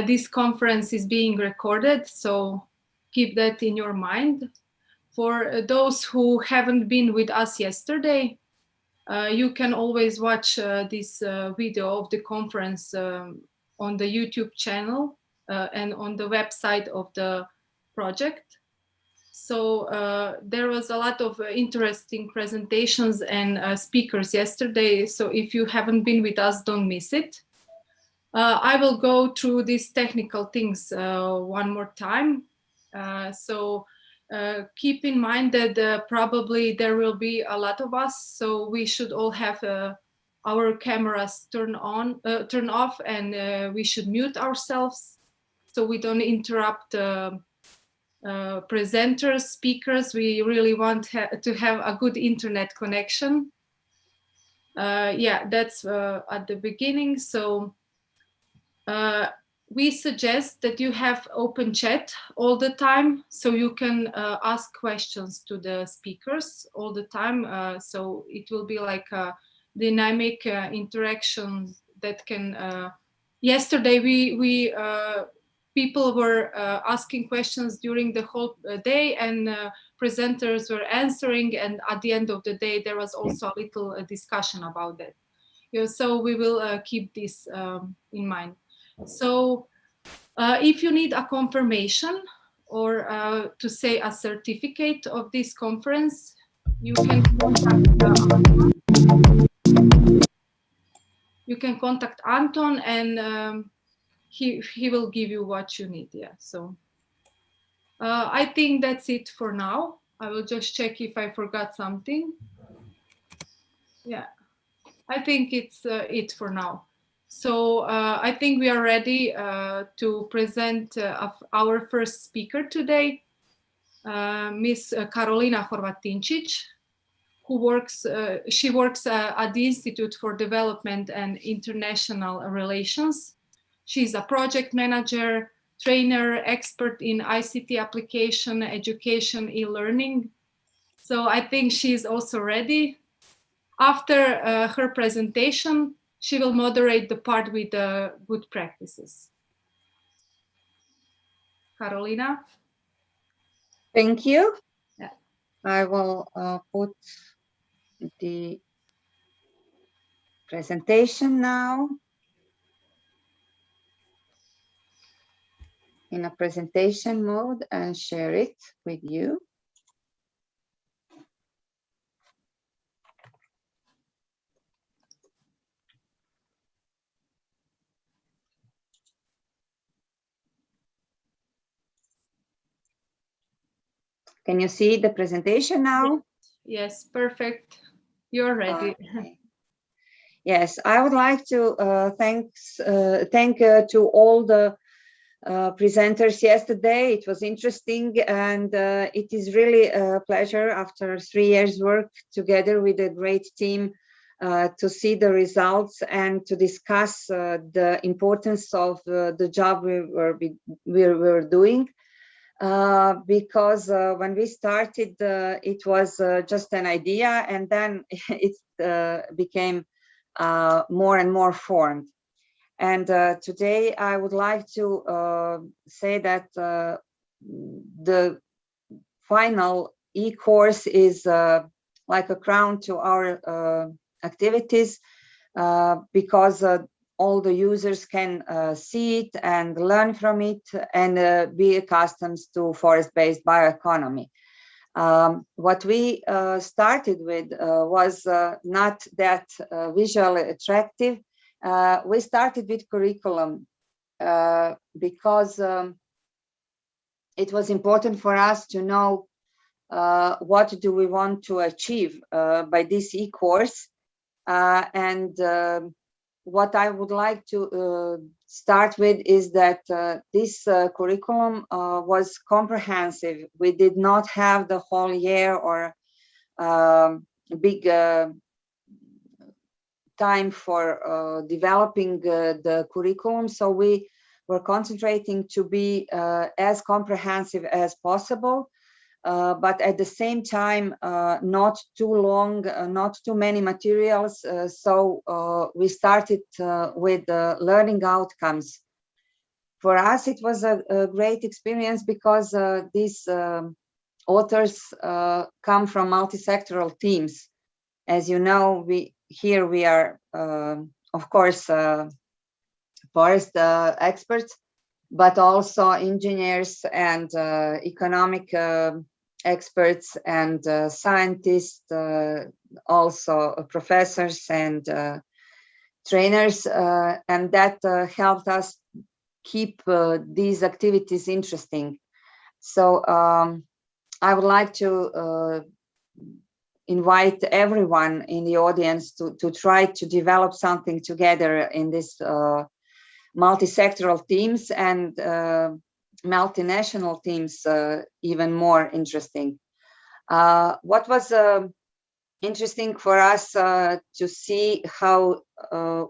This conference is being recorded, so keep that in your mind. For those who haven't been with us yesterday, you can always watch this video of the conference on the YouTube channel and on the website of the project. So there was a lot of interesting presentations and speakers yesterday. So if you haven't been with us, don't miss it. I will go through these technical things one more time. Keep in mind that probably there will be a lot of us, so we should all have our cameras turn off, and we should mute ourselves so we don't interrupt presenters, speakers. We really want to have a good internet connection. Yeah, that's at the beginning. So we suggest that you have open chat all the time, so you can ask questions to the speakers all the time. So it will be like a dynamic interaction that can. Yesterday, people were asking questions during the whole day, and presenters were answering. And at the end of the day, there was also a little discussion about that. So we will keep this in mind. So if you need a confirmation or to say a certificate of this conference, you can contact Anton, and he will give you what you need. Yeah. So I think that's it for now. I will just check if I forgot something. Yeah, I think it's it for now. So I think we are ready to present our first speaker today, Miss Karolina Horvatincic, who works. She works at the Institute for Development and International Relations. She's a project manager, trainer, expert in ICT application, education, e-learning. So I think she's also ready. After her presentation, she will moderate the part with the good practices. Karolina? Thank you. Yeah. I will put the presentation now in a presentation mode and share it with you. Can you see the presentation now? Yes, perfect. You're ready. Okay. Yes, I would like to thank to all the presenters yesterday. It was interesting, and it is really a pleasure after 3 years work together with a great team to see the results and to discuss the importance of the job we were doing. Because when we started, it was just an idea, and then it became more and more formed. And today I would like to say that the final e-course is like a crown to our activities, because all the users can see it and learn from it and be accustomed to forest-based bioeconomy. What we started with was not that visually attractive. We started with curriculum because it was important for us to know what do we want to achieve by this e-course. And what I would like to start with is that this curriculum was comprehensive. We did not have the whole year or big time for developing the curriculum. So we were concentrating to be as comprehensive as possible. But at the same time, not too long, not too many materials. So we started with learning outcomes. for us, it was a great experience because these authors come from multi-sectoral teams. As you know, we are, of course, forest experts, but also engineers and economic experts and scientists, also professors and trainers, and that helped us keep these activities interesting. So I would like to invite everyone in the audience to try to develop something together in this multi-sectoral teams and multinational teams, even more interesting. What was interesting for us to see how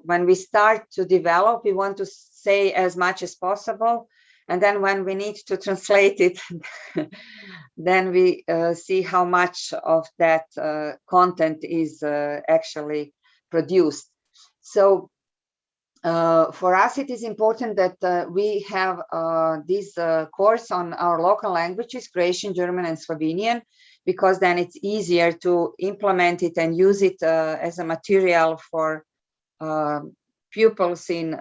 when we start to develop, we want to say as much as possible, and then when we need to translate it, then we see how much of that content is actually produced. So for us, it is important that we have this course on our local languages, Croatian, German, and Slovenian, because then it's easier to implement it and use it as a material for pupils in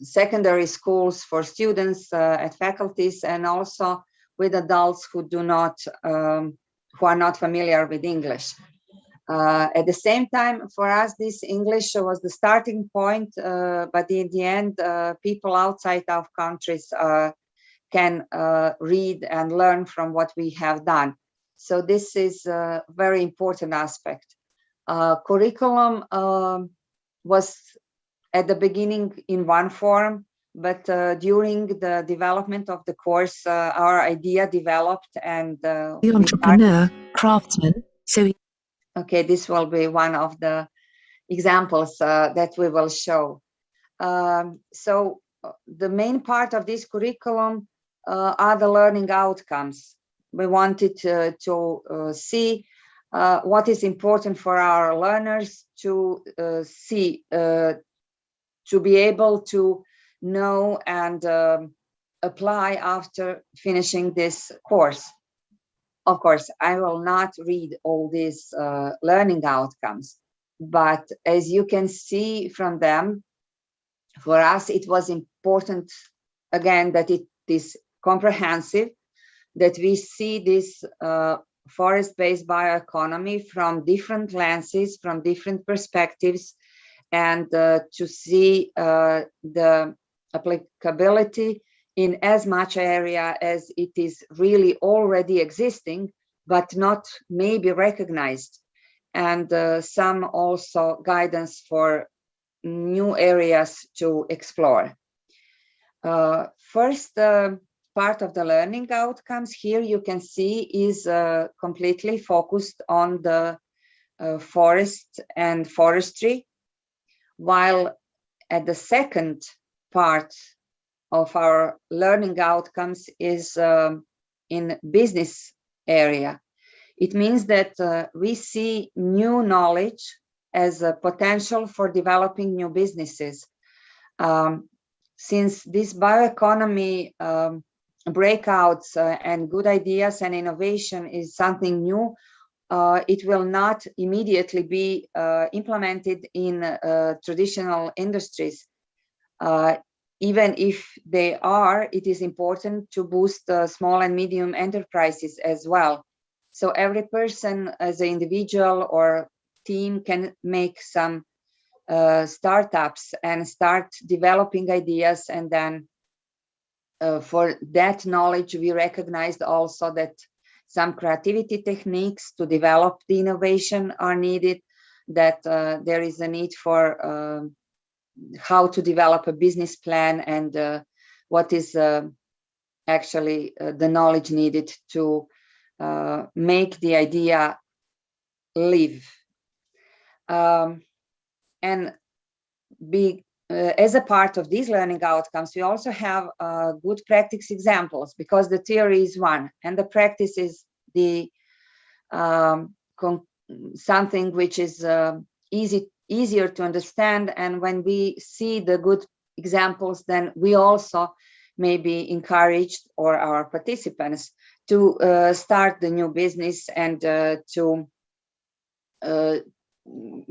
secondary schools, for students at faculties, and also with adults who who are not familiar with English. At the same time, for us, this English was the starting point, but in the end, people outside our countries can read and learn from what we have done. So this is a very important aspect. Curriculum was at the beginning in one form, but during the development of the course, our idea developed and the entrepreneur, craftsman, so okay, this will be one of the examples that we will show. So the main part of this curriculum are the learning outcomes. We wanted to see what is important for our learners to see, to be able to know and apply after finishing this course. Of course, I will not read all these learning outcomes, but as you can see from them, for us, it was important, again, that it is comprehensive, that we see this forest-based bioeconomy from different lenses, from different perspectives, and to see the applicability in as much area as it is really already existing, but not maybe recognized, and some also guidance for new areas to explore. First part of the learning outcomes here you can see is completely focused on the forest and forestry, while at the second part of our learning outcomes is in business area. It means that we see new knowledge as a potential for developing new businesses. Since this bioeconomy breakouts and good ideas and innovation is something new, it will not immediately be implemented in traditional industries. Even if they are, it is important to boost small and medium enterprises as well. So every person as an individual or team can make some startups and start developing ideas, and then for that knowledge we recognized also that some creativity techniques to develop the innovation are needed, that there is a need for how to develop a business plan, and what is actually the knowledge needed to make the idea live. And as a part of these learning outcomes, we also have good practice examples, because the theory is one and the practice is the something which is easier to understand. And when we see the good examples, then we also maybe encouraged or our participants to start the new business and to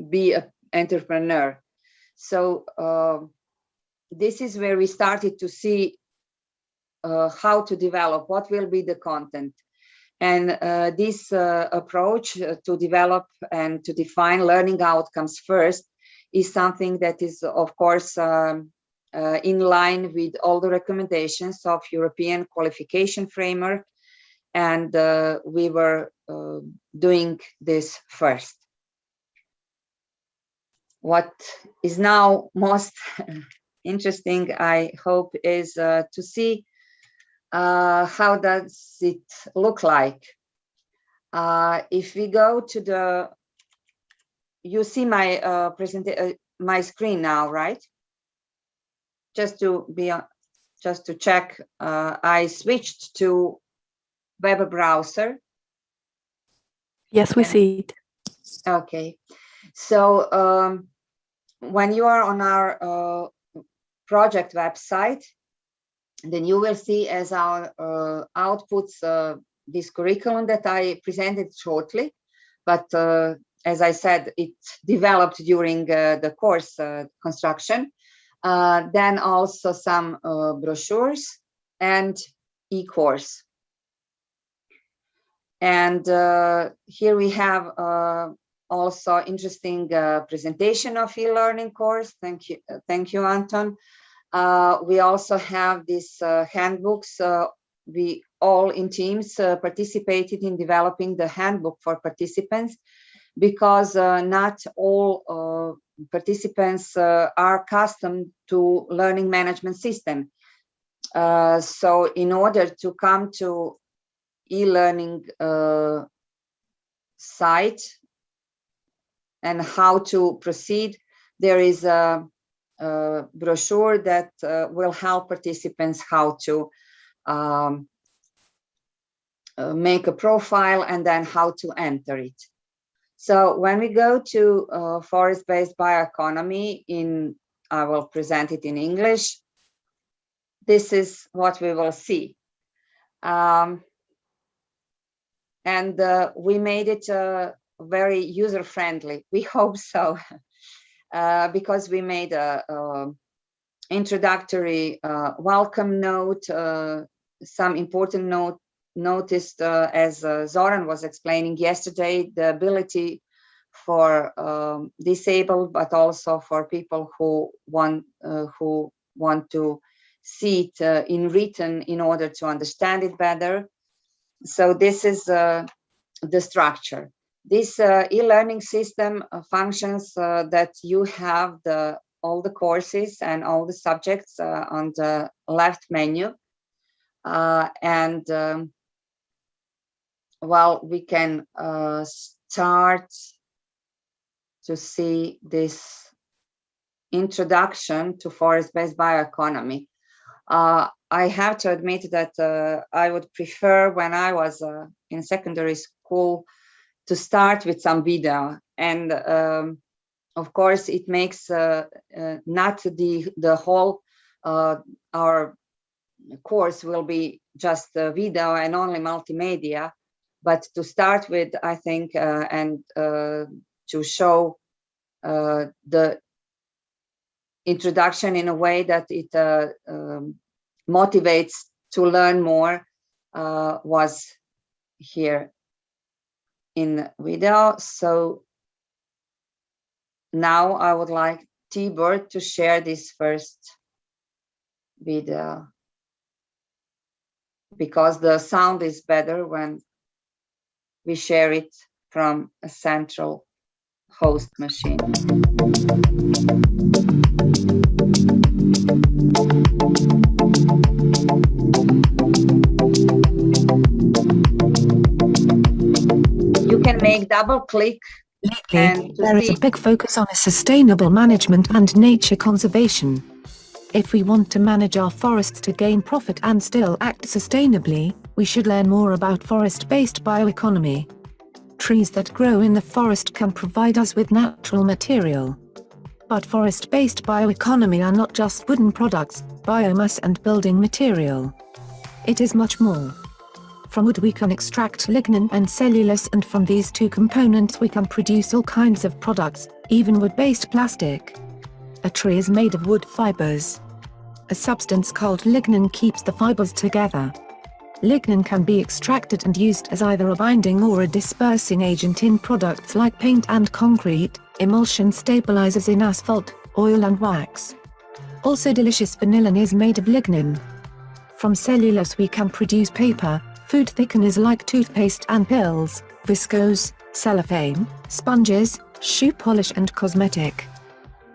be an entrepreneur. So this is where we started to see how to develop, what will be the content. And this approach to develop and to define learning outcomes first is something that is, of course, in line with all the recommendations of European qualification framework. And we were doing this first. What is now most interesting, I hope, is to see how does it look like. If we go to the, you see my my screen now, right? Just to be just to check, I switched to web browser. Yes, we see it. Okay, so when you are on our project website, then you will see as our outputs this curriculum that I presented shortly, but as I said, it developed during the course construction. Then also some brochures and e-course. And here we have also interesting presentation of e-learning course. Thank you, Anton. We also have these handbooks. We all in teams participated in developing the handbook for participants, because not all participants are accustomed to learning management system. So in order to come to e-learning site and how to proceed, there is a brochure that will help participants how to make a profile and then how to enter it. So when we go to forest-based bioeconomy, I will present it in English. This is what we will see. And we made it very user-friendly. We hope so. Because we made a introductory welcome note, some important noticed, as Zoran was explaining yesterday, the ability for disabled, but also for people who want to see it in written in order to understand it better. So this is the structure. This e-learning system functions that you have all the courses and all the subjects on the left menu. Well, we can start to see this introduction to forest-based bioeconomy. I have to admit that I would prefer, when I was in secondary school, to start with some video, and of course it makes not the whole our course will be just video and only multimedia, but to start with, I think, and to show the introduction in a way that it motivates to learn more, was here in video. So now I would like Tibor to share this first video, because the sound is better when we share it from a central host machine. You can make double click. Lately, there is a big focus on a sustainable management and nature conservation. If we want to manage our forests to gain profit and still act sustainably, we should learn more about forest-based bioeconomy. Trees that grow in the forest can provide us with natural material. But forest-based bioeconomy are not just wooden products, biomass and building material. It is much more. From wood we can extract lignin and cellulose, and from these two components we can produce all kinds of products, even wood-based plastic. A tree is made of wood fibers. A substance called lignin keeps the fibers together. Lignin can be extracted and used as either a binding or a dispersing agent in products like paint and concrete, emulsion stabilizers in asphalt, oil and wax. Also, delicious vanillin is made of lignin. From cellulose we can produce paper, food thickeners like toothpaste and pills, viscose, cellophane, sponges, shoe polish and cosmetic.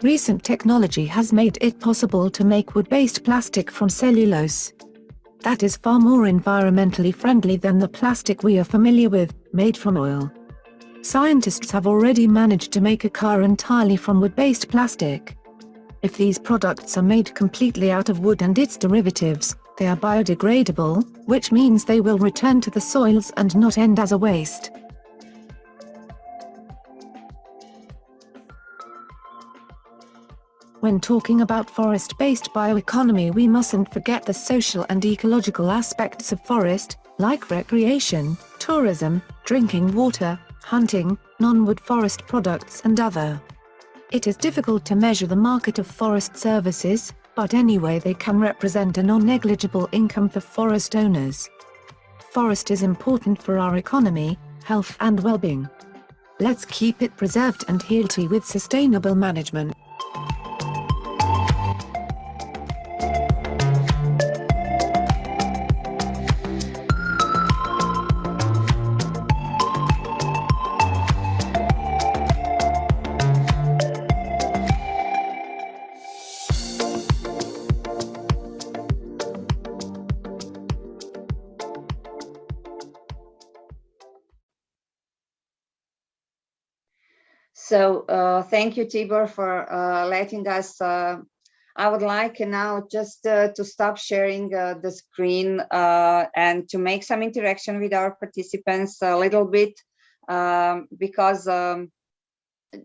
Recent technology has made it possible to make wood-based plastic from cellulose. That is far more environmentally friendly than the plastic we are familiar with, made from oil. Scientists have already managed to make a car entirely from wood-based plastic. If these products are made completely out of wood and its derivatives, they are biodegradable, which means they will return to the soils and not end as a waste. When talking about forest-based bioeconomy, we mustn't forget the social and ecological aspects of forest, like recreation, tourism, drinking water, hunting, non-wood forest products and other. It is difficult to measure the market of forest services, but anyway they can represent a non-negligible income for forest owners. Forest is important for our economy, health and well-being. Let's keep it preserved and healthy with sustainable management. So thank you, Tibor, for letting us. I would like now just to stop sharing the screen and to make some interaction with our participants a little bit, because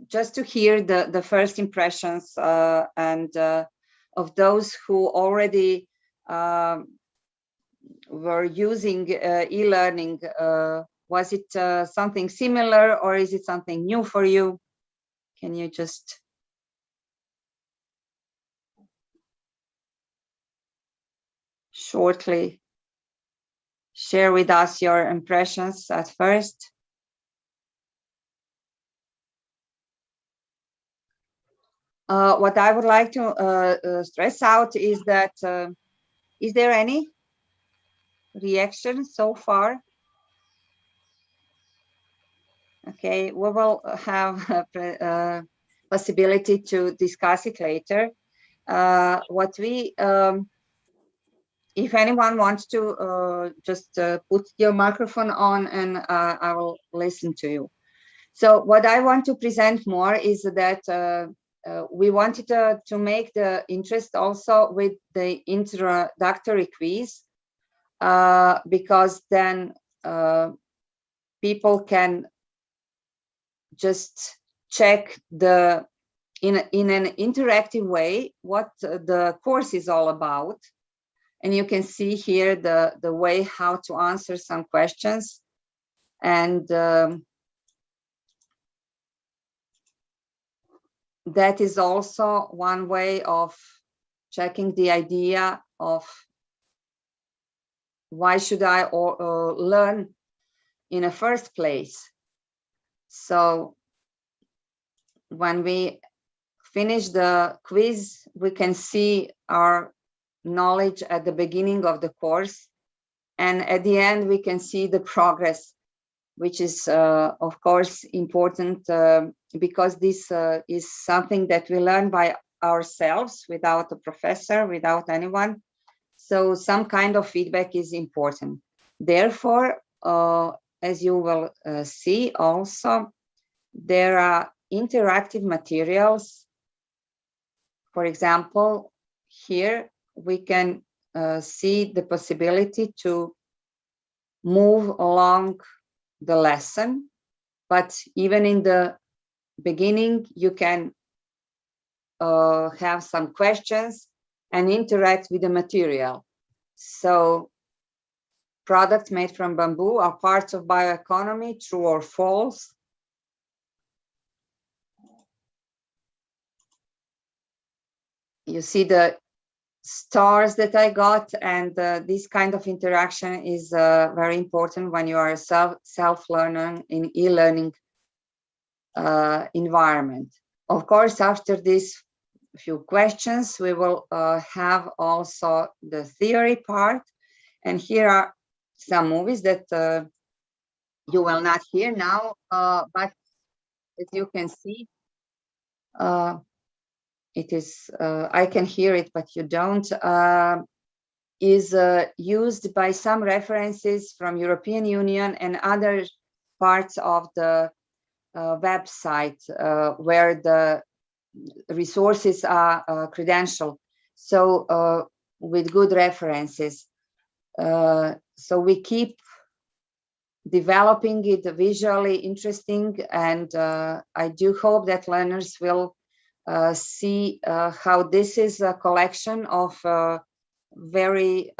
just to hear the first impressions and of those who already were using e-learning. Was it something similar or is it something new for you? Can you just shortly share with us your impressions at first? What I would like to stress out is that, is there any reaction so far? Okay, we will have a possibility to discuss it later. What we, if anyone wants to just put your microphone on and I will listen to you. So what I want to present more is that we wanted to make the interest also with the introductory quiz, because then people can just check in an interactive way what the course is all about. And you can see here the way how to answer some questions. And that is also one way of checking the idea of why should I learn in the first place. So when we finish the quiz, we can see our knowledge at the beginning of the course, and at the end we can see the progress, which is of course important, because this is something that we learn by ourselves without a professor, without anyone. So some kind of feedback is important. Therefore, as you will see also, there are interactive materials. For example, here we can see the possibility to move along the lesson, but even in the beginning you can have some questions and interact with the material. So products made from bamboo are parts of bioeconomy, true or false? You see the stars that I got, and this kind of interaction is very important when you are a self-learner in e-learning environment. Of course, after these few questions, we will have also the theory part, and here are some movies that you will not hear now, but as you can see, it is, I can hear it, but you don't, is used by some references from European Union and other parts of the website where the resources are credentialed. So with good references. So we keep developing it visually interesting, and I do hope that learners will see how this is a collection of very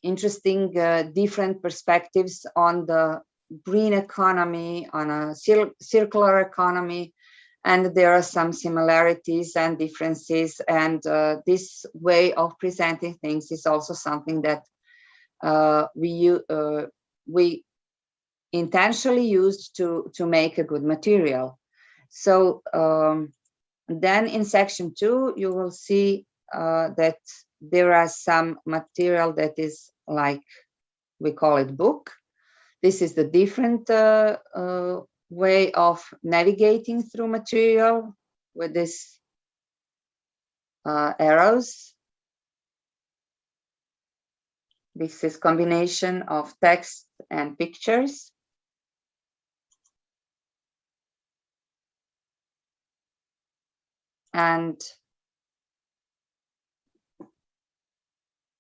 interesting different perspectives on the green economy, on a circular economy, and there are some similarities and differences, and this way of presenting things is also something that we intentionally used to make a good material. So then in section 2, you will see that there are some material that is like, we call it book. This is the different way of navigating through material with this arrows. This is combination of text and pictures. And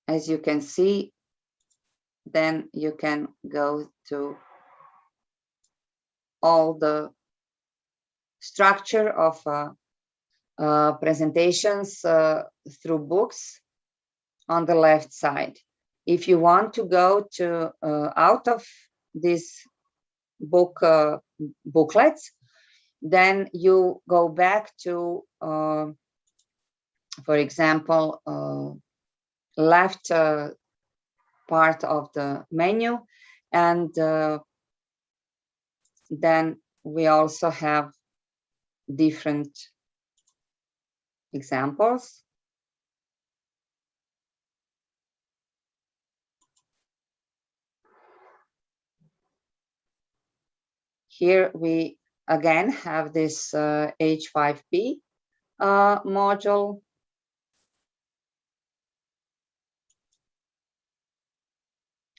as you can see, then you can go to all the structure of presentations through books on the left side. If you want to go to out of this book booklets, then you go back to, for example, left part of the menu, and then we also have different examples. Here we again have this H5P module.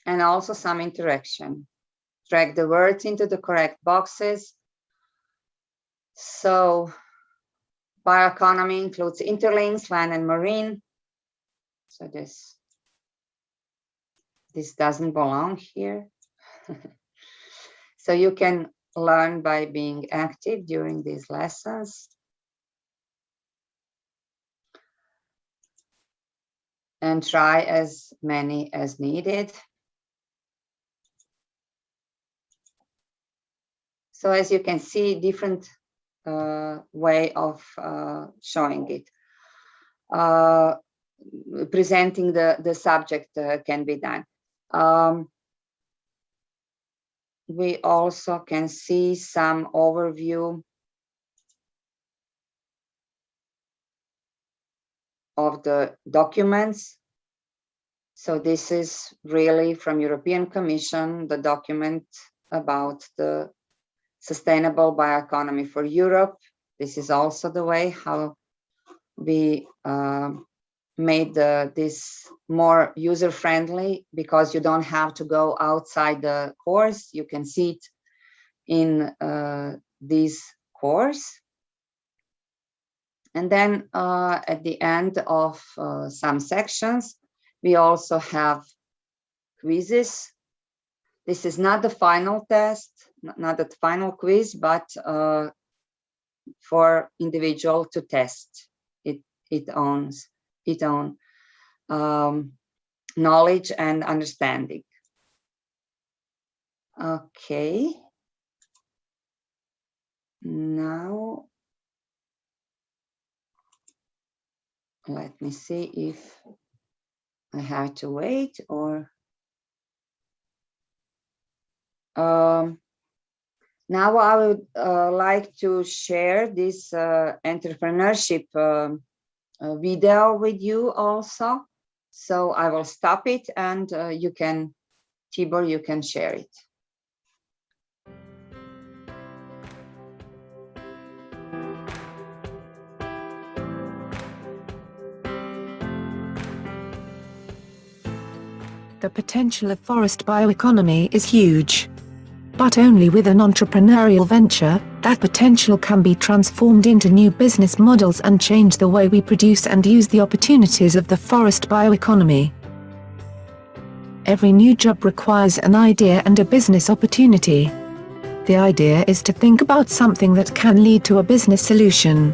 And also some interaction. Drag the words into the correct boxes. So bioeconomy includes interlinks, land and marine. So this doesn't belong here. So you can learn by being active during these lessons. And try as many as needed. So as you can see, different way of showing it. Presenting the subject can be done. We also can see some overview of the documents. So this is really from European Commission, the document about the sustainable bioeconomy for Europe. This is also the way how we made this more user-friendly, because you don't have to go outside the course. You can see it in this course. And then at the end of some sections, we also have quizzes. This is not the final test, not the final quiz, but for individual to test it owns. its own knowledge and understanding. Okay. Now, let me see if I have to wait or. Now I would like to share this entrepreneurship video with you also. So I will stop it and you can, Tibor, you can share it. The potential of forest bioeconomy is huge. But only with an entrepreneurial venture, that potential can be transformed into new business models and change the way we produce and use the opportunities of the forest bioeconomy. Every new job requires an idea and a business opportunity. The idea is to think about something that can lead to a business solution.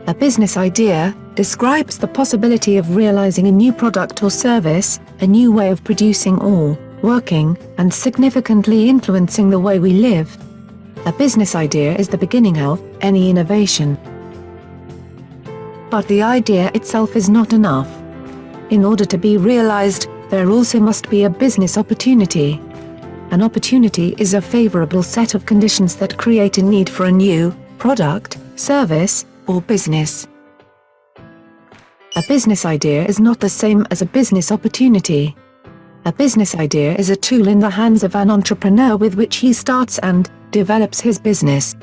A business idea describes the possibility of realizing a new product or service, a new way of producing or working, and significantly influencing the way we live. A business idea is the beginning of any innovation. But the idea itself is not enough. In order to be realized, there also must be a business opportunity. An opportunity is a favorable set of conditions that create a need for a new product, service, or business. A business idea is not the same as a business opportunity. A business idea is a tool in the hands of an entrepreneur with which he starts and develops his business.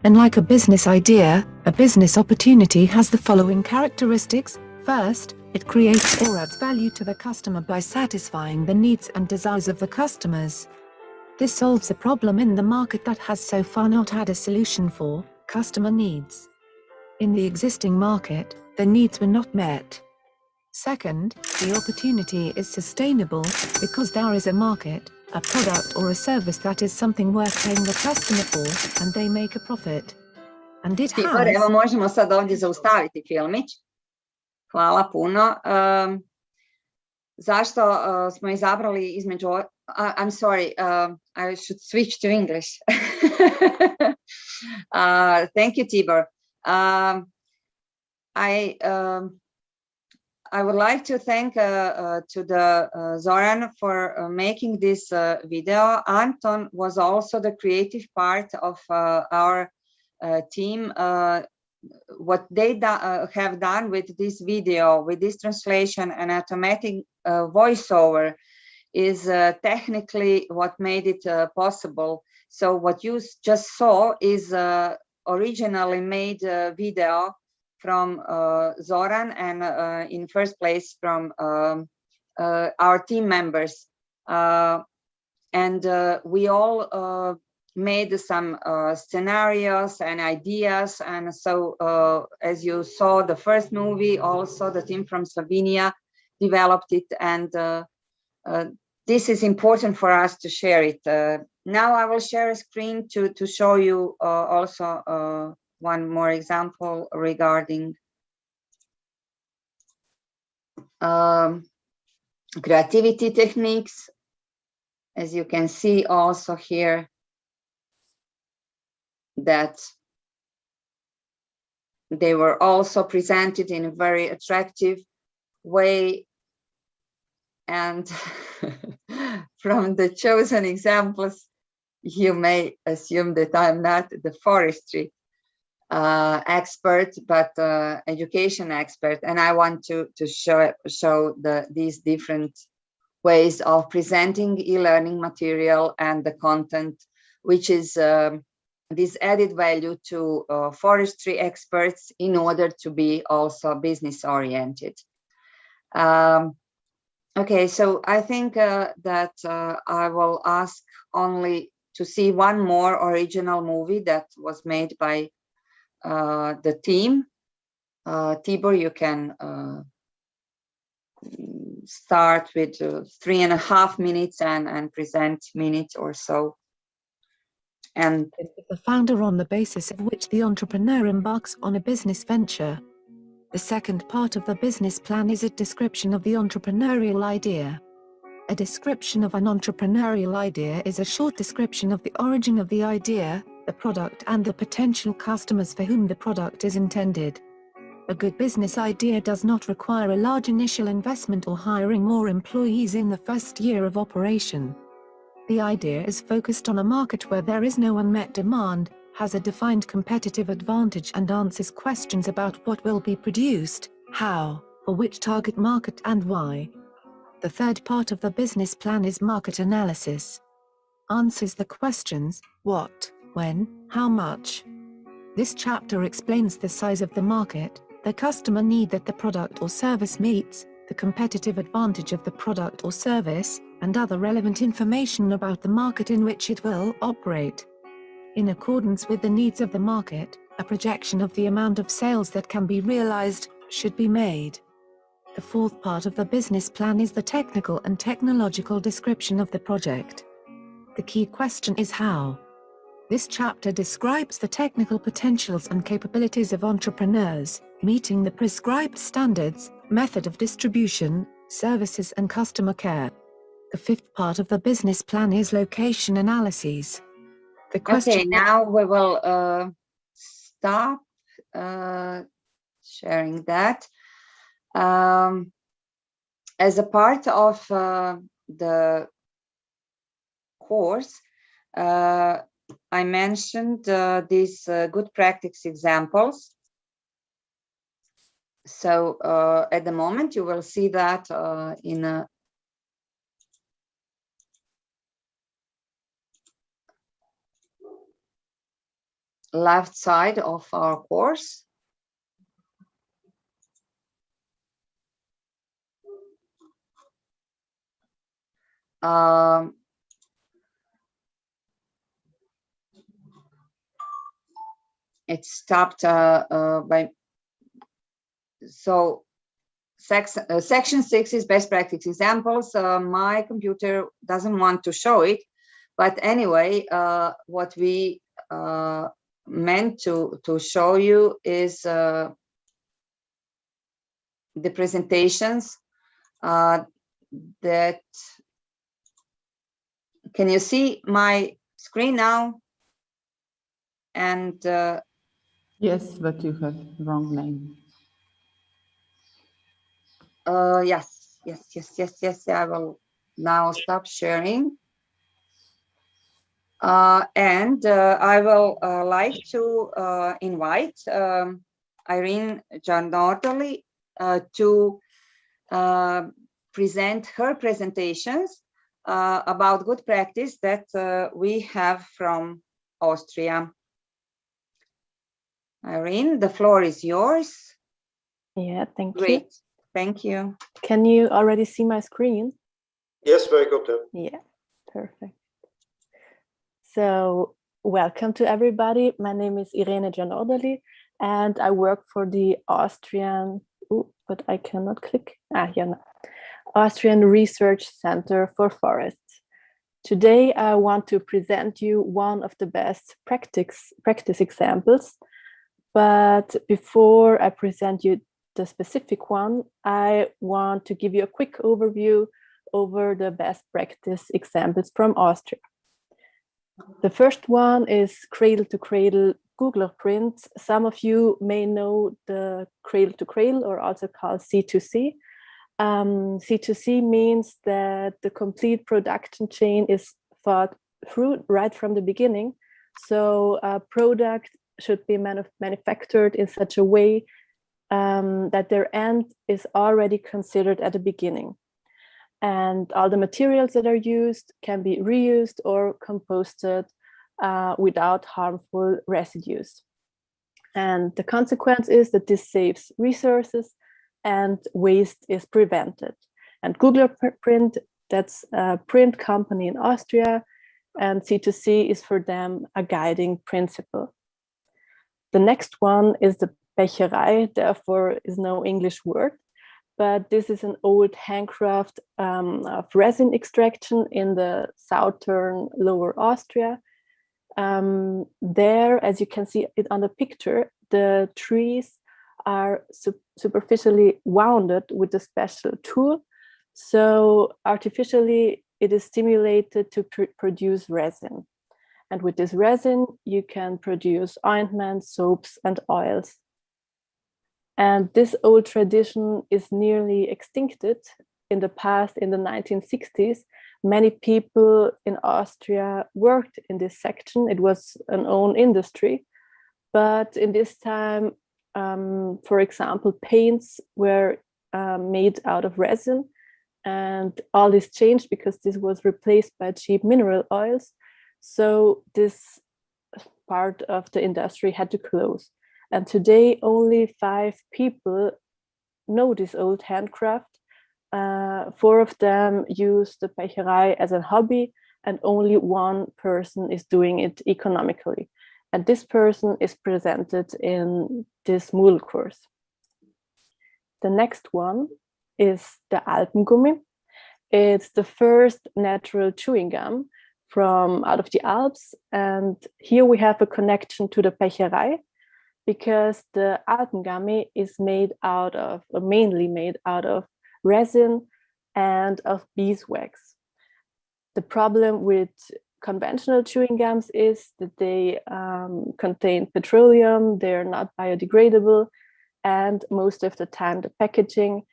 Unlike a business idea, a business opportunity has the following characteristics. First, it creates or adds value to the customer by satisfying the needs and desires of the customers. This solves a problem in the market that has so far not had a solution for customer needs. In the existing market, the needs were not met. Second, the opportunity is sustainable, because there is a market, a product or a service that is something worth paying the customer for, and they make a profit. And it Tibor, evo možemo sad ovdje zaustaviti filmić. Hvala puno. Zašto smo izabrali između... I'm sorry, I should switch to English. Thank you, Tibor. I would like to thank Zoran for making this video. Anton was also the creative part of our team. What they have done with this video, with this translation and automatic voiceover, is technically what made it possible. So what you just saw is originally made video from Zoran and in first place from our team members. And we all made some scenarios and ideas. And so as you saw the first movie, also the team from Slovenia developed it. And this is important for us to share it. Now I will share a screen to show you also one more example regarding creativity techniques. As you can see also here, that they were also presented in a very attractive way. And from the chosen examples, you may assume that I'm not the forestry expert, but education expert. And I want to show these different ways of presenting e-learning material and the content, which is this added value to forestry experts in order to be also business oriented. Okay, so I think that I will ask only to see one more original movie that was made by the team. Tibor, you can start with 3.5 minutes and present minutes or so. And the founder on the basis of which the entrepreneur embarks on a business venture. The second part of the business plan is a description of the entrepreneurial idea. A description of an entrepreneurial idea is a short description of the origin of the idea, the product and the potential customers for whom the product is intended. A good business idea does not require a large initial investment or hiring more employees in the first year of operation. The idea is focused on a market where there is no unmet demand, has a defined competitive advantage and answers questions about what will be produced, how, for which target market and why. The third part of the business plan is market analysis. Answers the questions, what, when, how much. This chapter explains the size of the market, the customer need that the product or service meets, the competitive advantage of the product or service, and other relevant information about the market in which it will operate. In accordance with the needs of the market, a projection of the amount of sales that can be realized should be made. The fourth part of the business plan is the technical and technological description of the project. The key question is how. This chapter describes the technical potentials and capabilities of entrepreneurs, meeting the prescribed standards, method of distribution, services and customer care. The fifth part of the business plan is location analyses. The question. Okay, now we will stop sharing that. As a part of the course, I mentioned these good practice examples. So at the moment, you will see that in a left side of our course. It stopped by, so section 6 is best practice examples. My computer doesn't want to show it, but anyway, what we meant to show you is the presentations that, can you see my screen now? And yes, but you have wrong name. Yes, I will now stop sharing. And I will like to invite Irene Giannordelli to present her presentations about good practice that we have from Austria. Irene, the floor is yours. Yeah, thank Great. you. Thank you. Can you already see my screen? Yes, very good. Yeah, perfect. So welcome to everybody. My name is Irene Giannordelli and I work for the Austrian, but I cannot click. Austrian Research Center for Forests. Today, I want to present you one of the best practice examples. But before I present you the specific one, I want to give you a quick overview over the best practice examples from Austria. The first one is cradle-to-cradle Googler prints. Some of you may know the cradle-to-cradle, or also called C2C. C2C means that the complete production chain is thought through right from the beginning. So a product should be manufactured in such a way that their end is already considered at the beginning. And all the materials that are used can be reused or composted without harmful residues. And the consequence is that this saves resources and waste is prevented. And Googler Print, that's a print company in Austria, and C2C is for them a guiding principle. The next one is the Becherei, therefore is no English word, but this is an old handcraft of resin extraction in the southern Lower Austria. There, as you can see it on the picture, the trees are superficially wounded with a special tool. So artificially, it is stimulated to produce resin. And with this resin, you can produce ointments, soaps, and oils. And this old tradition is nearly extincted. In the past, in the 1960s, many people in Austria worked in this section. It was an own industry. But in this time, for example, paints were made out of resin. And all this changed because this was replaced by cheap mineral oils. So this part of the industry had to close. And today, only 5 people know this old handcraft. 4 of them use the Pecherei as a hobby, and only 1 person is doing it economically. And this person is presented in this Moodle course. The next one is the Alpengummi. It's the first natural chewing gum from out of the Alps. And here we have a connection to the Pecherei, because the Alpengummi is mainly made out of resin and of beeswax. The problem with conventional chewing gums is that they contain petroleum, they're not biodegradable, and most of the time the packaging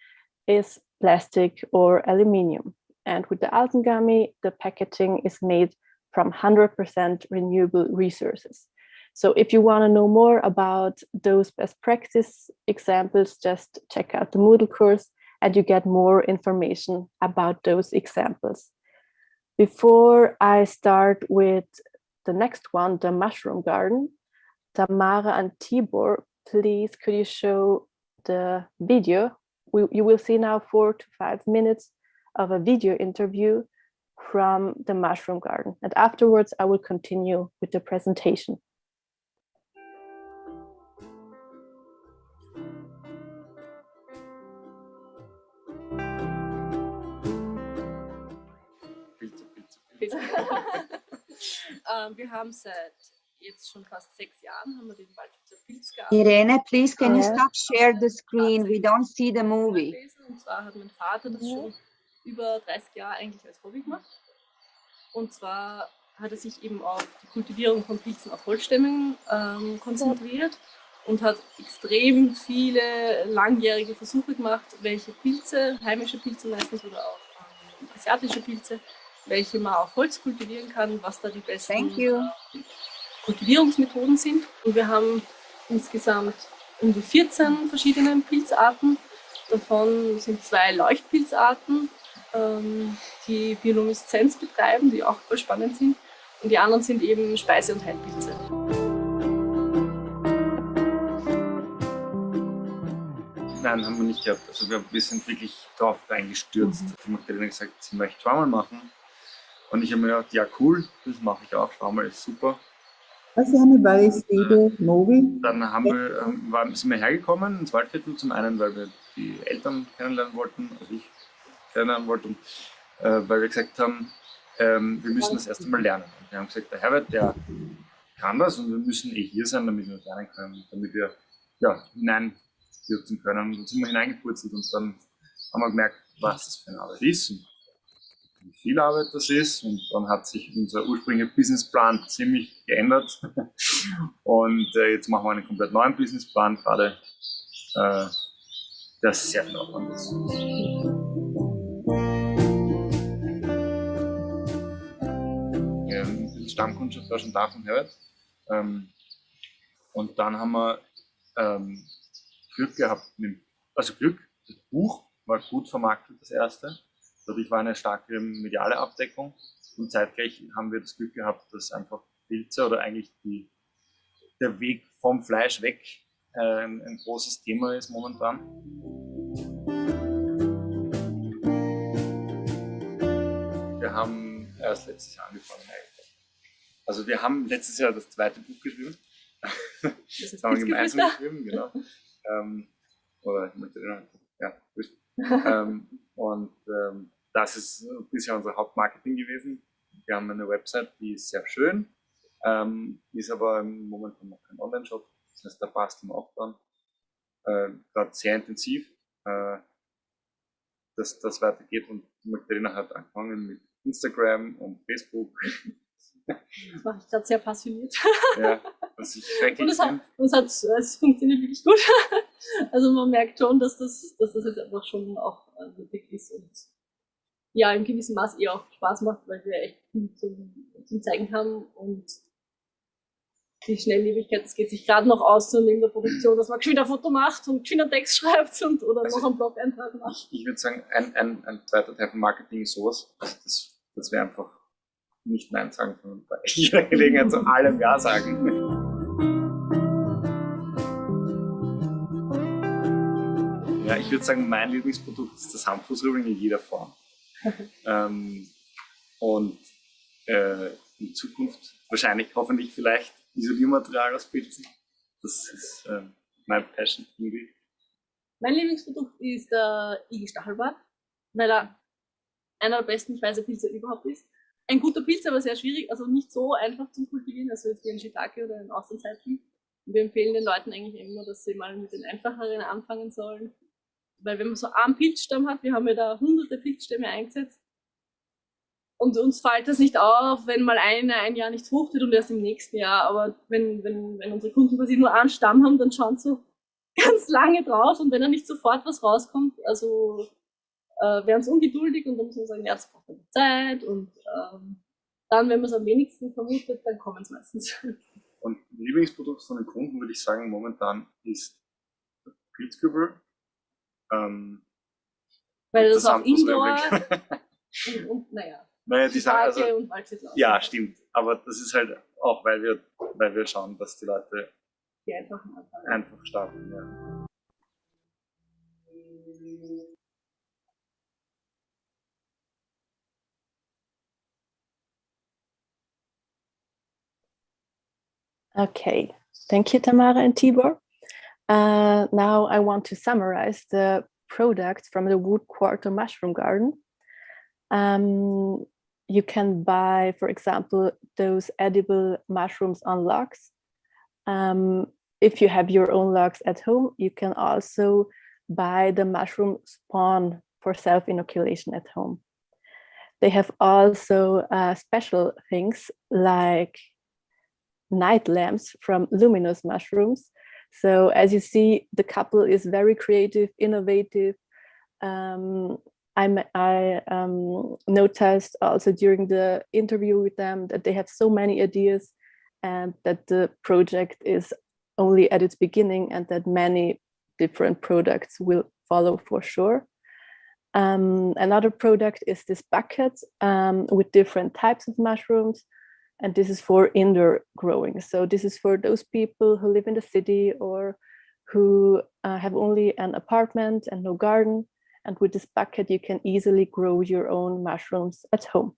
is plastic or aluminium. And with the Alpengummi, the packaging is made from 100% renewable resources. So if you want to know more about those best practice examples, just check out the Moodle course and you get more information about those examples. Before I start with the next one, the mushroom garden, Tamara and Tibor, please could you show the video? You will see now 4 to 5 minutes of a video interview from the mushroom garden. And afterwards, I will continue with the presentation. Wir haben seit jetzt schon fast 6 Jahren haben wir den Waldhütter Pilzgarten. Irene, please can you stop share the screen? We don't see the movie. Und zwar hat mein Vater das schon über 30 Jahre eigentlich als Hobby gemacht. Und zwar hat er sich eben auf die Kultivierung von Pilzen auf Holzstämmen konzentriert und hat extrem viele langjährige Versuche gemacht, welche Pilze, heimische Pilze meistens oder auch asiatische Pilze, welche man auf Holz kultivieren kann, was da die besten Kultivierungsmethoden sind. Und wir haben insgesamt um die 14 verschiedene Pilzarten. Davon sind 2 Leuchtpilzarten, die Biolumineszenz betreiben, die auch voll spannend sind. Und die anderen sind eben Speise- und Heilpilze. Nein, haben wir nicht gehabt. Also wir sind wirklich drauf reingestürzt. Die Magdalena hat gesagt, sie möchte Schwammerl machen. Und ich habe mir gedacht, ja cool, das mache ich auch. Schwammerl ist super. Has anybody seen the movie? Dann sind wir hergekommen ins Waldviertel, zum einen, weil wir die Eltern kennenlernen wollten, also ich kennenlernen wollte, und weil wir gesagt haben, wir müssen das erst einmal lernen. Und wir haben gesagt, der Herbert, der kann das und wir müssen hier sein, damit wir das lernen können, damit wir hineinstürzen können. Und dann sind wir hineingepurzelt und dann haben wir gemerkt, was das für eine Arbeit ist und wie viel Arbeit das ist. Und dann hat sich unser ursprünglicher Businessplan ziemlich geändert. Und jetzt machen wir einen komplett neuen Businessplan, gerade der sehr viel Aufwand ist. Die Stammkundschaft war schon da von Herbert. Und dann haben wir Glück gehabt, das Buch war gut vermarktet, das erste. Dadurch war eine starke mediale Abdeckung und zeitgleich haben wir das Glück gehabt, dass einfach Pilze oder eigentlich der Weg vom Fleisch weg ein großes Thema ist momentan. Wir haben erst letztes Jahr angefangen eigentlich. Also wir haben letztes Jahr das 2. Buch geschrieben. Das haben wir gemeinsam geschrieben, genau. Oder ich möchte das ist bisher unser Hauptmarketing gewesen. Wir haben eine Website, die ist sehr schön, ist aber im Moment noch kein Online-Shop. Das heißt, da passt im Aufbau. gerade sehr intensiv, dass das weitergeht. Und die Magdalena hat angefangen mit Instagram und Facebook. Das mache ich gerade sehr passioniert. Ja, was ich schrecklich finde. Es funktioniert wirklich gut. Also man merkt schon, dass das jetzt einfach schon auch nötig ist und ja, im gewissen Maß auch Spaß macht, weil wir echt viel zum Zeigen haben und die Schnelllebigkeit, das geht sich gerade noch aus so neben der Produktion, dass man geschwind ein Foto macht und geschwind einen Text schreibt oder noch einen Blog-Eintrag macht. Ich würde sagen, ein zweiter Teil von Marketing ist sowas. Also das wäre einfach nicht Nein sagen, sondern bei jeder Gelegenheit zu allem Ja sagen. Ja, ich würde sagen, mein Lieblingsprodukt ist das Handfußrübling in jeder Form. Und in Zukunft wahrscheinlich, hoffentlich vielleicht Isoliermaterial aus Pilzen. Das ist mein Passion irgendwie. Mein Lieblingsprodukt ist der Igel-Stachelbart, weil er einer der besten Speisepilze überhaupt ist. Ein guter Pilz, aber sehr schwierig, also nicht so einfach zum Kultivieren, also jetzt wie ein Shiitake oder ein Außenseitling. Wir empfehlen den Leuten eigentlich immer, dass sie mal mit den einfacheren anfangen sollen. Weil wenn man so einen Pilzstamm hat, wir haben ja da hunderte Pilzstämme eingesetzt, und uns fällt das nicht auf, wenn mal ein Jahr nicht fruchtet und erst im nächsten Jahr. Aber wenn unsere Kunden quasi nur einen Stamm haben, dann schauen sie ganz lange drauf. Und wenn da nicht sofort was rauskommt, also werden sie ungeduldig und dann muss man sagen, ja, das braucht eine Zeit. Und dann, wenn man es am wenigsten vermutet, dann kommen es meistens. Und Lieblingsprodukt von den Kunden, würde ich sagen, momentan ist der Pilzkübel. Weil das auch Indoor und naja. Naja, die sagen also, und ja, stimmt. Aber das ist halt auch, weil wir schauen, dass die Leute einfach starten. Ja. Okay, thank you, Tamara and Tibor. Now I want to summarize the products from the Wood Quarter Mushroom Garden. You can buy, for example, those edible mushrooms on logs. If you have your own logs at home, you can also buy the mushroom spawn for self-inoculation at home. They have also special things like night lamps from luminous mushrooms. So as you see, the couple is very creative, innovative. I noticed also during the interview with them that they have so many ideas and that the project is only at its beginning and that many different products will follow for sure. Another product is this bucket with different types of mushrooms, and this is for indoor growing. So this is for those people who live in the city or who have only an apartment and no garden. And with this bucket, you can easily grow your own mushrooms at home.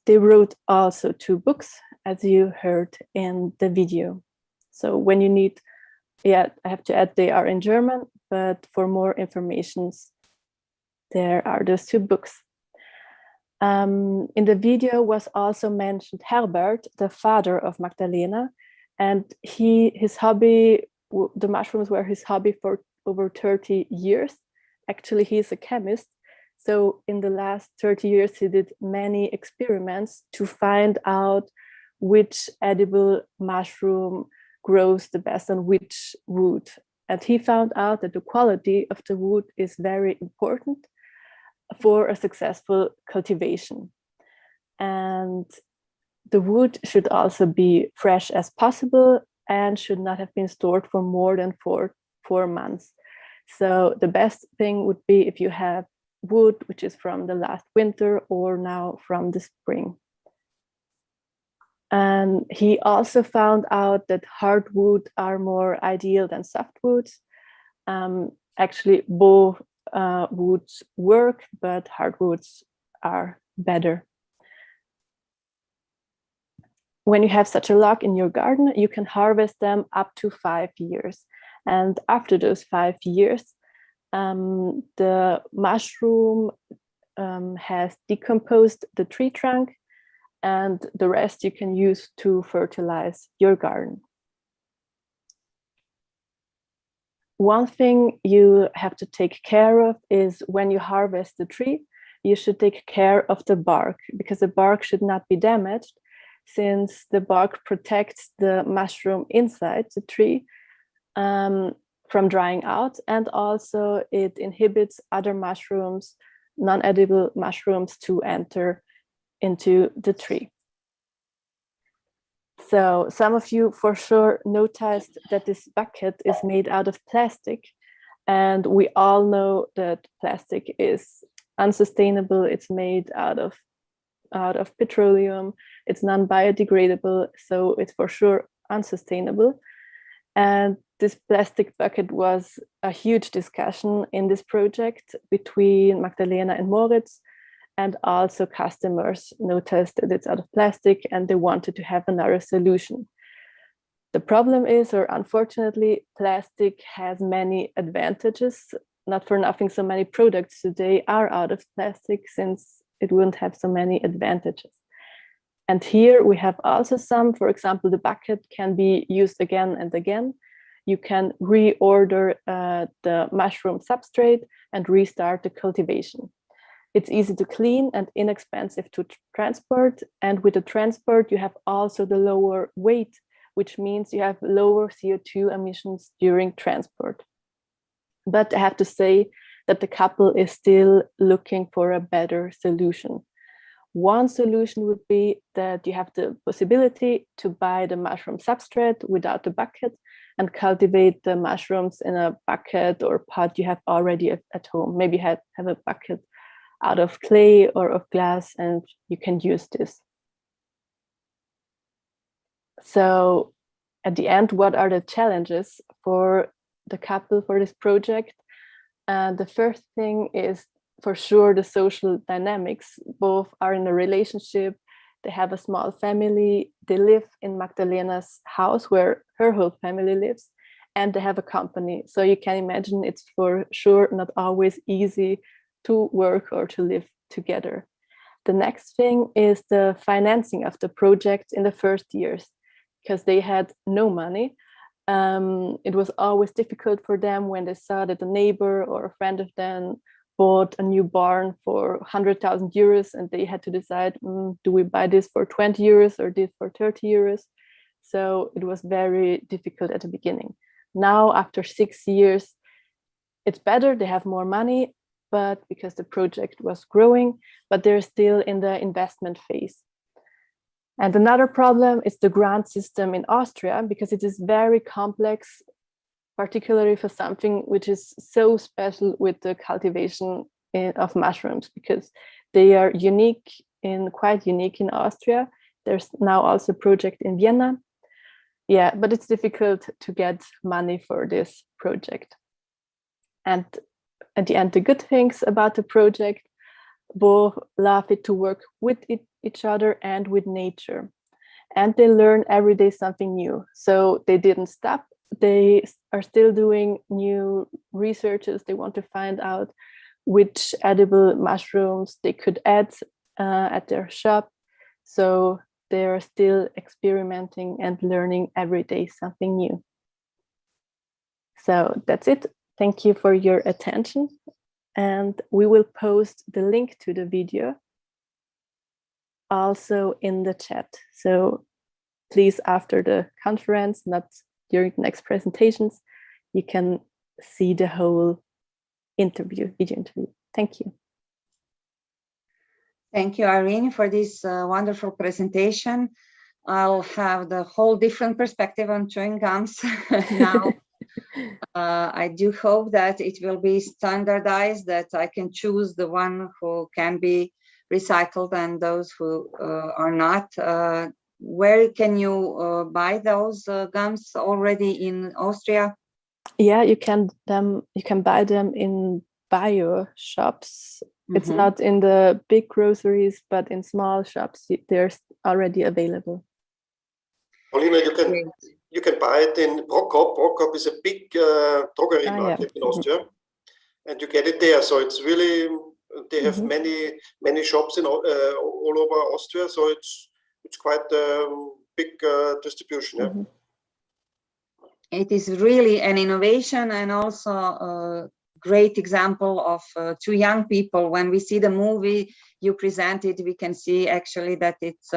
They wrote also 2 books, as you heard in the video. So when you need, I have to add they are in German, but for more information, there are those 2 books. In the video was also mentioned Herbert, the father of Magdalena, and his hobby, the mushrooms were his hobby for over 30 years. Actually, he's a chemist. So in the last 30 years, he did many experiments to find out which edible mushroom grows the best on which wood. And he found out that the quality of the wood is very important for a successful cultivation. And the wood should also be fresh as possible and should not have been stored for more than 4 months. So the best thing would be if you have wood which is from the last winter or now from the spring. And he also found out that hardwood are more ideal than softwoods. Actually, both woods work, but hardwoods are better. When you have such a log in your garden, you can harvest them up to 5 years. And after those 5 years, the mushroom has decomposed the tree trunk, and the rest you can use to fertilize your garden. one thing you have to take care of is when you harvest the tree, you should take care of the bark, because the bark should not be damaged, since the bark protects the mushroom inside the tree from drying out, and also it inhibits other mushrooms, non-edible mushrooms, to enter into the tree. So some of you for sure noticed that this bucket is made out of plastic, and we all know that plastic is unsustainable. It's made out of petroleum. It's non-biodegradable, so it's for sure unsustainable. And this plastic bucket was a huge discussion in this project between Magdalena and Moritz, and also customers noticed that it's out of plastic and they wanted to have another solution. The problem is, or unfortunately, plastic has many advantages. Not for nothing, so many products today are out of plastic, since it wouldn't have so many advantages. And here we have also some. For example, the bucket can be used again and again. You can reorder the mushroom substrate and restart the cultivation. It's easy to clean and inexpensive to transport. And with the transport, you have also the lower weight, which means you have lower CO2 emissions during transport. But I have to say that the couple is still looking for a better solution. One solution would be that you have the possibility to buy the mushroom substrate without the bucket and cultivate the mushrooms in a bucket or pot you have already at home. Maybe have a bucket out of clay or of glass, and you can use this. So at the end, what are the challenges for the couple for this project? The first thing is for sure the social dynamics. Both are in a relationship, they have a small family, they live in Magdalena's house where her whole family lives, and they have a company. So you can imagine it's for sure not always easy to work or to live together. The next thing is the financing of the project in the first years, because they had no money. It was always difficult for them when they saw that a neighbor or a friend of them bought a new barn for 100,000 euros, and they had to decide, do we buy this for 20 euros or this for 30 euros? So it was very difficult at the beginning. Now, after 6 years, it's better, they have more money, but because the project was growing, but they're still in the investment phase. And another problem is the grant system in Austria, because it is very complex, particularly for something which is so special with the cultivation of mushrooms, because they are quite unique in Austria. There's now also a project in Vienna. Yeah, but it's difficult to get money for this project. And at the end, the good things about the project, both love it to work with each other and with nature. And they learn every day something new. So they didn't stop. They are still doing new researches. They want to find out which edible mushrooms they could add at their shop. So they are still experimenting and learning every day something new. So that's it. Thank you for your attention. And we will post the link to the video also in the chat. So please, after the conference, not during the next presentations, you can see the whole video interview. Thank you. Thank you, Irene, for this wonderful presentation. I'll have the whole different perspective on chewing gums now. I do hope that it will be standardized, that I can choose the one who can be recycled and those who are not. Where can you buy those gums already in Austria? Yeah, you can buy them in bio shops. It's not in the big groceries, but in small shops, they're already available. Paulina, you can buy it in Prokop. Prokop is a big drogerie market in Austria, and you get it there. So it's really, they have many shops in all over Austria. So it's quite a big distribution. Yeah. it is really an innovation and also a great example of two young people. When we see the movie you presented, we can see actually that it's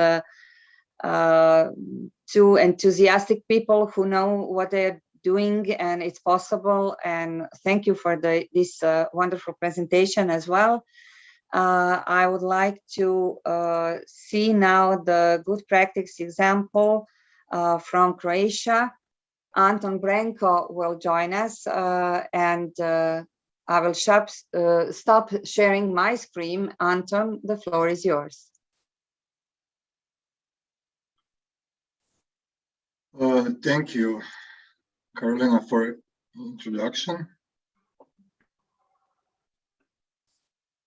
two enthusiastic people who know what they're doing and it's possible. And thank you for this wonderful presentation as well. I would like to see now the good practice example from Croatia. Anton Brenko will join us and I will stop sharing my screen. Anton, the floor is yours. Thank you, Carolina, for introduction.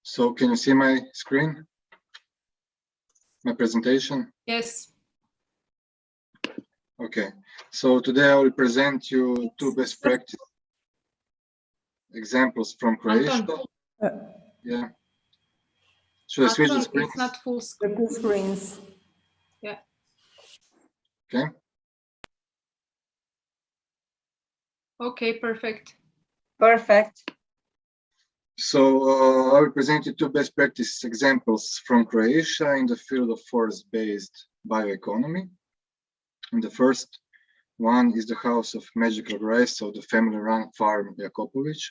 So can you see my screen, my presentation? Yes. Okay, so today I will present you two best practice examples from Croatia. Yeah. Should I switch the screen? It's not full screen. Two screens. Yeah. Okay. Okay, perfect. Perfect. So I will present you two best practice examples from Croatia in the field of forest-based bioeconomy. And the first one is the House of Magical Rice of the family-run farm Jakopovic.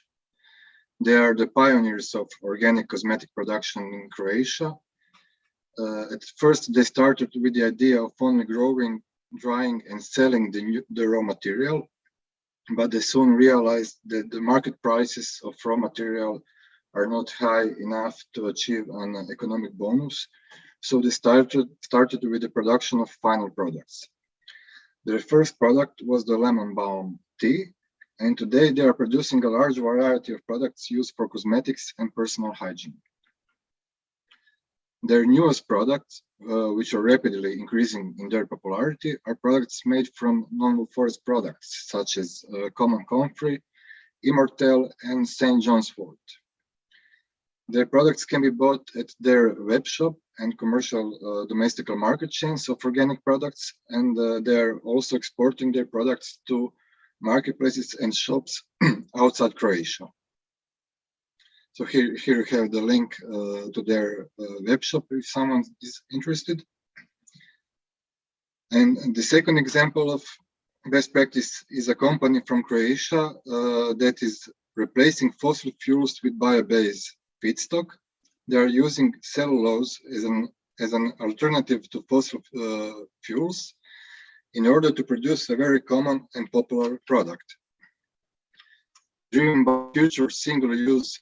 They are the pioneers of organic cosmetic production in Croatia. At first, they started with the idea of only growing, drying, and selling the raw material, but they soon realized that the market prices of raw material are not high enough to achieve an economic bonus. So they started with the production of final products. Their first product was the lemon balm tea, and today they are producing a large variety of products used for cosmetics and personal hygiene. Their newest products, which are rapidly increasing in their popularity, are products made from normal forest products, such as common comfrey, immortelle, and St. John's wort. Their products can be bought at their web shop and commercial domestic market chains of organic products, and they're also exporting their products to marketplaces and shops outside Croatia. So here you have the link to their web shop if someone is interested. And the second example of best practice is a company from Croatia that is replacing fossil fuels with bio-based feedstock. They are using cellulose as an alternative to fossil fuels in order to produce a very common and popular product. Driven by future single-use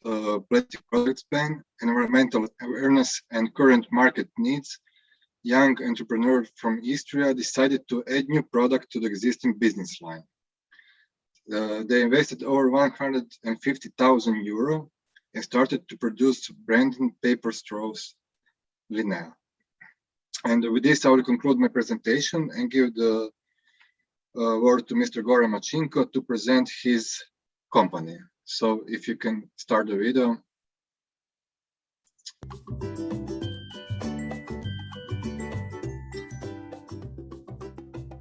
plastic products ban, environmental awareness, and current market needs, young entrepreneurs from Austria decided to add new product to the existing business line. They invested over 150,000 euro and started to produce branded paper straws, Linea. And with this, I will conclude my presentation and give the word to Mr. Goran Machinko to present his company. So if you can start the video.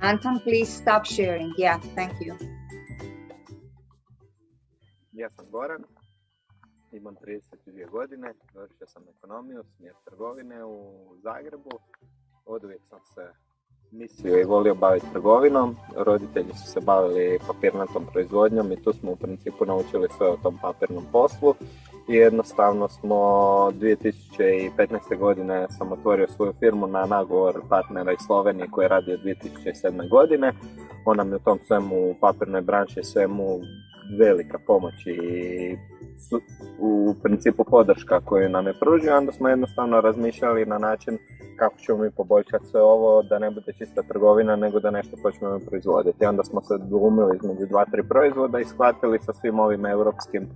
Anton, please stop sharing. Yeah, thank you. Ja sam Goran, imam 32 godine, završio sam ekonomiju, smjer trgovine u Zagrebu. Oduvijek sam se mislio i volio baviti trgovinom. Roditelji su se bavili papirnatom proizvodnjom i tu smo u principu naučili sve o tom papirnom poslu. I jednostavno smo 2015. godine sam otvorio svoju firmu na nagovor partnera iz Slovenije koji je radio 2007. godine. On nam je u tom svemu, papirnoj branši, svemu velika pomoć i u principu podrška koju nam je pružio. Onda smo jednostavno razmišljali na način kako ćemo mi poboljšati sve ovo, da ne bude čista trgovina, nego da nešto počnemo proizvoditi. Onda smo se dvoumili između 2-3 proizvoda i shvatili sa svim ovim europskim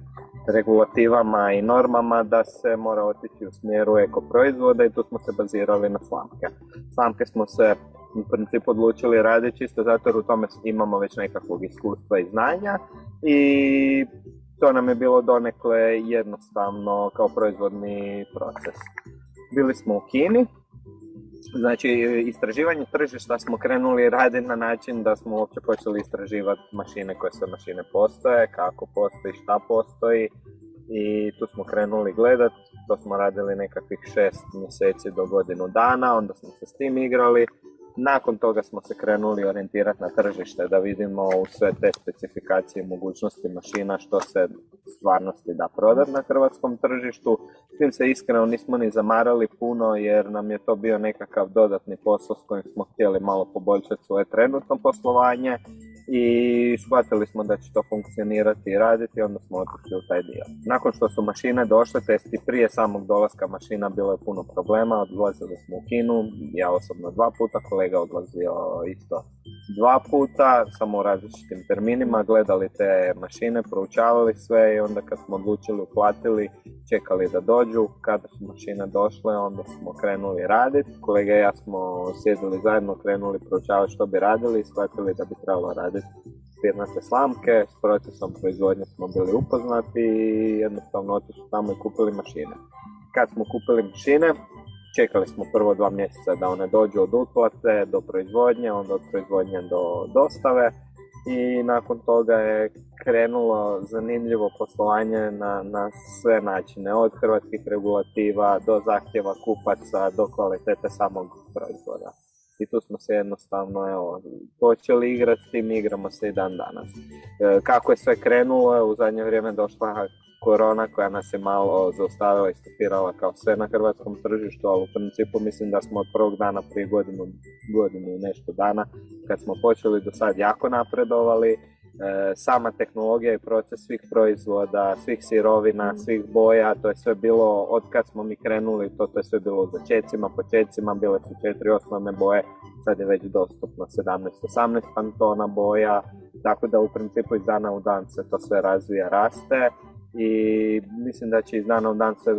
regulativama i normama da se mora otići u smjeru eko proizvoda i tu smo se bazirali na slamke. Slamke smo se u principu odlučili raditi čisto zato jer u tome imamo već nekakvog iskustva i znanja i to nam je bilo donekle jednostavno kao proizvodni proces. Bili smo u Kini Znači, istraživanje tržišta smo krenuli raditi na način da smo uopće počeli istraživati mašine, koje sve mašine postoje, kako postoji, šta postoji, i tu smo krenuli gledati. To smo radili nekakvih 6 mjeseci do godinu dana, onda smo se s tim igrali. Nakon toga smo se krenuli orijentirati na tržište, da vidimo u sve te specifikacije i mogućnosti mašina što se u stvarnosti da prodati na hrvatskom tržištu. S tim se iskreno nismo ni zamarali puno, jer nam je to bio nekakav dodatni posao s kojim smo htjeli malo poboljšati svoje trenutno poslovanje i shvatili smo da će to funkcionirati i raditi, onda smo otišli u taj dio. Nakon što su mašine došle, testi prije samog dolaska mašina bilo je puno problema, odlazili smo u Kinu, ja osobno 2 puta, kolega odlazio isto 2 puta, samo u različitim terminima, gledali te mašine, proučavali sve i onda kad smo odlučili, uplatili, čekali da dođu, kada su mašine došle, onda smo krenuli raditi. Kolega i ja smo sjedili zajedno, krenuli proučavati što bi radili i shvatili da bi trebalo raditi papirnate slamke. S procesom proizvodnje smo bili upoznati i jednostavno otišli tamo i kupili mašine. Kad smo kupili mašine, čekali smo prvo 2 mjeseca da one dođu od uplate do proizvodnje, onda od proizvodnje do dostave, i nakon toga je krenulo zanimljivo poslovanje na sve načine, od hrvatskih regulativa do zahtjeva kupaca do kvalitete samog proizvoda. I tu smo se jednostavno počeli igrati s tim, igramo se i dan danas. Kako je sve krenulo, u zadnje vrijeme došla korona koja nas je malo zaustavila i stopirala kao sve na hrvatskom tržištu, ali u principu mislim da smo od prvog dana prije godinu i nešto dana, kad smo počeli, do sad jako napredovali. Sama tehnologija i proces svih proizvoda, svih sirovina, svih boja, to je sve bilo, od kad smo mi krenuli, to je sve bilo u počecima, bile su 4 osnovne boje, sad je već dostupno 17-18 pantona boja, tako da u principu iz dana u dan se to sve razvija, raste. I mislim da će iz dana u dan sve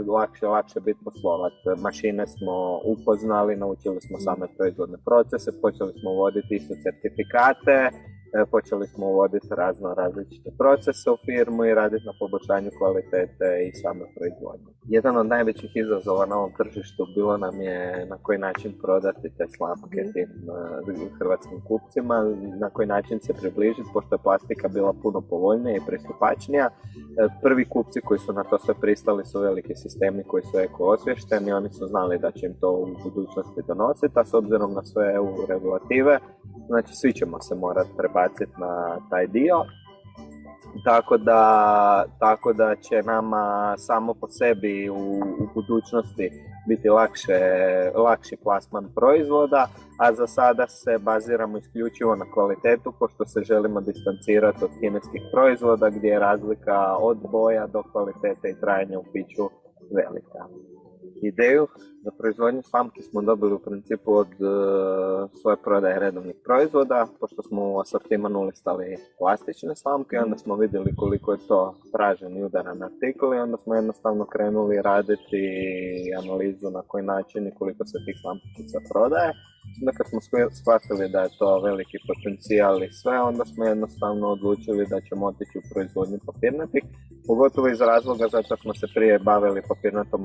lakše biti poslovati. Mašine smo upoznali, naučili smo same proizvodne procese, počeli smo uvoditi isto certifikate, počeli smo uvoditi različite procese u firmu i raditi na poboljšanju kvalitete i same proizvodnje. Jedan od najvećih izazova na ovom tržištu bilo nam je na koji način prodati te slamke tim hrvatskim kupcima, na koji način se približiti, pošto je plastika bila puno povoljnija i pristupačnija. Prvi kupci koji su na to sve pristali su veliki sistemi koji su eko-osvješteni, oni su znali da će im to u budućnosti donositi, a s obzirom na sve EU regulative, znači svi ćemo se morati prebaciti na taj dio. Tako da će nama samo po sebi u budućnosti biti lakši plasman proizvoda, a za sada se baziramo isključivo na kvalitetu, pošto se želimo distancirati od kineskih proizvoda gdje je razlika od boja do kvalitete i trajanja u piću velika. Ideju za proizvodnju slamki smo dobili u principu od svoje prodaje redovnih proizvoda, pošto smo u asortimanu listali plastične slamke, onda smo vidjeli koliko je to tražen i udaran artikl i onda smo jednostavno krenuli raditi analizu na koji način i koliko se tih slamkica prodaje. Onda kad smo shvatili da je to veliki potencijal i sve, onda smo jednostavno odlučili da ćemo otići u proizvodnju papirnatih, pogotovo iz razloga zato smo se prije bavili papirnatom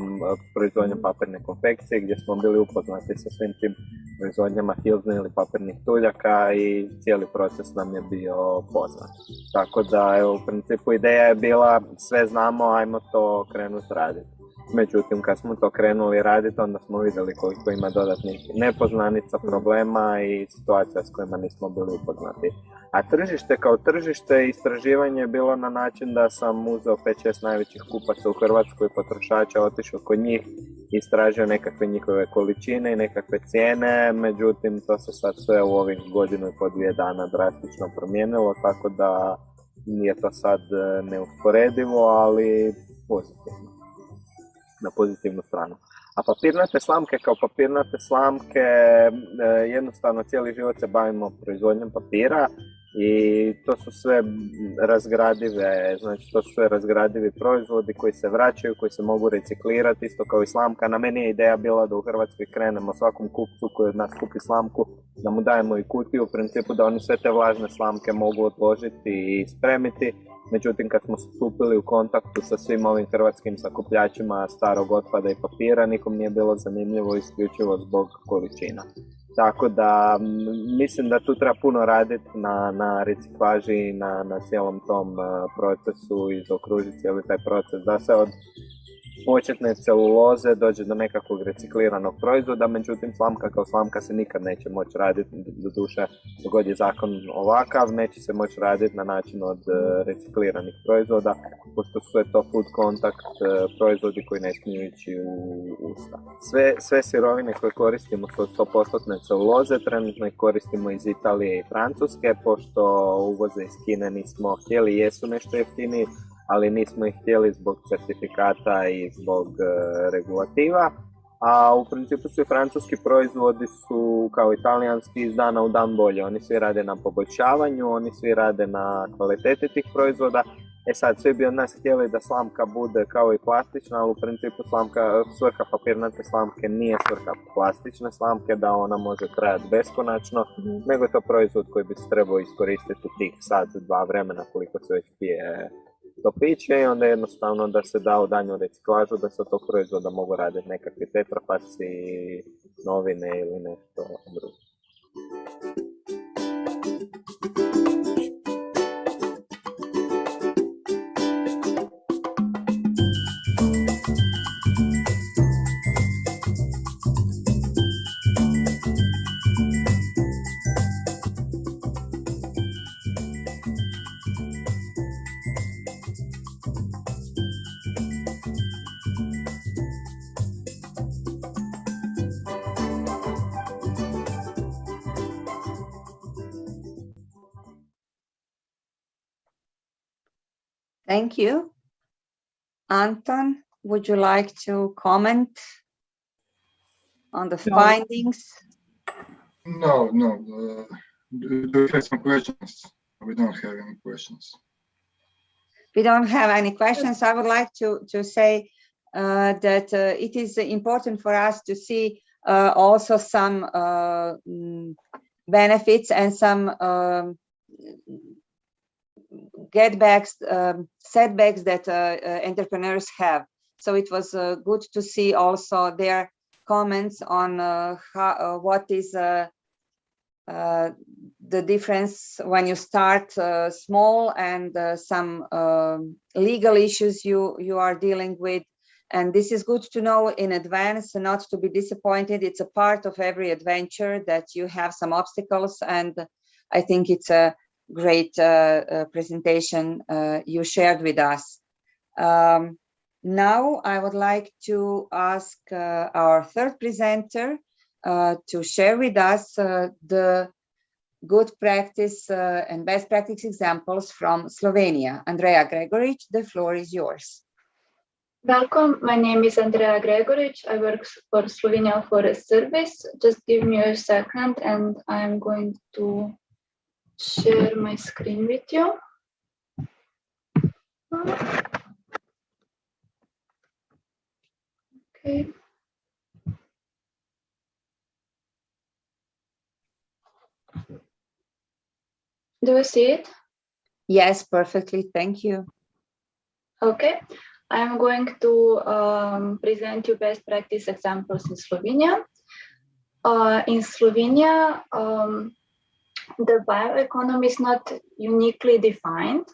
proizvodnjom papirne konfekcije, gdje smo bili upoznati sa svim tim proizvodnjama hilzni ili papirnih tuljaka i cijeli proces nam je bio poznat. Tako da, evo, u principu ideja je bila sve znamo, ajmo to krenuti raditi. Međutim, kad smo to krenuli raditi, onda smo vidjeli koliko ima dodatnih nepoznanica, problema i situacija s kojima nismo bili upoznati. A tržište kao tržište, istraživanje je bilo na način da sam uzeo 5-6 najvećih kupaca u Hrvatskoj, potrošača, otišao kod njih, istražio nekakve njihove količine i nekakve cijene, međutim to se sad sve u ovih 1,5-2 dana drastično promijenilo, tako da nije to sad neusporedivo, ali pozitivno. Na pozitivnu stranu. A papirnate slamke kao papirnate slamke, jednostavno cijeli život se bavimo proizvodnjom papira i to su sve razgradivi proizvodi koji se vraćaju, koji se mogu reciklirati, isto kao i slamka. Na meni je ideja bila da u Hrvatskoj krenemo svakom kupcu koji od nas kupi slamku, da mu dajemo i kutiju, u principu da oni sve te vlažne slamke mogu odložiti i spremiti Međutim, kad smo stupili u kontaktu sa svim ovim hrvatskim sakupljačima starog otpada i papira, nikom nije bilo zanimljivo isključivo zbog količina. Tako da mislim da tu treba puno raditi na reciklaži, na cijelom tom procesu i zaokružiti cijeli taj proces, da se od početne celuloze dođe do nekakvog recikliranog proizvoda, međutim slamka kao slamka se nikad neće moći raditi, doduše dogod je zakon ovakav, neće se moći raditi na način od recikliranih proizvoda, pošto su to food contact proizvodi koji ne smiju ići u usta. Sve sirovine koje koristimo su od 100% celuloze, trenutno ih koristimo iz Italije i Francuske, pošto uvoze iz Kine nismo htjeli, jesu nešto jeftiniji, ali nismo ih htjeli zbog certifikata i zbog regulativa, a u principu svi francuski proizvodi su kao italijanski iz dana u dan bolje. Oni svi rade na poboljšavanju, oni svi rade na kvaliteti tih proizvoda. Sad, svi bi od nas htjeli da slamka bude kao i plastična, ali u principu svrha papirnate slamke nije svrha plastične slamke, da ona može trajati beskonačno, nego je to proizvod koji bi se trebao iskoristiti u tih sat, 2 vremena koliko se već pije to piće, i onda jednostavno da se da u daljnju reciklažu, da se od tog proizvoda mogu raditi nekakvi tetrapaci, novine ili nešto drugo. Thank you. Anton, would you like to comment on the findings? No. Do you have some questions? We don't have any questions. We don't have any questions. I would like to say that it is important for us to see also some benefits and some setbacks that entrepreneurs have. So it was good to see also their comments on what is the difference when you start small, and some legal issues you are dealing with. And this is good to know in advance, not to be disappointed. It's a part of every adventure that you have some obstacles, and I think it's a great presentation you shared with us. Now I would like to ask our third presenter to share with us the good practice and best practice examples from Slovenia. Andrea Gregoric, the floor is yours. Welcome, my name is Andrea Gregoric. I work for Slovenia Forest Service. Just give me a second and I'm going to share my screen with you. Okay. Do you see it? Yes, perfectly. Thank you. Okay. I'm going to present you best practice examples in Slovenia. In Slovenia, the bioeconomy is not uniquely defined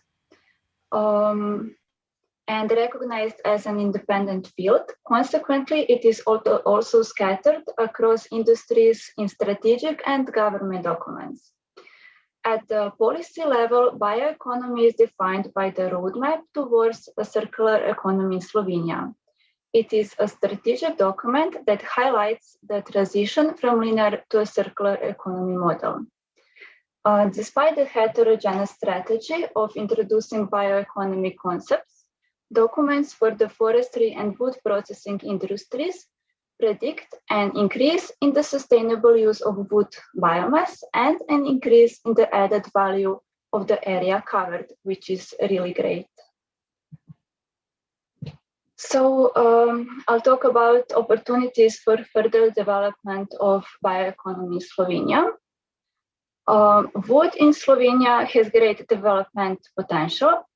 and recognized as an independent field. Consequently, it is also scattered across industries in strategic and government documents. At the policy level, bioeconomy is defined by the roadmap towards a circular economy in Slovenia. It is a strategic document that highlights the transition from linear to a circular economy model. Despite the heterogeneous strategy of introducing bioeconomy concepts, documents for the forestry and wood processing industries predict an increase in the sustainable use of wood biomass and an increase in the added value of the area covered, which is really great. So I'll talk about opportunities for further development of bioeconomy in Slovenia. Wood in Slovenia has great development potential.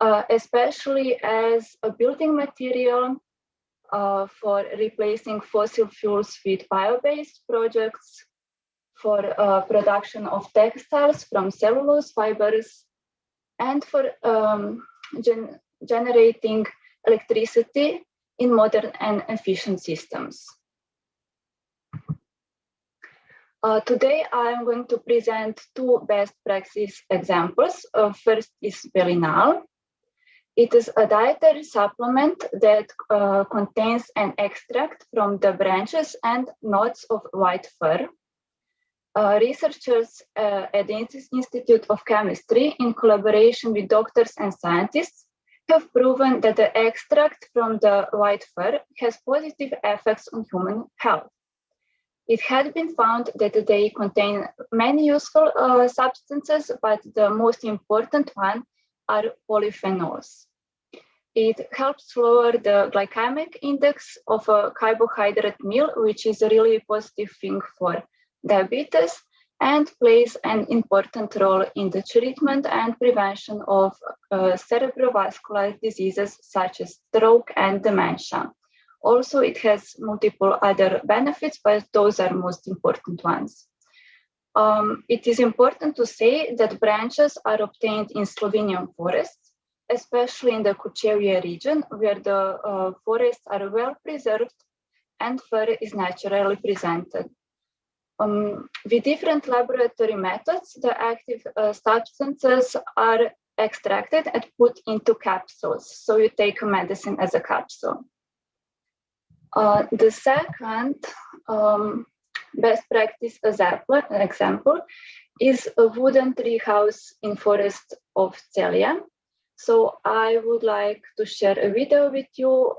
especially as a building material for replacing fossil fuels with bio-based projects, for production of textiles from cellulose fibers, and for generating electricity in modern and efficient systems. Today, I'm going to present two best practice examples. First is Belinal. It is a dietary supplement that contains an extract from the branches and knots of white fir. Researchers at the Institute of Chemistry, in collaboration with doctors and scientists, have proven that the extract from the white fir has positive effects on human health. It had been found that they contain many useful substances, but the most important one are polyphenols. It helps lower the glycemic index of a carbohydrate meal, which is a really positive thing for diabetes, and plays an important role in the treatment and prevention of cerebrovascular diseases such as stroke and dementia. Also, it has multiple other benefits, but those are most important ones. It is important to say that branches are obtained in Slovenian forests, especially in the Kočevje region, where the forests are well preserved and fir is naturally presented. With different laboratory methods, the active substances are extracted and put into capsules. So you take a medicine as a capsule. The second best practice example is a wooden tree house in forest of Celje. So I would like to share a video with you,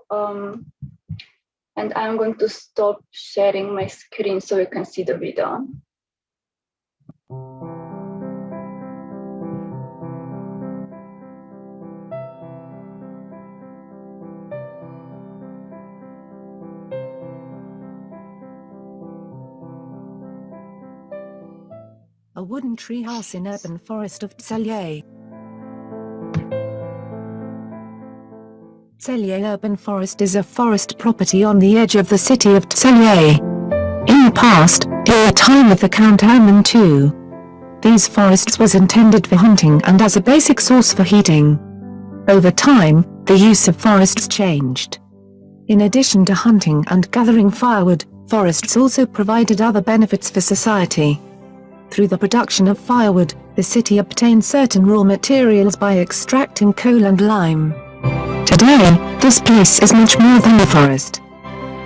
and I'm going to stop sharing my screen so you can see the video. A wooden tree house in urban forest of Celje. Celje Urban Forest is a forest property on the edge of the city of Celje. In the past, during the time of the Count Hermann II, these forests was intended for hunting and as a basic source for heating. Over time, the use of forests changed. In addition to hunting and gathering firewood, forests also provided other benefits for society. Through the production of firewood, the city obtained certain raw materials by extracting coal and lime. Today, this place is much more than a forest.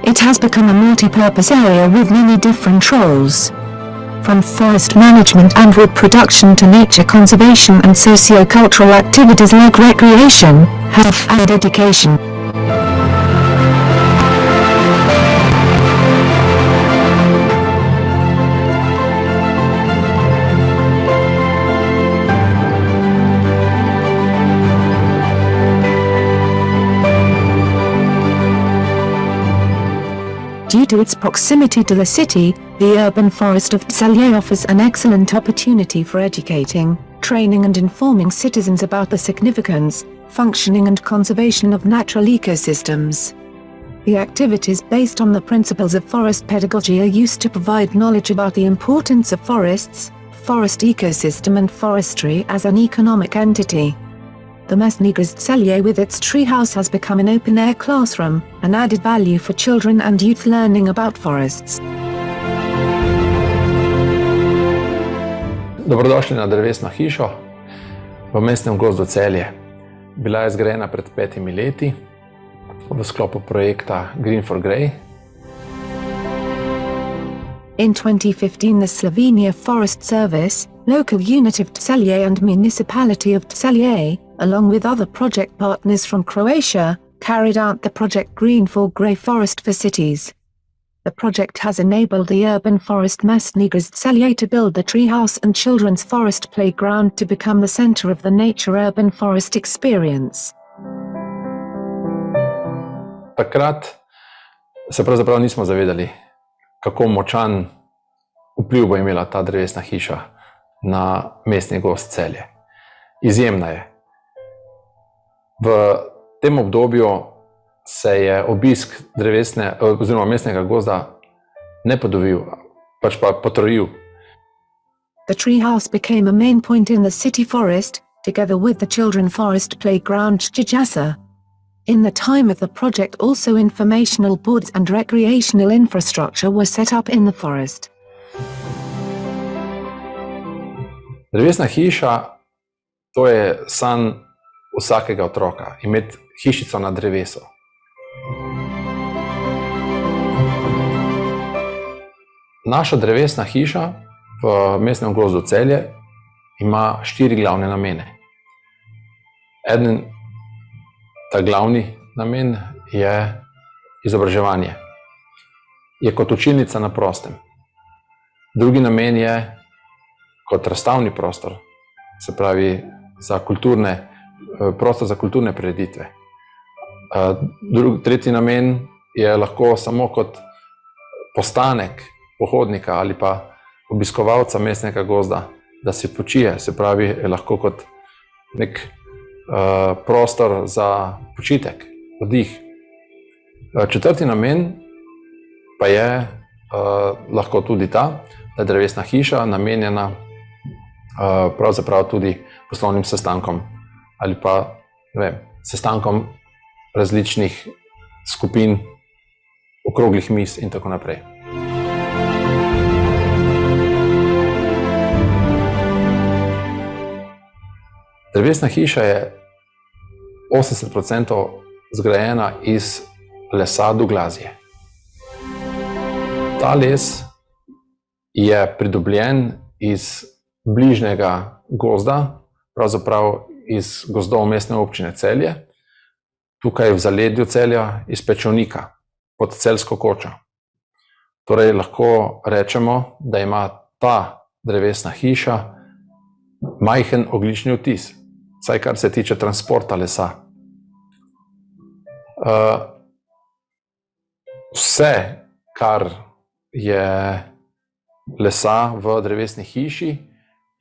It has become a multi-purpose area with many different roles. From forest management and wood production to nature conservation and socio-cultural activities like recreation, health and education. Due to its proximity to the city, the urban forest of Celje offers an excellent opportunity for educating, training and informing citizens about the significance, functioning and conservation of natural ecosystems. The activities based on the principles of forest pedagogy are used to provide knowledge about the importance of forests, forest ecosystem and forestry as an economic entity. The Mesnigras Celje with its treehouse has become an open-air classroom, an added value for children and youth learning about forests. Dobrodošli na drevesno hišo v mestnem gozdu Celje. Bila je zgrajena pred 5 leti v sklopu projekta Green for Grey. In 2015 the Slovenia Forest Service, local unit of Celje and municipality of Celje, along with other project partners from Croatia, carried out the project Green for Grey Forest for Cities. The project has enabled the urban forest Mesnigras Celje to build the treehouse and children's forest playground to become the center of the nature urban forest experience. Takrat se pravzaprav nismo zavedali, kako močan vpliv bo imela ta drevesna hiša na mestni gozd Celje. Izjemna je. V tem obdobju se je obisk oziroma mestnega gozda ne podvojil, pač pa potrojil. The treehouse became a main point in the city forest, together with the children forest playground Jajasa. In the time of the project also informational boards and recreational infrastructure were set up in the forest. Drevesna hiša, to je san vsakega otroka, imeti hišico na drevesu. Naša drevesna hiša v mestnem gozdu Celje ima 4 glavne namene. Ta glavni namen je izobraževanje. Je kot učilnica na prostem. Drugi namen je kot razstavni prostor, se pravi prostor za kulturne prireditve. Tretji namen je lahko samo kot postanek pohodnika ali pa obiskovalca mestnega gozda, da se počije, se pravi, je lahko kot nek prostor za počitek, oddih. Četrti namen pa je lahko tudi ta, da je drevesna hiša namenjena pravzaprav tudi poslovnim sestankom ali pa sestankom različnih skupin, okroglih miz in tako naprej. Drevesna hiša je 80% zgrajena iz lesa Douglazije. Ta les je pridobljen iz bližnjega gozda, pravzaprav iz gozdov mestne občine Celje, tukaj v zaledju Celja iz Pečovnika pod Celjsko kočo. Torej lahko rečemo, da ima ta drevesna hiša majhen ogljični odtis, vsaj kar se tiče transporta lesa. Vse, kar je lesa v drevesni hiši,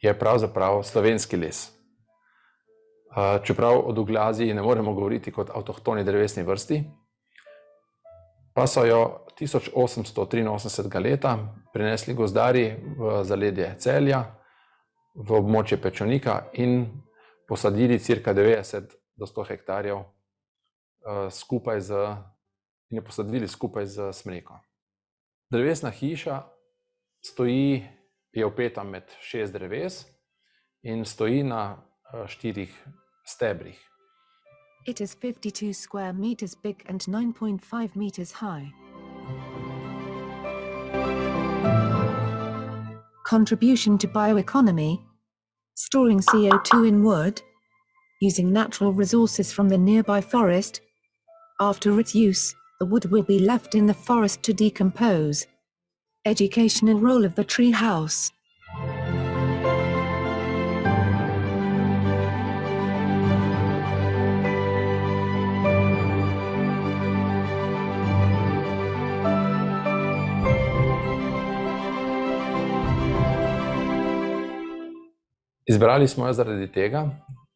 je pravzaprav slovenski les. Čeprav o Douglaziji ne moremo govoriti kot avtohtoni drevesni vrsti, pa so jo 1883. leta prinesli gozdarji v zaledje Celja, v območje Pečovnika in posadili cirka 90 do 100 hektarjev in jo posadili skupaj z smreko. Drevesna hiša je vpeta med 6 dreves in stoji na 4 stebrih. It is 52 square meters big and 9.5 meters high. Contribution to bioeconomy: storing CO2 in wood, using natural resources from the nearby forest. After its use, the wood will be left in the forest to decompose. Educational role of the tree house. Izbrali smo jo zaradi tega,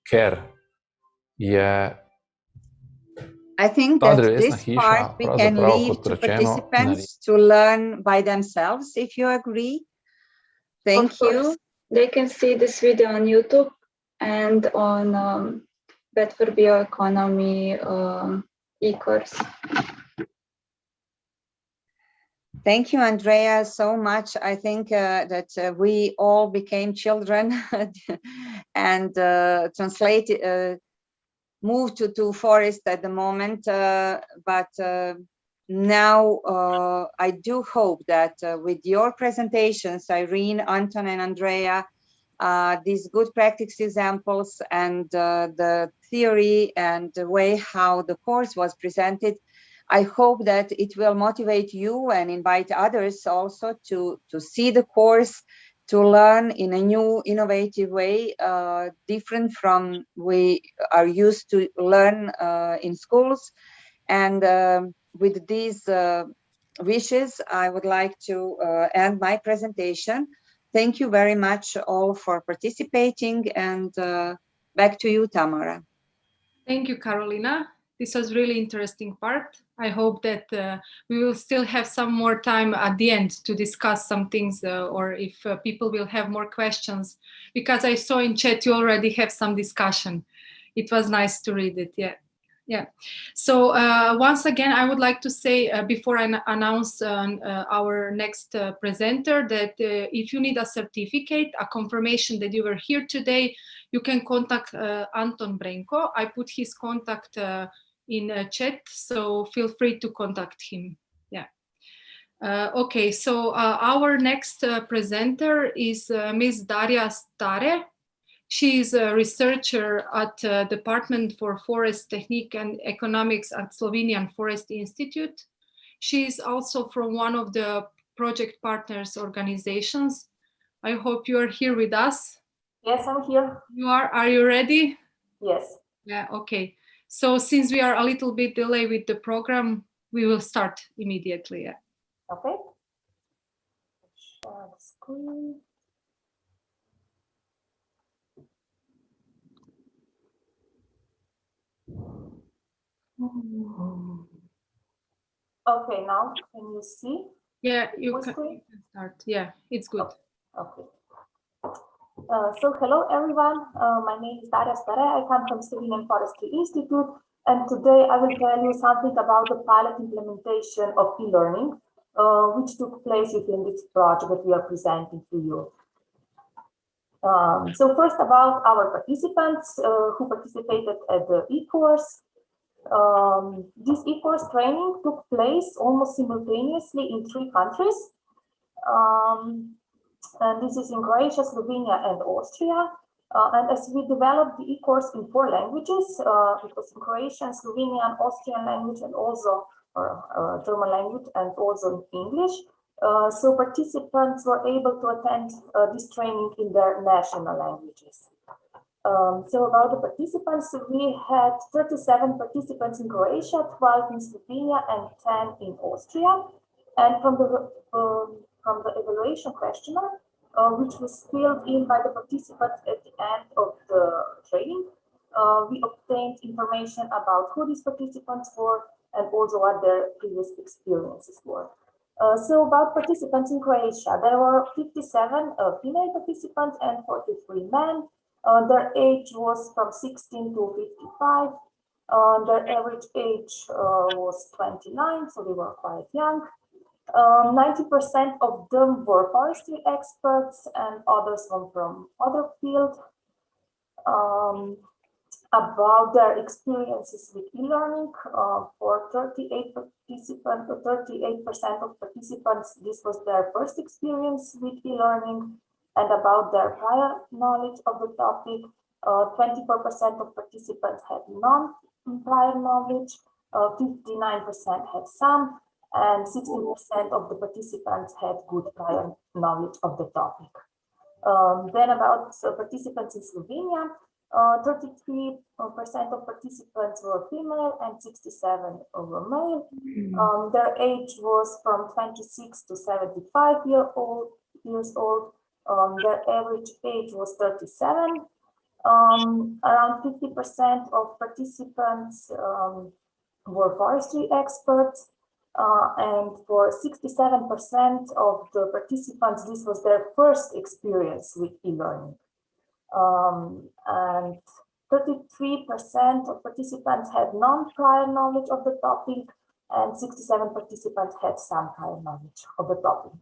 ker je I think that this part we can leave to participants to learn by themselves, if you agree. Thank you. They can see this video on YouTube and on VET4BioEconomy e-course. Thank you, Andrea, so much. I think that we all became children and moved to forest at the moment, but now I do hope that with your presentations, Irene, Anton, and Andrea, these good practice examples and the theory and the way how the course was presented, I hope that it will motivate you and invite others also to see the course, to learn in a new, innovative way, different from we are used to learn in schools. And with these wishes, I would like to end my presentation. Thank you very much all for participating, and back to you, Tamara. Thank you, Carolina. This was really interesting part. I hope that we will still have some more time at the end to discuss some things, or if people will have more questions, because I saw in chat you already have some discussion. It was nice to read it. Yeah. Yeah. So once again, I would like to say before I announce our next presenter that if you need a certificate, a confirmation that you were here today, you can contact Anton Brenko. I put his contact in chat, so feel free to contact him. Yeah. Okay, so our next presenter is Ms. Daria Stare. She is a researcher at Department for Forest Technique and Economics at Slovenian Forest Institute. She is also from one of the project partners organizations. I hope you are here with us. Yes, I'm here. You are. Are you ready? Yes. Yeah, okay. So since we are a little bit delayed with the program, we will start immediately. Yeah. Okay. Share the screen. Okay, now can you see? Yeah, you can start. Yeah, it's good. Okay. So hello everyone. My name is Daria Stare. I come from Slovenian Forestry Institute, and today I will tell you something about the pilot implementation of e-learning, which took place within this project that we are presenting to you. So first about our participants who participated at the e-course. This e-course training took place almost simultaneously in 3 countries. And this is in Croatia, Slovenia, and Austria. And as we developed the e-course in 4 languages, it was in Croatian, Slovenian, Austrian language, and also German language, and also in English. So participants were able to attend this training in their national languages. So about the participants, we had 37 participants in Croatia, 12 in Slovenia, and 10 in Austria. And from the evaluation questionnaire, which was filled in by the participants at the end of the training, we obtained information about who these participants were and also what their previous experiences were. So about participants in Croatia, there were 57 female participants and 43 men. Their age was from 16 to 55. Their average age was 29, so they were quite young. 90% of them were forestry experts and others from other fields. About their experiences with e-learning, for 38% of participants, this was their first experience with e-learning. And about their prior knowledge of the topic, 24% of participants had non-prior knowledge, 59% had some, and 16% of the participants had good prior knowledge of the topic. Then about participants in Slovenia, 33% of participants were female and 67 were male. Their age was from 26 to 75 years old. Their average age was 37. Around 50% of participants were forestry experts. And for 67% of the participants, this was their first experience with e-learning. And 33% of participants had non-prior knowledge of the topic, and 67 participants had some prior knowledge of the topic.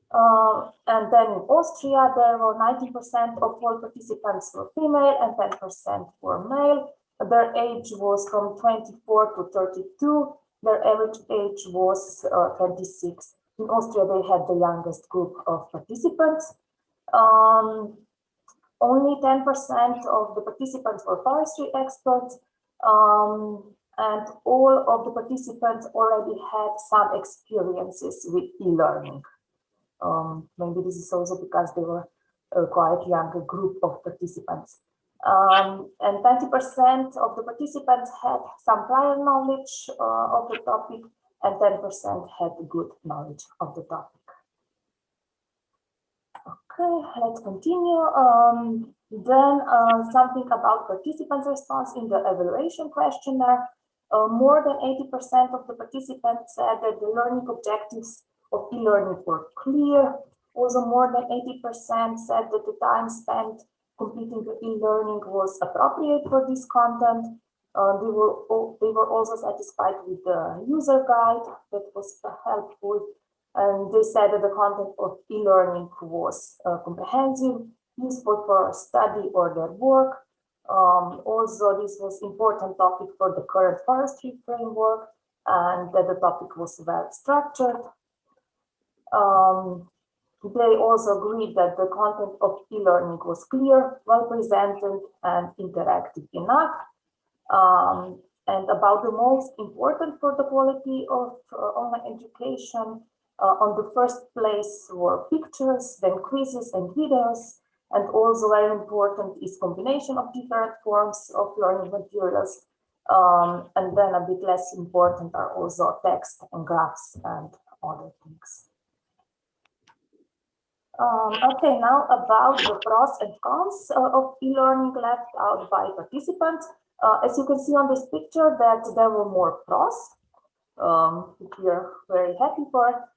And then in Austria, there were 90% of all participants were female and 10% were male. Their age was from 24 to 32. Their average age was 26. In Austria, they had the youngest group of participants. Only 10% of the participants were forestry experts, and all of the participants already had some experiences with e-learning. Maybe this is also because they were a quite younger group of participants. And 20% of the participants had some prior knowledge of the topic, and 10% had good knowledge of the topic. Okay, let's continue. Then something about participants' response in the evaluation questionnaire. More than 80% of the participants said that the learning objectives of e-learning were clear. Also, more than 80% said that the time spent completing the e-learning was appropriate for this content. They were also satisfied with the user guide that was helpful. And they said that the content of e-learning was comprehensive, useful for study or their work. Also, this was important topic for the current forestry framework, and that the topic was well structured. They also agreed that the content of e-learning was clear, well presented, and interactive enough. And about the most important for the quality of online education, on the first place were pictures, then quizzes and videos, and also very important is combination of different forms of learning materials. And then a bit less important are also text and graphs and other things. Okay, now about the pros and cons of e-learning left out by participants. As you can see on this picture, that there were more pros, which we are very happy for.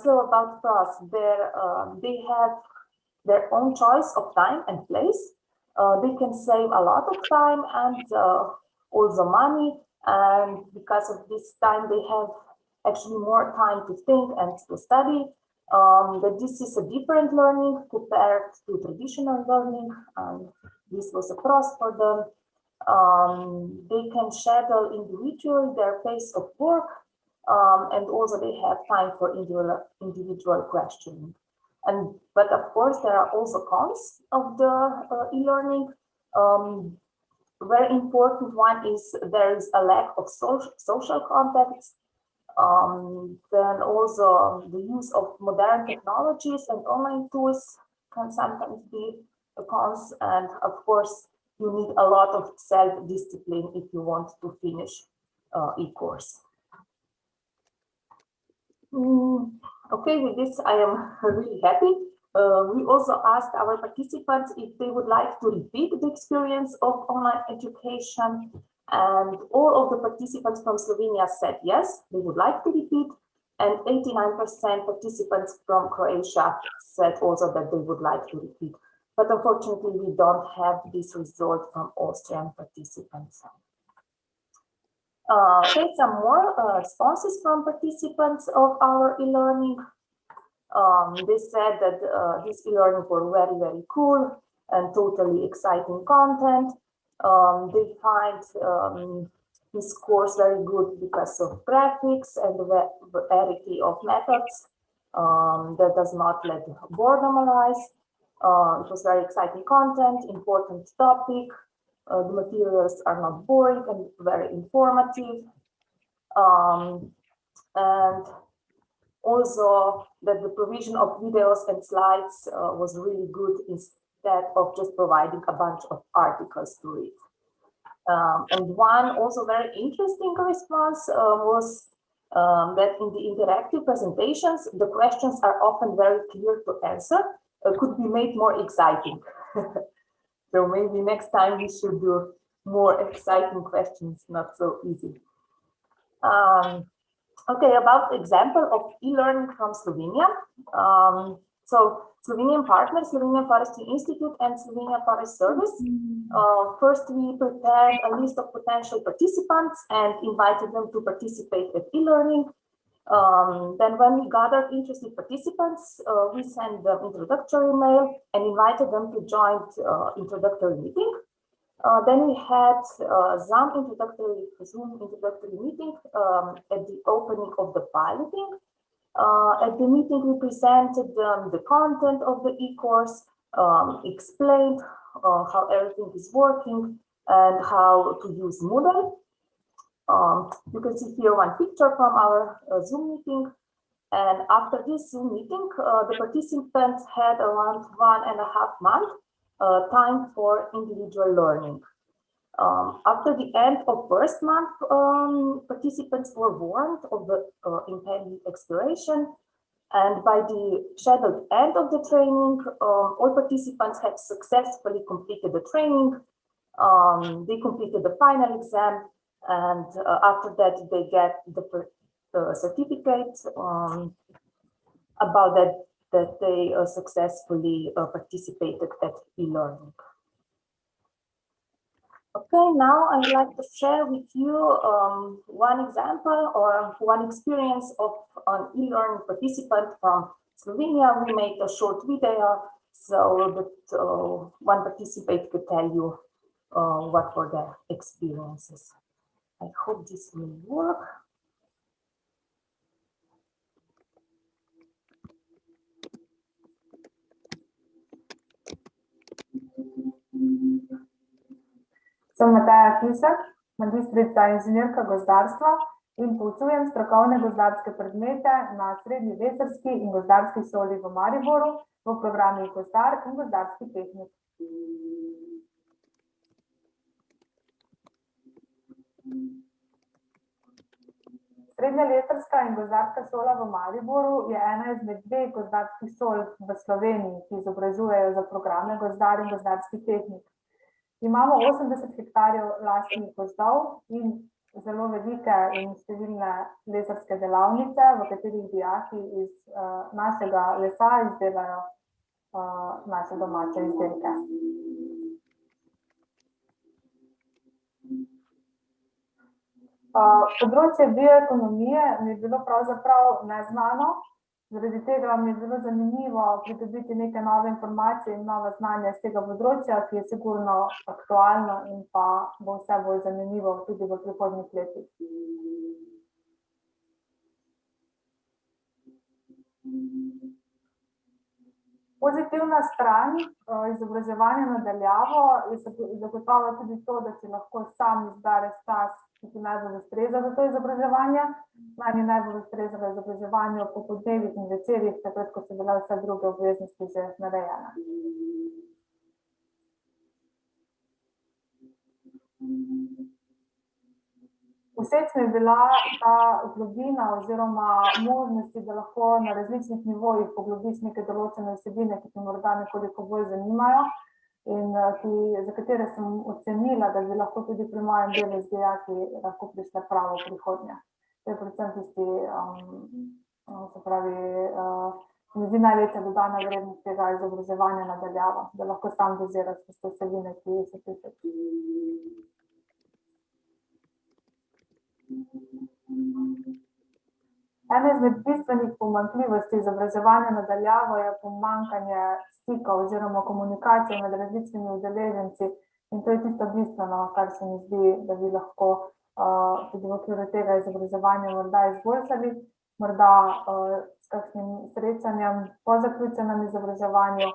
So about pros, they have their own choice of time and place. They can save a lot of time and also money. And because of this time, they have actually more time to think and to study. That this is a different learning compared to traditional learning, and this was a plus for them. They can schedule individually their pace of work, and also they have time for individual questioning. But of course, there are also cons of the e-learning. Very important one is there is a lack of social contacts. Then also the use of modern technologies and online tools can sometimes be a cons, and of course you need a lot of self-discipline if you want to finish e-course. Okay, with this I am really happy. We also asked our participants if they would like to repeat the experience of online education. And all of the participants from Slovenia said yes, they would like to repeat, and 89% participants from Croatia said also that they would like to repeat. But unfortunately, we don't have this result from Austrian participants. Okay, some more responses from participants of our e-learning. They said that this e-learning were very, very cool and totally exciting content. They find this course very good because of graphics and the variety of methods that does not let boredom arise. It was very exciting content, important topic. The materials are not boring and very informative. And also that the provision of videos and slides was really good instead of just providing a bunch of articles to read. And one also very interesting response was that in the interactive presentations, the questions are often very clear to answer, could be made more exciting. So maybe next time we should do more exciting questions, not so easy. Okay, about the example of e-learning from Slovenia. So Slovenian partners, Slovenian Forestry Institute and Slovenian Forest Service. First, we prepared a list of potential participants and invited them to participate at e-learning. Then when we gathered interested participants, we sent them introductory mail and invited them to join introductory meeting. Then we had Zoom introductory meeting at the opening of the piloting. At the meeting, we presented the content of the e-course, explained how everything is working and how to use Moodle. You can see here one picture from our Zoom meeting. And after this Zoom meeting, the participants had around 1.5 months time for individual learning. After the end of first month, participants were warned of the impending expiration, And by the scheduled end of the training, all participants had successfully completed the training. They completed the final exam, and after that, they get the certificate about that they successfully participated at e-learning. Okay, now I'd like to share with you one example or one experience of an e-learning participant from Slovenia. We made a short video so that one participant could tell you what were their experiences. I hope this will work. Sem Mateja Kišek, magistrica inženirka gozdarstva in poučujem strokovne gozdarske predmete na Srednji lesarski in gozdarski šoli v Mariboru v programih gozdar in gozdarski tehnik. Srednja lesarska in gozdarska šola v Mariboru je ena izmed dveh gozdarskih šol v Sloveniji, ki izobražujejo za programe gozdar in gozdarski tehnik. Imamo 80 hektarjev lastnih gozdov in zelo velike in številne lesarske delavnice, v katerih dijaki iz našega lesa izdelajo naše domače izdelke. Področje bioekonomije mi je bilo pravzaprav neznano, zaradi tega mi je bilo zanimivo pridobiti neke nove informacije in nova znanja iz tega področja, ki je sigurno aktualno in pa bo vse bolj zanimivo tudi v prihodnjih letih. Pozitivna stran izobraževanja na daljavo je zagotovo tudi to, da si lahko sam izbereš čas, ki ti najbolj ustreza za to izobraževanje. Meni najbolj ustreza za izobraževanje po podnevih in večerih, takrat, ko so bile vse druge obveznosti že narejene. Všeč mi je bila ta globina oziroma možnosti, da lahko na različnih nivojih poglobiš neke določene vsebine, ki te morda nekoliko bolj zanimajo in za katere sem ocenila, da bi lahko tudi pri mojem delu z dijaki lahko prišle pravo v prihodnje. To je predvsem tisti, se pravi, se mi zdi največja dodana vrednost tega izobraževanja na daljavo, da lahko sam doziraš tiste vsebine, ki se tiče. Ena izmed bistvenih pomanjkljivosti izobraževanja na daljavo je pomanjkanje stika oziroma komunikacije med različnimi udeleženci in to je tisto bistveno, kar se mi zdi, da bi lahko tudi v okviru tega izobraževanja morda izboljšali, morda s kakšnim srečanjem po zaključenem izobraževanju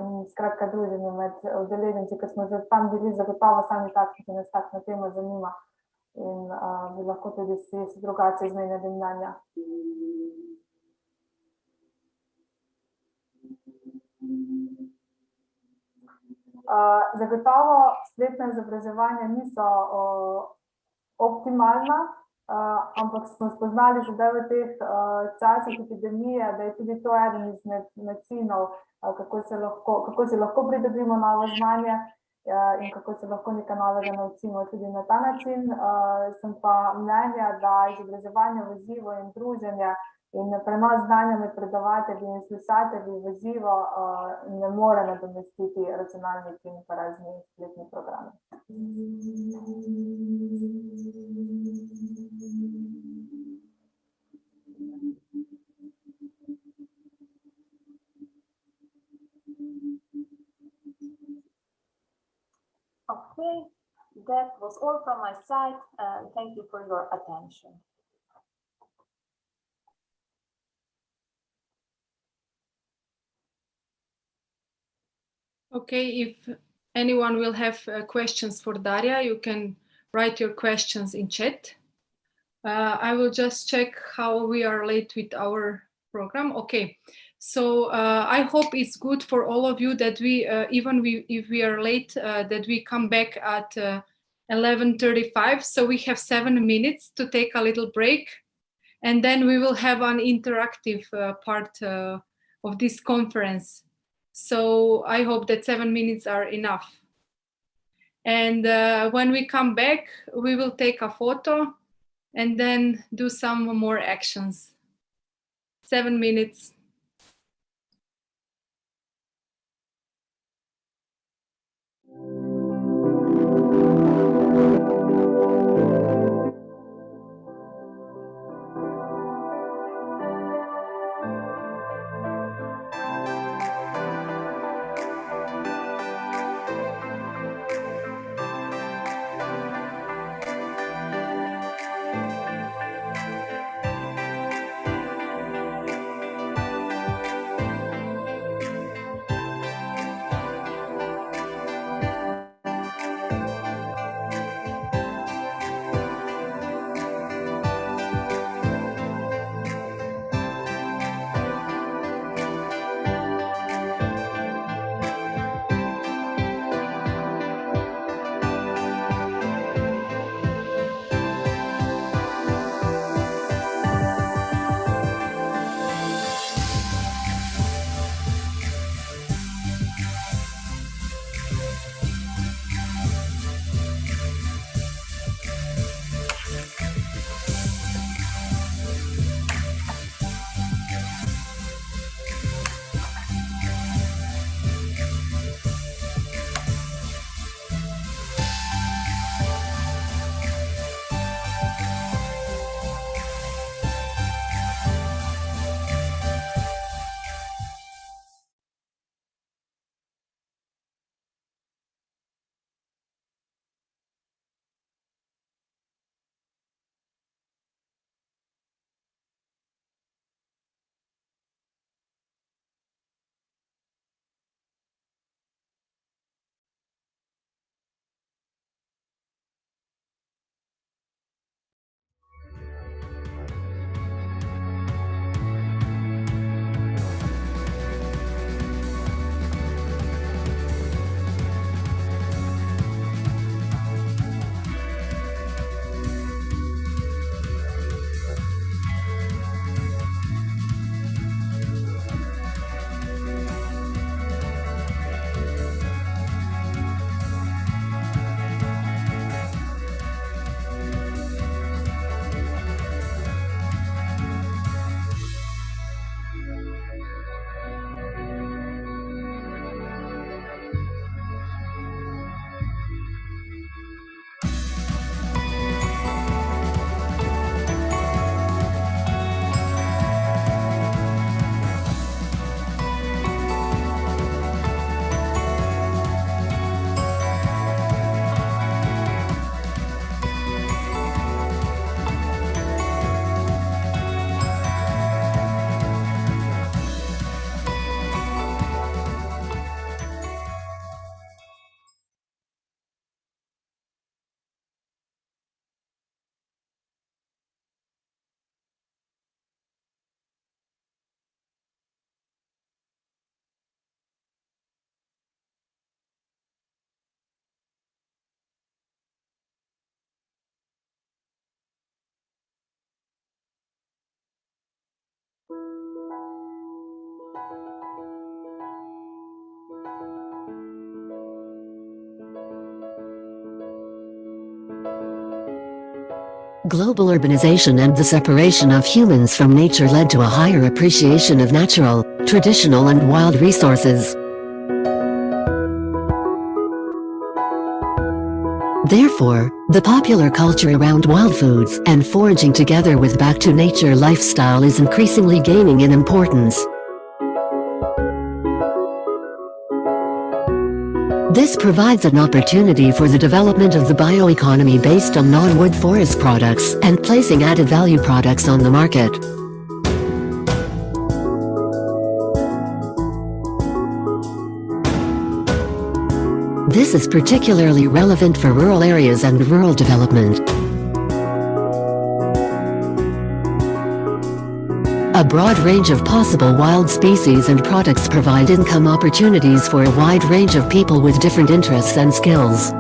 in skratka druženju med udeleženci, ker smo že tam bili zagotovo sami takšni, ki nas takšna tema zanima. In bi lahko tudi si drugače izmenjali mnenja. Zagotovo spletna izobraževanja niso optimalna, ampak smo spoznali sedaj v teh časih epidemije, da je tudi to eden izmed načinov, kako si lahko pridobimo novo znanje in kako se lahko nekaj novega naučimo tudi na ta način. Sem pa mnenja, da izobraževanje v živo in druženje in prenos znanja med predavatelji in slušatelji v živo ne more nadomestiti računalnik in pa razni spletni programi. Okay, that was all from my side, and thank you for your attention. Okay, if anyone will have questions for Darja, you can write your questions in chat. I will just check how we are late with our program. Okay, so I hope it's good for all of you that we, if we are late, that we come back at 11:35. So we have 7 minutes to take a little break. And then we will have an interactive part of this conference. So I hope that 7 minutes are enough. And when we come back, we will take a photo and then do some more actions. 7 minutes. Global urbanization and the separation of humans from nature led to a higher appreciation of natural, traditional and wild resources. Therefore, the popular culture around wild foods and foraging together with back-to-nature lifestyle is increasingly gaining in importance. This provides an opportunity for the development of the bioeconomy based on non-wood forest products and placing added value products on the market. This is particularly relevant for rural areas and rural development. A broad range of possible wild species and products provide income opportunities for a wide range of people with different interests and skills.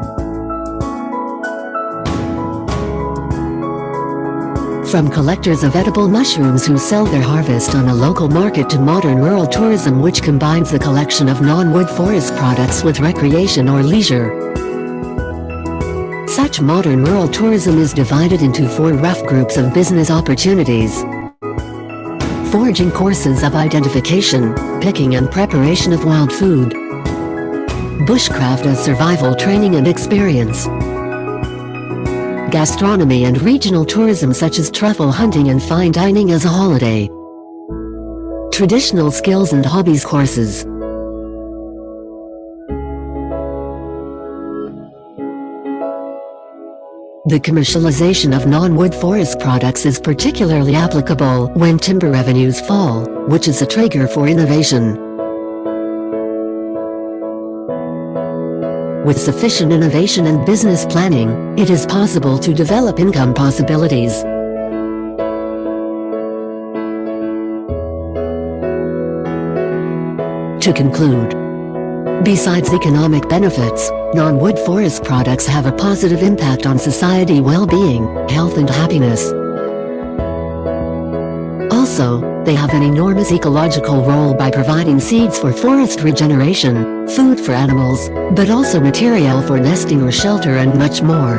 From collectors of edible mushrooms who sell their harvest on a local market to modern rural tourism which combines the collection of non-wood forest products with recreation or leisure. Such modern rural tourism is divided into 4 rough groups of business opportunities. Foraging courses of identification, picking and preparation of wild food. Bushcraft as survival training and experience. Gastronomy and regional tourism such as truffle hunting and fine dining as a holiday. Traditional skills and hobbies courses. The commercialization of non-wood forest products is particularly applicable when timber revenues fall, which is a trigger for innovation. With sufficient innovation and business planning, it is possible to develop income possibilities. To conclude, besides economic benefits, non-wood forest products have a positive impact on society well-being, health and happiness. Also, they have an enormous ecological role by providing seeds for forest regeneration, food for animals, but also material for nesting or shelter and much more.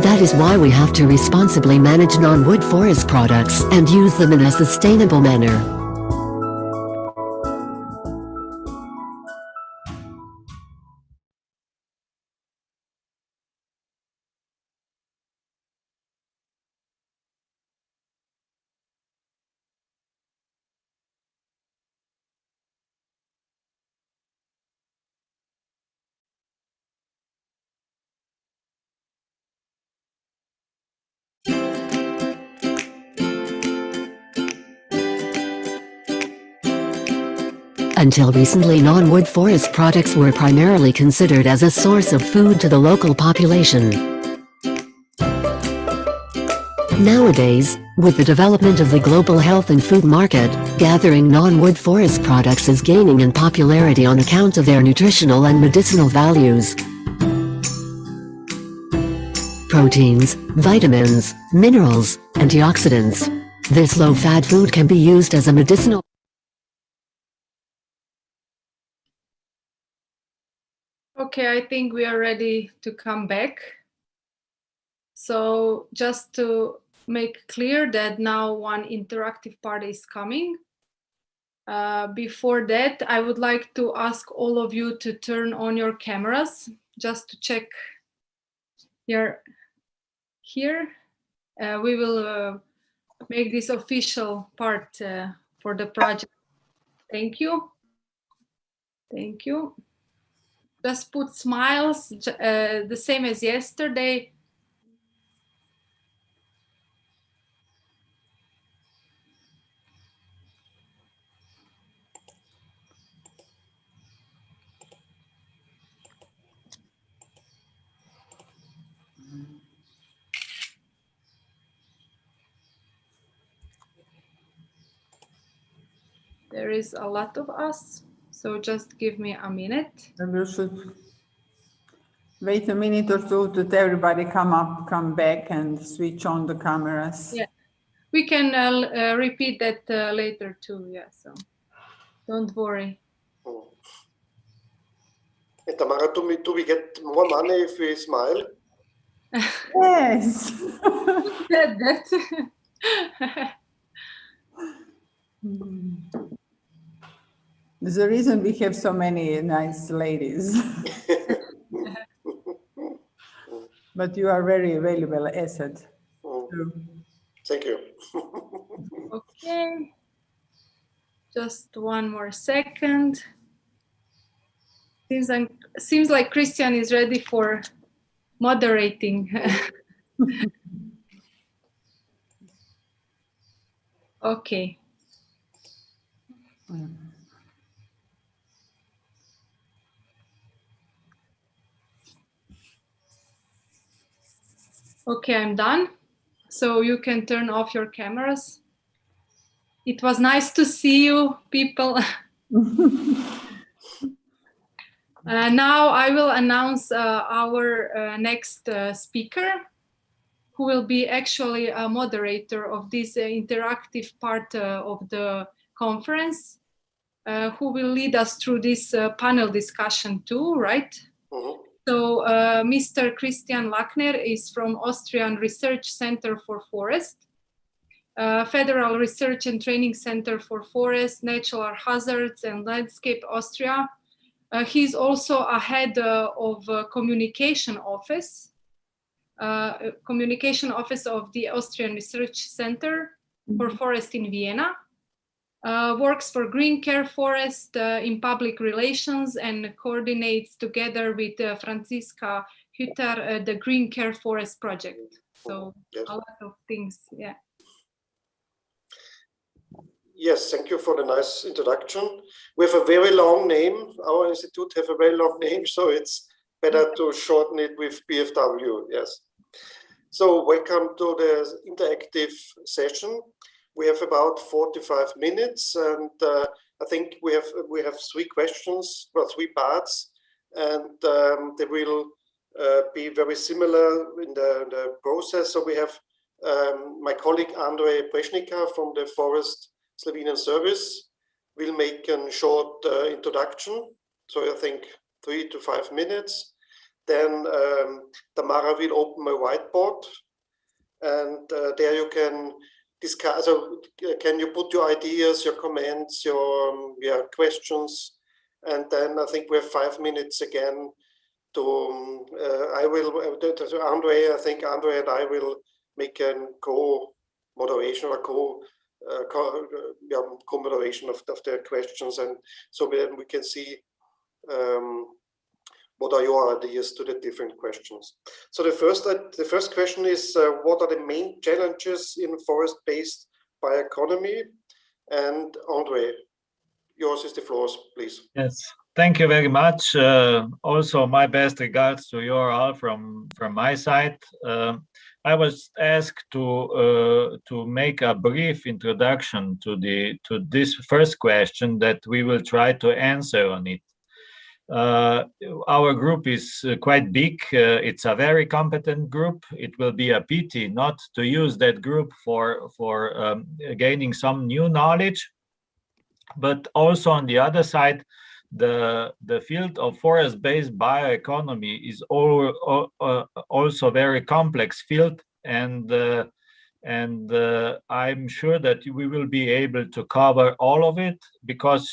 That is why we have to responsibly manage non-wood forest products and use them in a sustainable manner. Until recently, non-wood forest products were primarily considered as a source of food to the local population. Nowadays, with the development of the global health and food market, gathering non-wood forest products is gaining in popularity on account of their nutritional and medicinal values. Proteins, vitamins, minerals, antioxidants. This low-fat food can be used as a medicinal. Okay, I think we are ready to come back. So just to make clear that now one interactive part is coming. Before that, I would like to ask all of you to turn on your cameras just to check you're here. We will make this official part for the project. Thank you. Thank you. Just put smiles, the same as yesterday. There is a lot of us, so just give me a minute. And we should wait a minute or two that everybody come back and switch on the cameras. Yeah, we can repeat that later too. Yeah, so don't worry. Hey, Tamara, do we get more money if we smile? Yes. There's a reason we have so many nice ladies. But you are very valuable asset. Thank you. Okay. Just one more second. Seems like Christian is ready for moderating. Okay. Okay, I'm done. So you can turn off your cameras. It was nice to see you, people. Now I will announce our next speaker. who will be actually a moderator of this interactive part of the conference, who will lead us through this panel discussion too, right? Mm-hmm. So Mr. Christian Lackner is from Austrian Research Center for Forest, Federal Research and Training Center for Forest, Natural Hazards and Landscape Austria. He's also a head of communication office of the Austrian Research Center for Forest in Vienna. Works for Green Care Forest in public relations and coordinates together with Franziska Hütter the Green Care Forest project. So yes. a lot of things, yeah. Yes, thank you for the nice introduction. We have a very long name. Our institute have a very long name, so it's better to shorten it with BFW, yes. So welcome to the interactive session. We have about 45 minutes, and I think we have 3 questions, well, 3 parts, and they will be very similar in the process. So we have my colleague Andrej Prešnica from the Forest Slovenian Service will make a short introduction. So I think 3 to 5 minutes. Then Tamara will open a whiteboard, and there you can discuss. So can you put your ideas, your comments, your questions, and then I think we have 5 minutes again to. Andrej, I think Andrej and I will make a co-moderation or co-moderation of the questions, and so we can see what are your ideas to the different questions. So the first question is, what are the main challenges in forest-based bioeconomy? And Andrej, yours is the floor, please. Yes, thank you very much. Also, my best regards to you all from my side. I was asked to make a brief introduction to this first question that we will try to answer on it. Our group is quite big. It's a very competent group. It will be a pity not to use that group for gaining some new knowledge. But also on the other side, the field of forest-based bioeconomy is also very complex field, and I'm sure that we will be able to cover all of it, because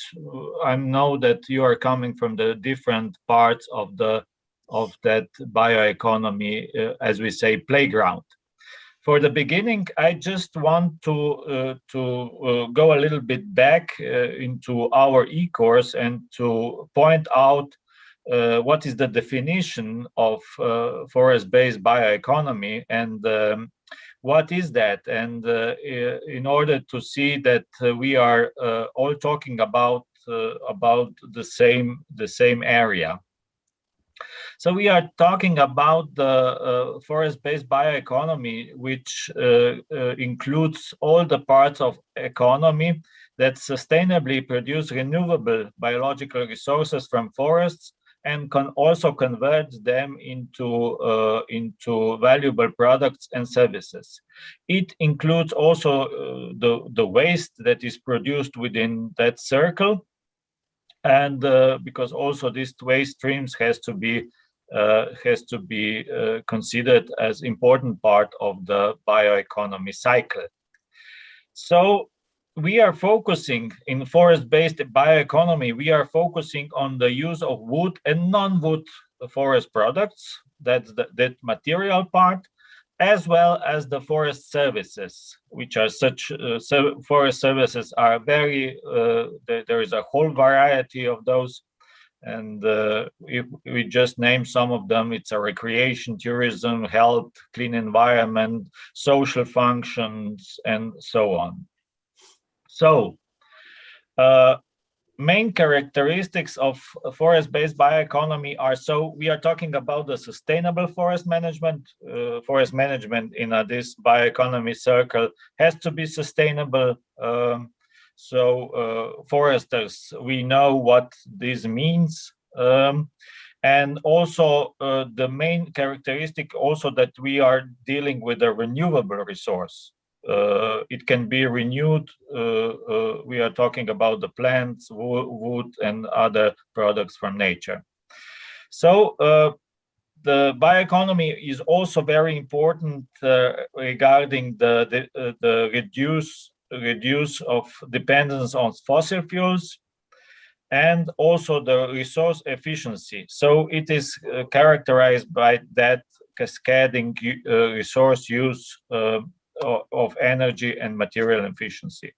I know that you are coming from the different parts of that bioeconomy, as we say, playground. For the beginning, I just want to go a little bit back into our e-course and to point out what is the definition of forest-based bioeconomy, and what is that, and in order to see that we are all talking about the same area. So we are talking about the forest-based bioeconomy, which includes all the parts of economy that sustainably produce renewable biological resources from forests and can also convert them into valuable products and services. It includes also the waste that is produced within that circle, and because also these waste streams has to be considered as important part of the bioeconomy cycle. So we are focusing in forest-based bioeconomy, we are focusing on the use of wood and non-wood forest products, that's that material part, as well as the forest services, which are such, forest services are very, there is a whole variety of those. And if we just name some of them, it's a recreation, tourism, health, clean environment, social functions, and so on. So, main characteristics of forest-based bioeconomy are, so we are talking about the sustainable forest management. Forest management in this bioeconomy circle has to be sustainable. Foresters, we know what this means. And also the main characteristic also that we are dealing with a renewable resource. It can be renewed. We are talking about the plants, wood, and other products from nature. So the bioeconomy is also very important regarding the reduce of dependence on fossil fuels, and also the resource efficiency. So it is characterized by that cascading resource use of energy and material efficiency.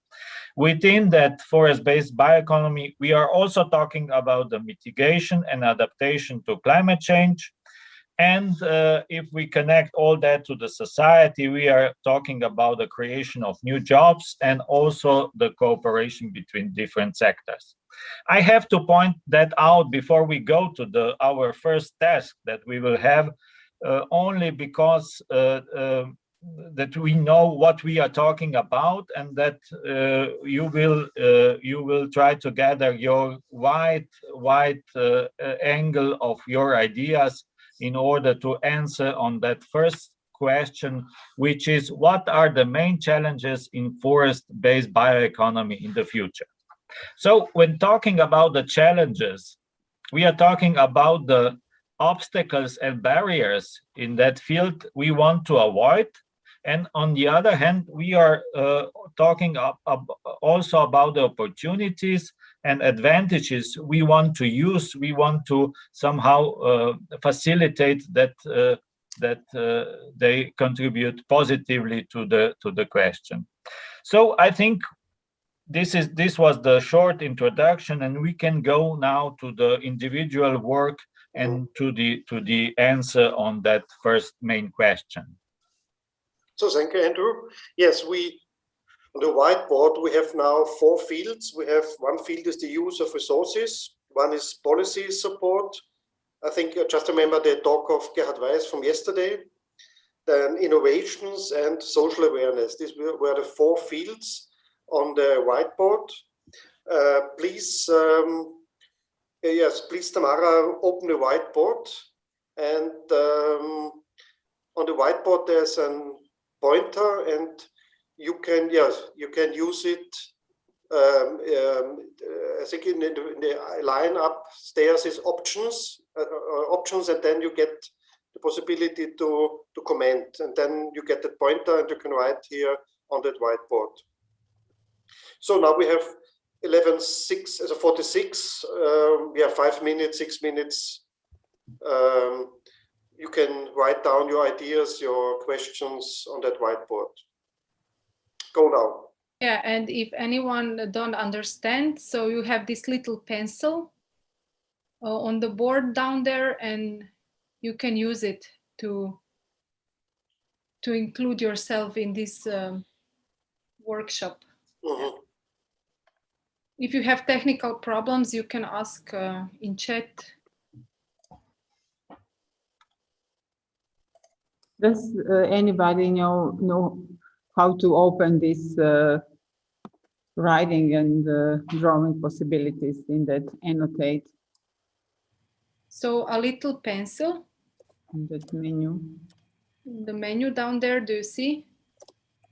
Within that forest-based bioeconomy, we are also talking about the mitigation and adaptation to climate change. And if we connect all that to the society, we are talking about the creation of new jobs and also the cooperation between different sectors. I have to point that out before we go to our first task that we will have, only because that we know what we are talking about, and that you will try to gather your wide angle of your ideas in order to answer on that first question, which is what are the main challenges in forest-based bioeconomy in the future? So when talking about the challenges, we are talking about the obstacles and barriers in that field we want to avoid. And on the other hand, we are talking also about the opportunities and advantages we want to use. We want to somehow facilitate that they contribute positively to the question. So I think this was the short introduction, and we can go now to the individual work and to the answer on that first main question. So thank you, Andrew. Yes, on the whiteboard, we have now 4 fields. We have one field is the use of resources. One is policy support. I think just remember the talk of Gerhard Weiss from yesterday. Then innovations and social awareness. These were the 4 fields on the whiteboard. Please, please, Tamara, open the whiteboard. And on the whiteboard, there's a pointer, and you can use it. I think in the line upstairs is options, and then you get the possibility to comment, and then you get the pointer, and you can write here on that whiteboard. So now we have 11:06 as a 46. We have 5 minutes, 6 minutes. You can write down your ideas, your questions on that whiteboard. Go now. Yeah, and if anyone don't understand, so you have this little pencil on the board down there, and you can use it to include yourself in this workshop. Mm-hmm. If you have technical problems, you can ask in chat. Does anybody know how to open this writing and drawing possibilities in that annotate? So a little pencil. In that menu. The menu down there, do you see?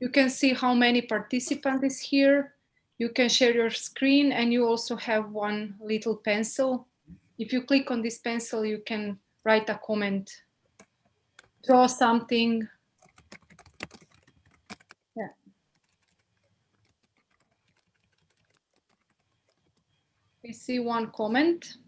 You can see how many participants is here. You can share your screen, and you also have one little pencil. If you click on this pencil, you can write a comment, draw something. Yeah. We see one comment.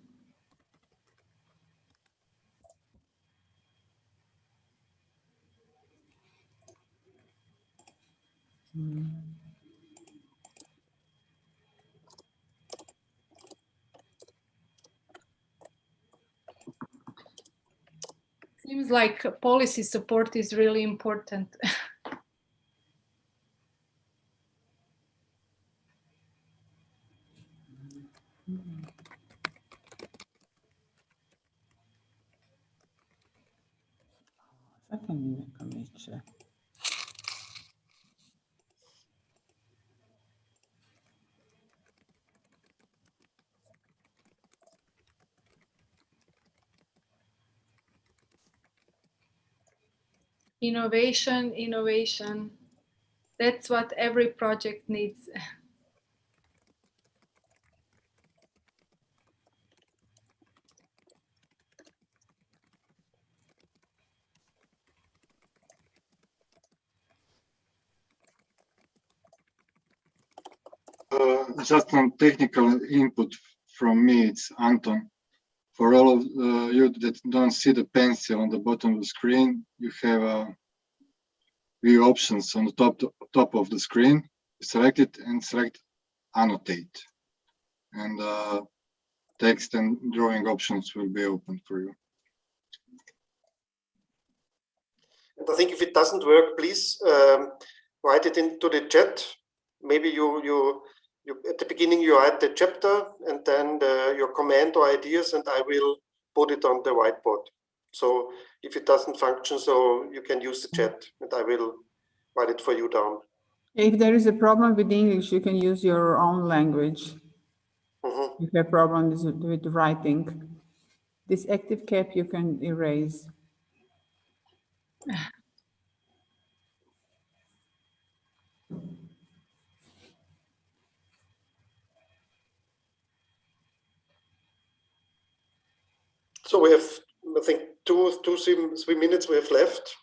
Seems like policy support is really important. Innovation, innovation. That's what every project needs. Just some technical input from me, it's Anton. For all of you that don't see the pencil on the bottom of the screen, you have view options on the top of the screen. Select it and select annotate. And text and drawing options will be open for you. And I think if it doesn't work, please write it into the chat. Maybe you at the beginning you write the chapter and then your comment or ideas, and I will put it on the whiteboard. So if it doesn't function, so you can use the chat and I will write it for you down. If there is a problem with English, you can use your own language. If you have problems with writing, this active cap you can erase. So we have, I think, 3 minutes we have left.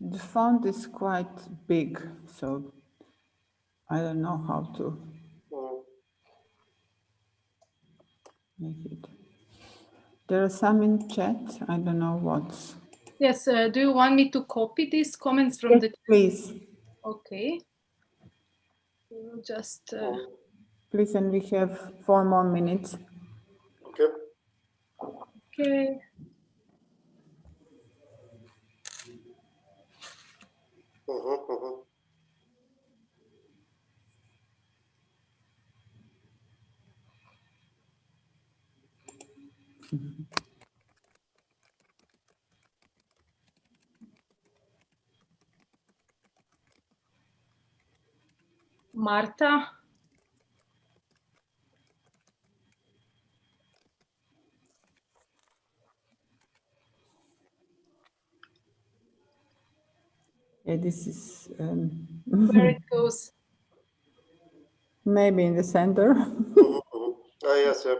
The font is quite big, so I don't know how to make it. There are some in chat. I don't know what's. Yes, do you want me to copy these comments from the chat? Please. Okay. We'll just... Please, and we have 4 more minutes. Okay. Okay. Marta. Yeah, this is Where it goes. Maybe in the center. Yes, yeah.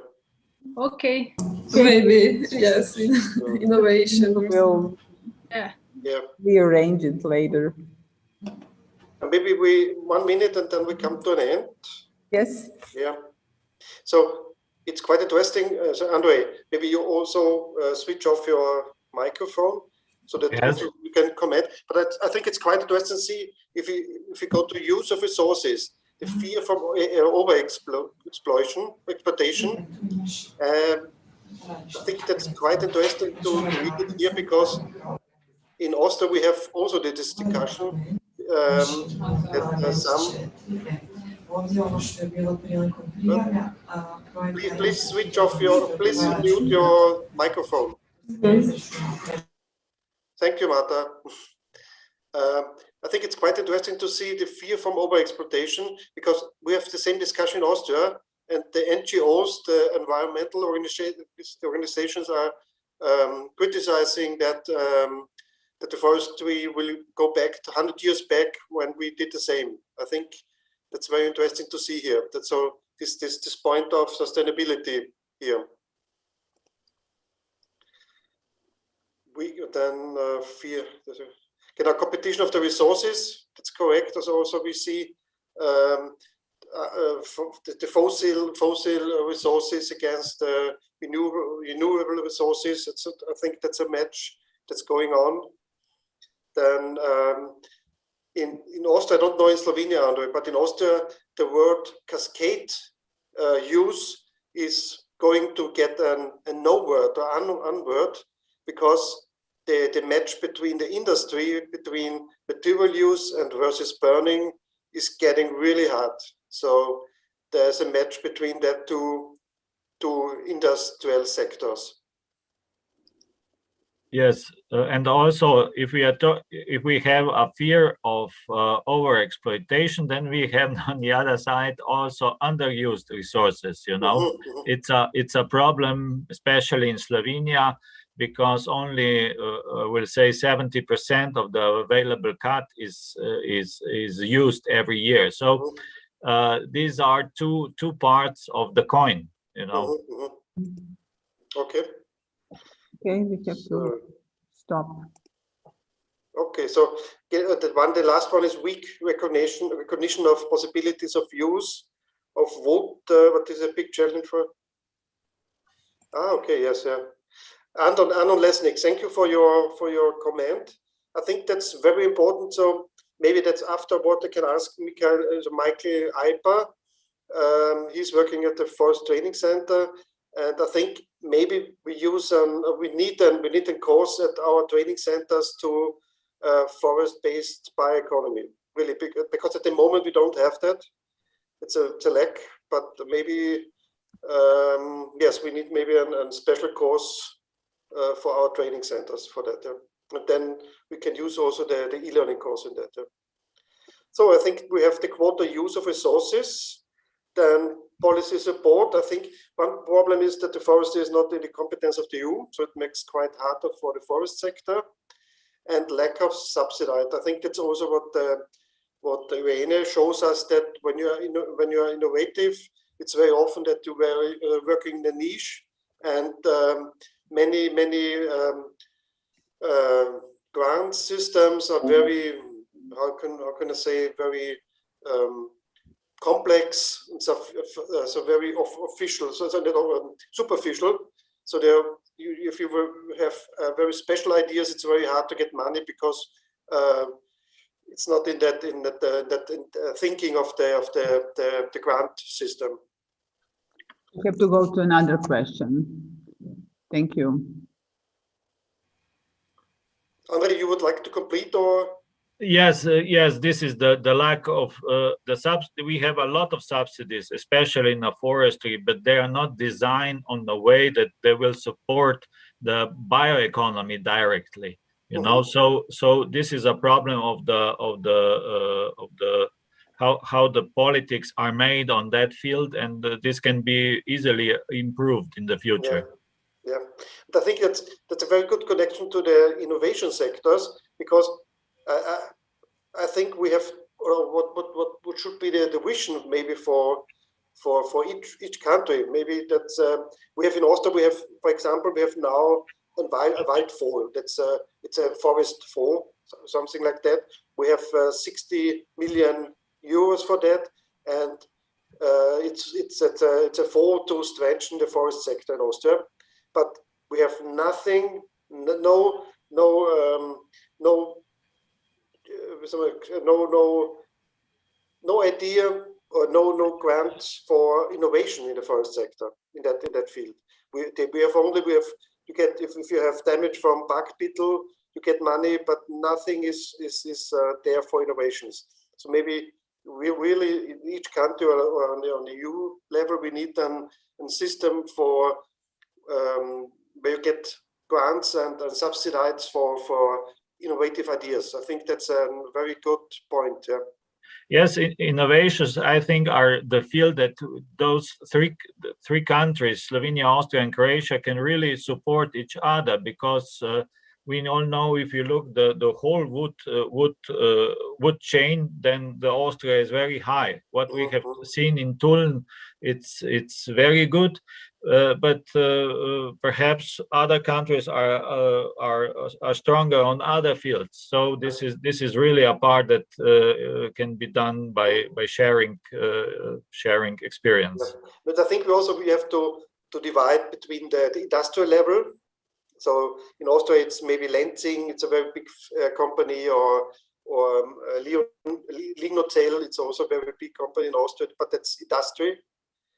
Okay. Maybe, yes, innovation. We'll rearrange it later. And maybe 1 minute and then we come to an end. Yes. Yeah. So it's quite interesting. So Andre, maybe you also switch off your microphone so that you can comment. But I think it's quite interesting to see if we go to use of resources, the fear from exploitation. I think that's quite interesting to read it here because in Austria we have also this discussion that some. Please switch off please mute your microphone. Thank you, Marta. I think it's quite interesting to see the fear from overexploitation because we have the same discussion in Austria, and the NGOs, the environmental organizations are criticizing that that the forestry will go back to 100 years back when we did the same. I think that's very interesting to see here. That's so this point of sustainability here. We then fear the competition of the resources. That's correct. Also we see the fossil resources against renewable resources. I think that's a match that's going on. Then in Austria, I don't know in Slovenia, Andre, but in Austria, the word cascade use is going to get a no word or unword because the match between the industry, between material use and versus burning is getting really hard. So there's a match between that two industrial sectors. Yes, and also if we have a fear of overexploitation, then we have on the other side also underused resources. You know, it's a problem, especially in Slovenia, because only we'll say 70% of the available cut is used every year. So these are two parts of the coin. You know. Okay. Okay, we have to stop. Okay, so the last one is weak recognition of possibilities of use of wood. What is a big challenge for? Okay, yes, yeah. Anton Lesnik, thank you for your comment. I think that's very important. So maybe that's afterward I can ask Michael Aipa. He's working at the Forest Training Center. And I think maybe we need a course at our training centers to forest-based bioeconomy, really big, because at the moment we don't have that. It's a lack, but maybe yes, we need maybe a special course for our training centers for that. And then we can use also the e-learning course in that. So I think we have the quota use of resources. Then policy support. I think one problem is that the forestry is not in the competence of the EU, so it makes quite harder for the forest sector, and lack of subsidy. I think that's also what Irene shows us, that when you are innovative, it's very often that you are working in the niche, and many grant systems are very how can I say very complex, so very official, so superficial. So if you have very special ideas, it's very hard to get money because it's not in that thinking of the grant system. We have to go to another question. Thank you. Andre, you would like to complete or? Yes, yes. This is the lack of we have a lot of subsidies, especially in the forestry, but they are not designed on the way that they will support the bioeconomy directly. You know, so this is a problem of how the politics are made on that field, and this can be easily improved in the future. Yeah, but I think that's a very good connection to the innovation sectors, because I think we have what should be the vision maybe for each country. Maybe that's we have in Austria. We have, for example, we have now a VET4. It's a forest for something like that. We have 60 million euros for that, and it's a fall to strengthen the forest sector in Austria. But we have nothing, no idea or no grants for innovation in the forest sector in that field. We have you get if you have damage from bug beetle, you get money, but nothing is there for innovations. So maybe we really in each country or on the EU level we need a system for where you get grants and subsidies for innovative ideas. I think that's a very good point. Yeah. Yes, innovations, I think, are the field that those three countries, Slovenia, Austria, and Croatia, can really support each other, because we all know if you look the whole wood chain, then the Austria is very high. What we have seen in Tulln, it's very good, but perhaps other countries are stronger on other fields. So this is really a part that can be done by sharing experience. But I think we have to divide between the industrial level. So in Austria, it's maybe Lenzing, it's a very big company, or Lignotel, it's also a very big company in Austria, but that's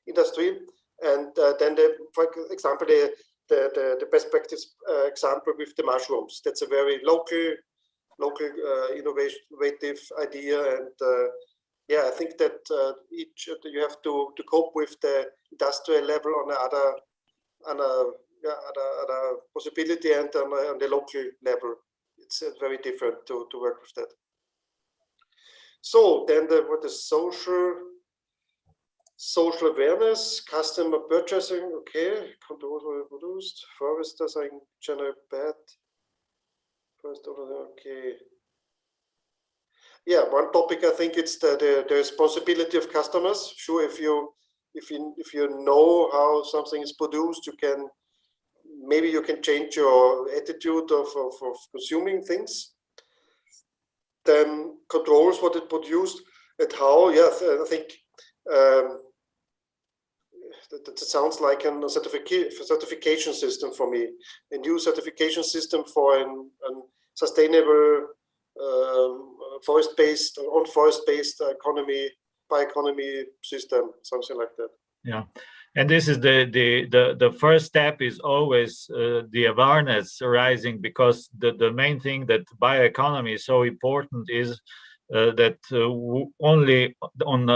industry. And then, for example, the best practice example with the mushrooms. That's a very local innovative idea, and yeah, I think that you have to cope with the industrial level on other possibility, and on the local level, it's very different to work with that. So then what is social awareness, customer purchasing, okay, controls were produced, foresters are in general bad. First over there, okay. Yeah, one topic I think it's the responsibility of customers. Sure, if you know how something is produced, maybe you can change your attitude of consuming things. Then controls what it produced and how. Yes, I think that sounds like a certification system for me. A new certification system for a sustainable forest-based economy, bioeconomy system, something like that. Yeah, and this is the first step is always the awareness arising, because the main thing that bioeconomy is so important is that only on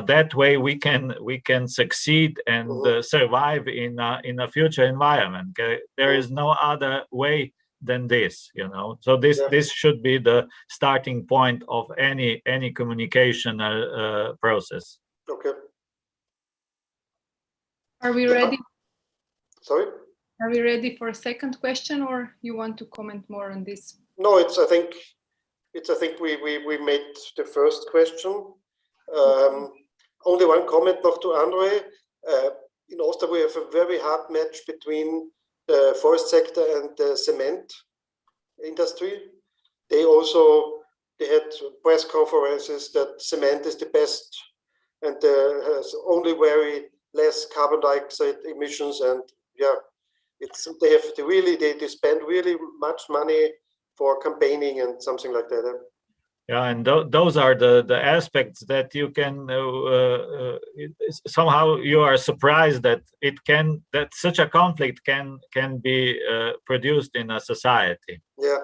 that way we can succeed and survive in a future environment. There is no other way than this, So this should be the starting point of any communicational process. Okay. Are we ready? Sorry? Are we ready for a second question, or you want to comment more on this? No, I think we made the first question. Only one comment noch to Andre. In Austria, we have a very hard match between the forest sector and the cement industry. They had press conferences that cement is the best and has only very less carbon dioxide emissions, and yeah, they spend really much money for campaigning and something like that. Yeah, and those are the aspects that you can somehow you are surprised that such a conflict can be produced in a society. Yeah.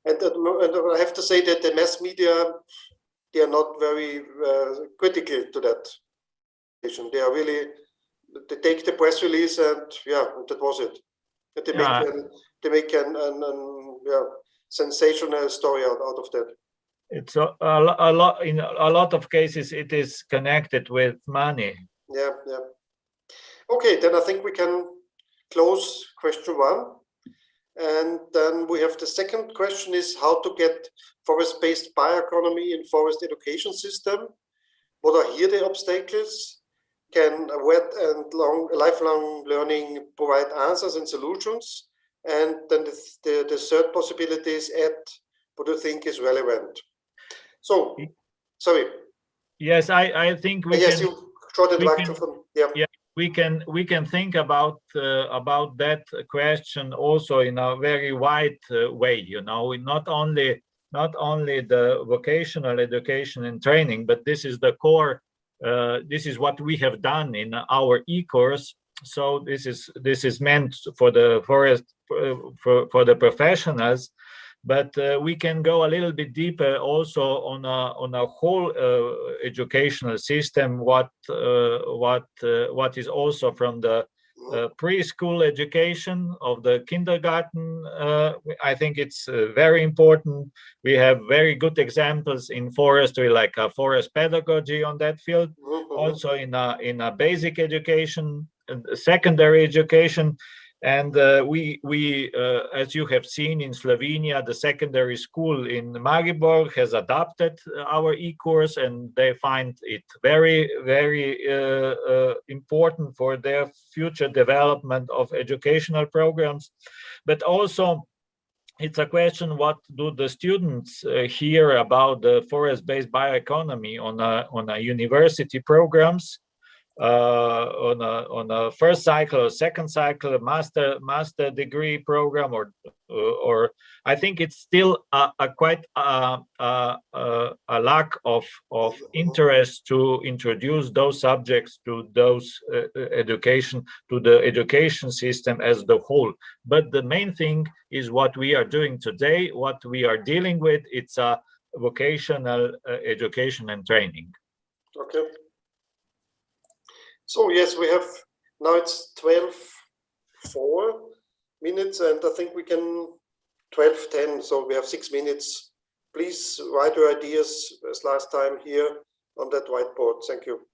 And I have to say that the mass media, they are not very critical to that. They take the press release and that was it. And they make a sensational story out of that. It's a lot. In a lot of cases, it is connected with money. Yeah. Okay, then I think we can close question 1, and then we have the second question: is how to get forest-based bioeconomy in forest education system. What are here the obstacles? Can wet and lifelong learning provide answers and solutions? And then the third possibility is what you think is relevant. So, sorry. Yes, I think we can. We can think about that question also in a very wide way. Not only the vocational education and training, but this is the core. This is what we have done in our e-course. So this is meant for the forest for the professionals, but we can go a little bit deeper also on a whole educational system. What is also from the preschool education of the kindergarten. I think it's very important. We have very good examples in forestry, like forest pedagogy on that field. Also in a basic education, secondary education. And we as you have seen in Slovenia, the secondary school in Maribor has adopted our e-course, and they find it very, very important for their future development of educational programs. But also, it's a question: what do the students hear about the forest-based bioeconomy on a university programs? On a first cycle or second cycle, master degree program, or or I think it's still a quite a lack of interest to introduce those subjects to those education, to the education system as the whole. But the main thing is what we are doing today, what we are dealing with. It's a vocational education and training. Okay. So yes, we have now it's 12:04 minutes, and I think we can 12:10. So we have 6 minutes. Please write your ideas as last time here on that whiteboard. Thank you.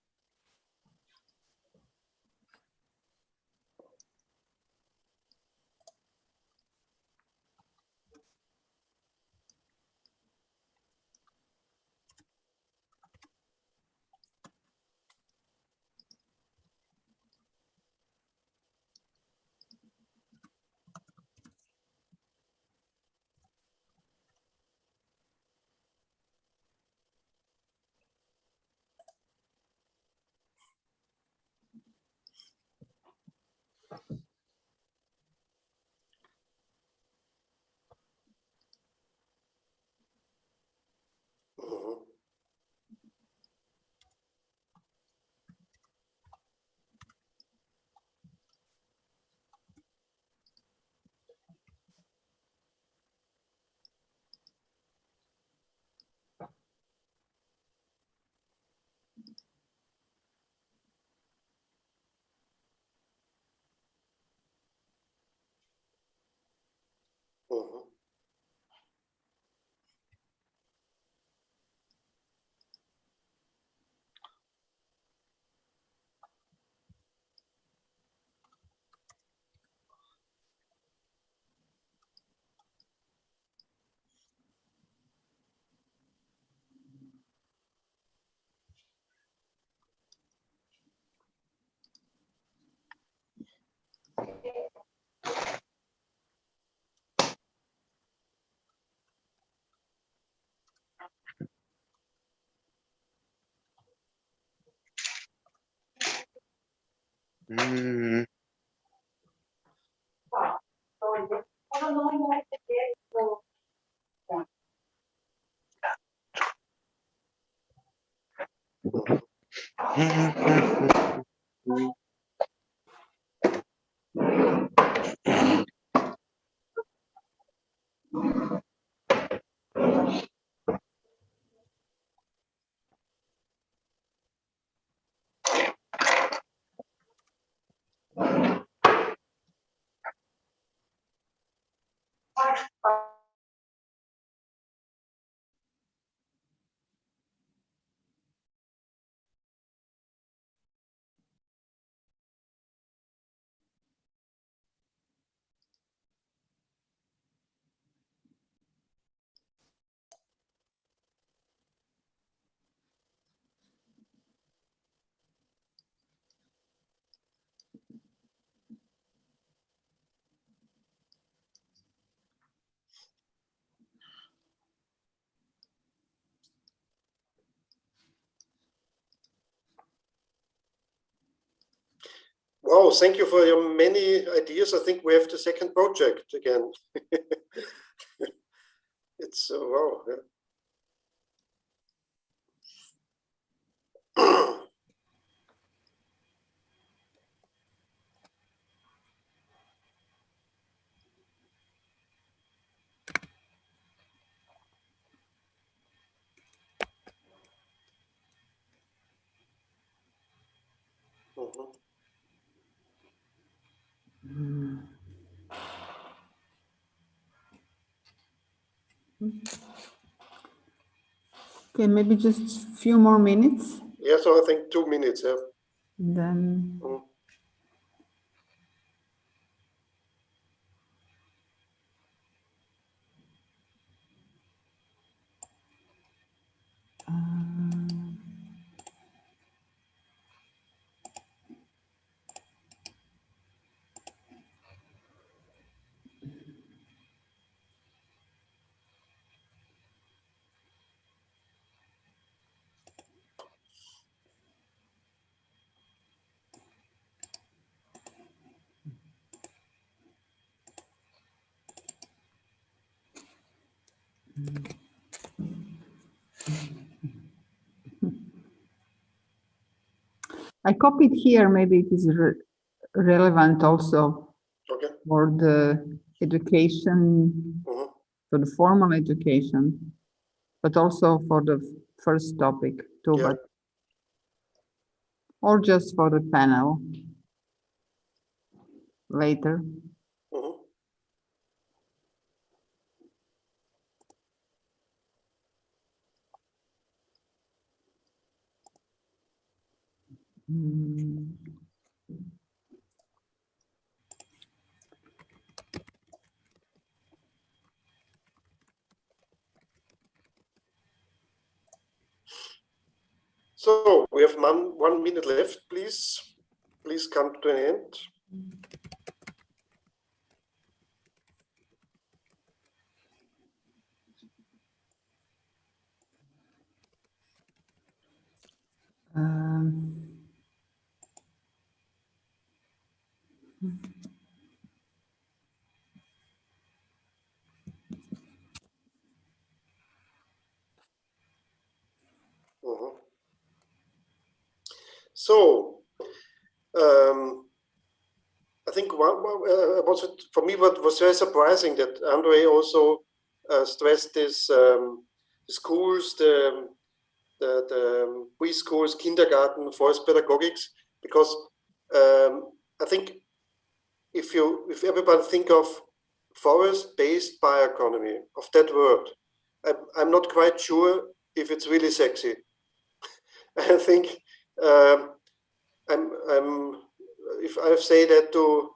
Wow, thank you for your many ideas. I think we have the second project again. It's wow. Yeah. Okay, maybe just a few more minutes. Yeah, so I think 2 minutes. Yeah. Then. I copied here, maybe it is relevant also for the education, for the formal education, but also for the first topic too, but or just for the panel later. So we have 1 minute left, please. Please come to an end. So, I think for me what was very surprising that Andre also stressed this schools, the preschools, kindergarten, forest pedagogics, because I think if everybody think of forest-based bioeconomy, of that word, I'm not quite sure if it's really sexy. I think if I say that to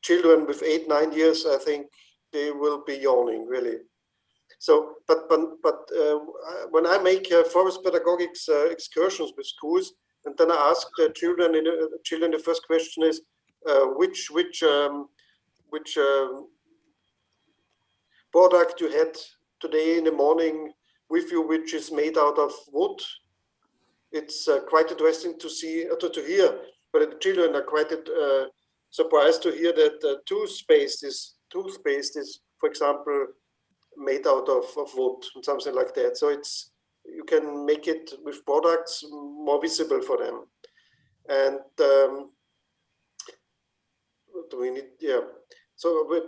children with 8, 9 years, I think they will be yawning really. So, but when I make forest pedagogics excursions with schools, and then I ask the children, the first question is, which product you had today in the morning with you, which is made out of wood. It's quite interesting to see, to hear, but the children are quite surprised to hear that toothpaste is, for example, made out of wood and something like that. So you can make it with products more visible for them. And what do we need? Yeah. So we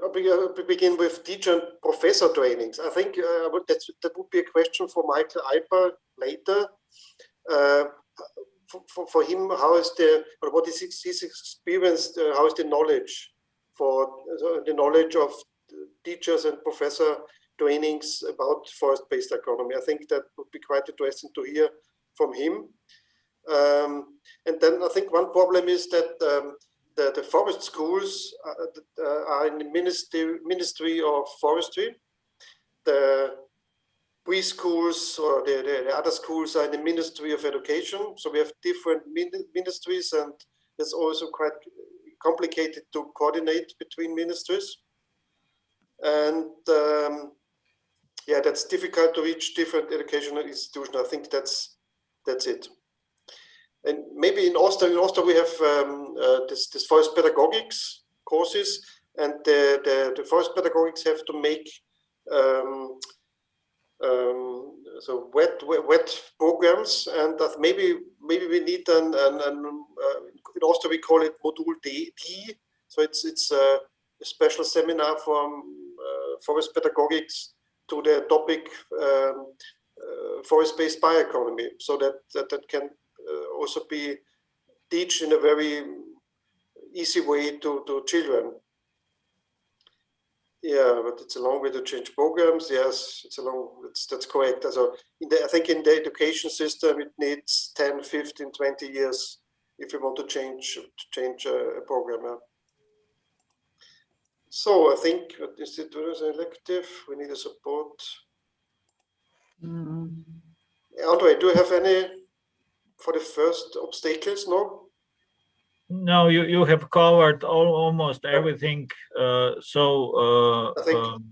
begin with teacher and professor trainings. I think that would be a question for Michael Alper later. For him, how is what is his experience? How is the knowledge of teachers and professor trainings about forest-based economy? I think that would be quite interesting to hear from him. And then I think one problem is that the forest schools are in the Ministry of Forestry. The preschools or the other schools are in the Ministry of Education. So we have different ministries, and it's also quite complicated to coordinate between ministries. And yeah, that's difficult to reach different educational institutions. I think that's it. And maybe in Austria we have this forest pedagogics courses, and the forest pedagogics have to make so wet programs, and that maybe we need in Austria we call it Modul D. So it's a special seminar from forest pedagogics to the topic forest-based bioeconomy, so that can also be teach in a very easy way to children. Yeah, but it's a long way to change programs. Yes, that's correct. So I think in the education system, it needs 10, 15, 20 years if you want to change a program. Yeah. So I think is it was elective. We need a support. Andre, do you have any for the first obstacles? No. No, you have covered almost everything. So I think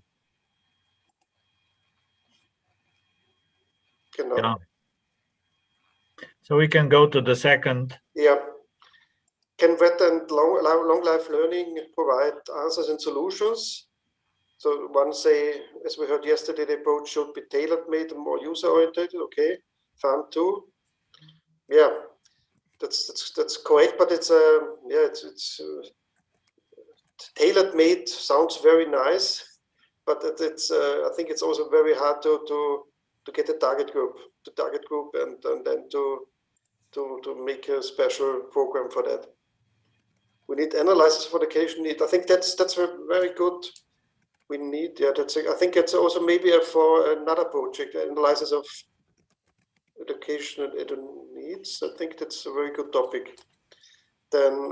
yeah. So we can go to the second. Yeah. Can VET and long life learning provide answers and solutions? So one say, as we heard yesterday, the approach should be tailor-made and more user-oriented. Okay, fun too. Yeah, that's correct, but it's it's tailor-made sounds very nice, but it's I think it's also very hard to get a target group, and then to make a special program for that. We need analysis for education need. I think that's very good. We need, yeah, I think it's also maybe for another project, analysis of education and needs. I think that's a very good topic. Then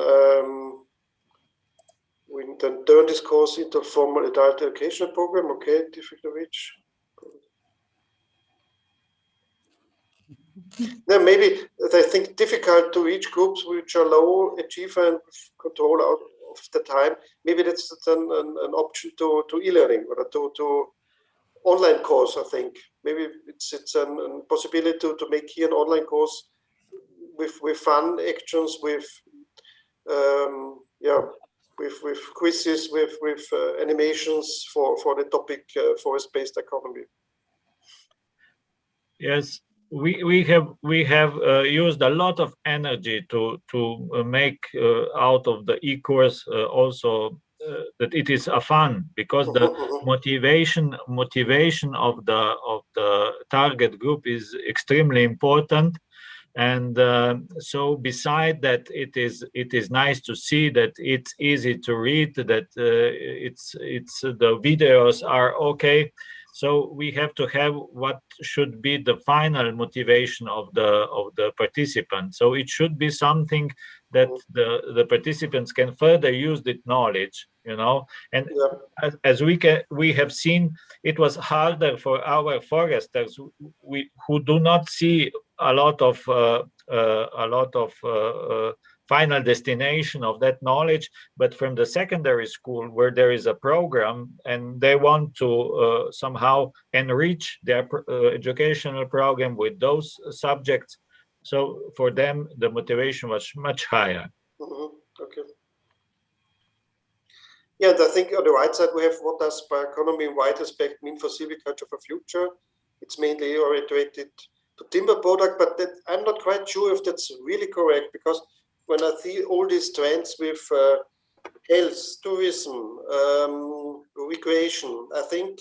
we then turn this course into a formal adult education program. Okay, difficult to reach. Then maybe I think difficult to reach groups which are low achiever and control out of the time. Maybe that's an option to e-learning or to online course. I think maybe it's a possibility to make here an online course with fun actions, with with quizzes, with animations for the topic forest-based economy. Yes, we have used a lot of energy to make out of the e-course also that it is a fun, because the motivation of the target group is extremely important. And so beside that, it is nice to see that it's easy to read, that it's the videos are okay. So we have to have what should be the final motivation of the participants. So it should be something that the participants can further use that knowledge, you know. And as we have seen, it was harder for our foresters who do not see a lot of final destination of that knowledge, but from the secondary school where there is a program and they want to somehow enrich their educational program with those subjects. So for them, the motivation was much higher. Okay. Yeah, and I think on the right side we have what does bioeconomy in wide aspect mean for silviculture for future. It's mainly oriented to timber product, but that, I'm not quite sure if that's really correct, because when I see all these trends with health, tourism, recreation, I think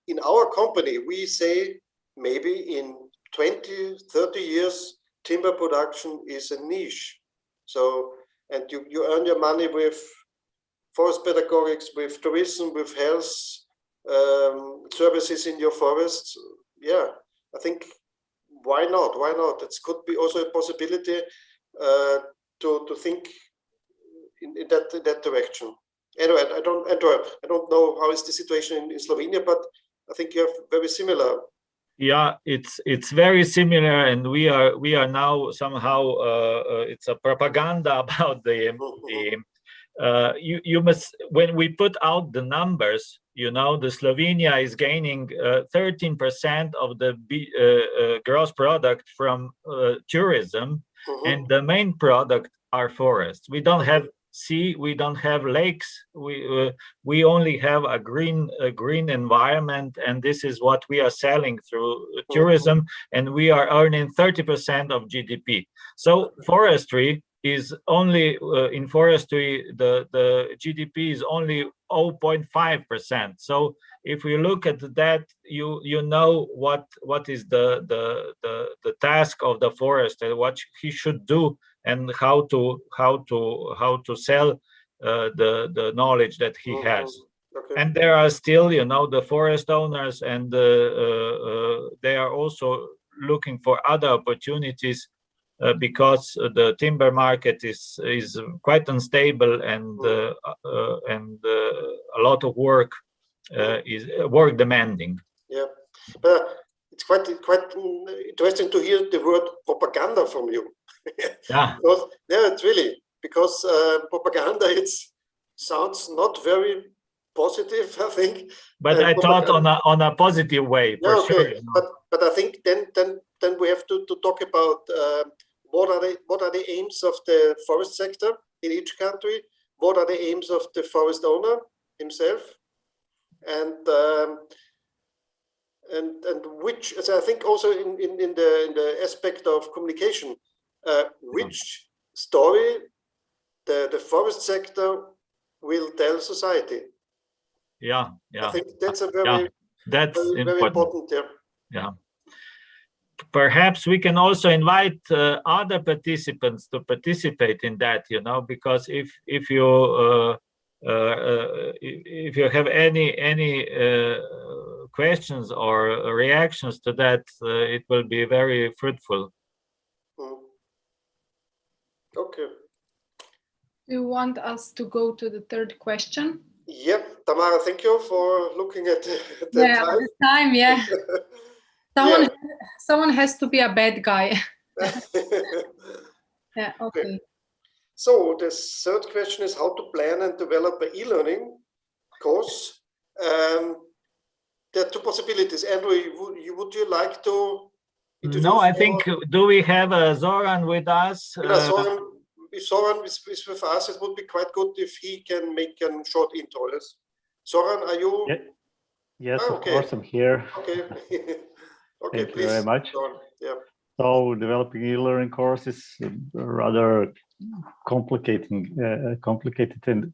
in our company we say maybe in 20, 30 years timber production is a niche. So, and you earn your money with forest pedagogics, with tourism, with health services in your forests. Yeah, I think why not? Why not? It could be also a possibility to think in that direction. Anyway, I don't know how is the situation in Slovenia, but I think you have very similar. Yeah, it's very similar, and we are now somehow it's a propaganda about you must, when we put out the numbers, you know, the Slovenia is gaining 13% of the gross product from tourism, and the main product are forests. We don't have sea, we don't have lakes, we only have a green environment, and this is what we are selling through tourism, and we are earning 30% of GDP. So forestry is only in forestry the GDP is only 0.5%. So if we look at that, you know what is the task of the forester, what he should do, and how to sell the knowledge that he has. And there are still, you know, the forest owners, and they are also looking for other opportunities. Because the timber market is quite unstable, and a lot of work is work demanding. Yeah, it's quite interesting to hear the word propaganda from you. Yeah, because, yeah, it's really because propaganda sounds not very positive, I think. But I thought on a positive way, for sure. You know? But I think then we have to talk about. What are the aims of the forest sector in each country? What are the aims of the forest owner himself? and which, as I think also in the aspect of communication, which story the forest sector will tell society. Yeah. I think that's a very important. Yeah. Perhaps we can also invite other participants to participate in that, because if you have any questions or reactions to that, it will be very fruitful. Okay. Do you want us to go to the third question? Yeah, Tamara, thank you for looking at the time. The time, yeah. Someone has to be a bad guy. Yeah, okay. So the third question is how to plan and develop an e-learning course. There are two possibilities. Andrew, would you like to introduce? No, I think, do we have Zoran with us? If Zoran is with us, it would be quite good if he can make a short intro. Yes. Zoran, are you? Yes, of course, I'm here. Okay. Okay, Thank you very much. Zoran. Yeah. So developing e-learning course is rather complicated and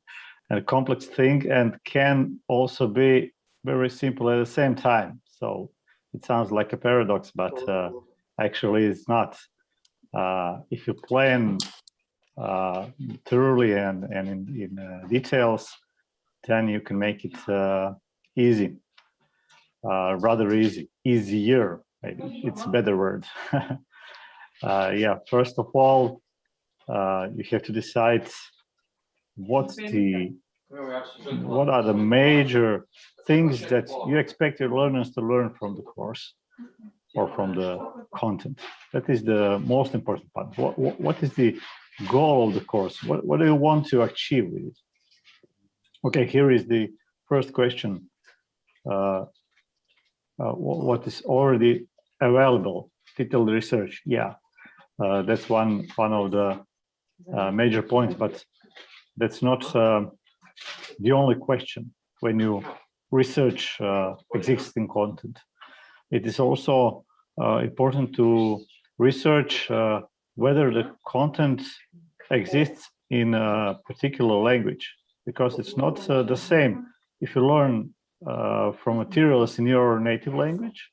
a complex thing, and can also be very simple at the same time. So it sounds like a paradox, but actually it's not. If you plan thoroughly and in details, then you can make it easy, rather easier. Maybe it's a better word. Yeah, first of all, you have to decide what are the major things that you expect your learners to learn from the course or from the content. That is the most important part. What is the goal of the course? What do you want to achieve with it? Okay, here is the first question. What is already available? Detailed research. Yeah, that's one of the major points, but that's not the only question when you research existing content. It is also important to research whether the content exists in a particular language, because it's not the same if you learn from materials in your native language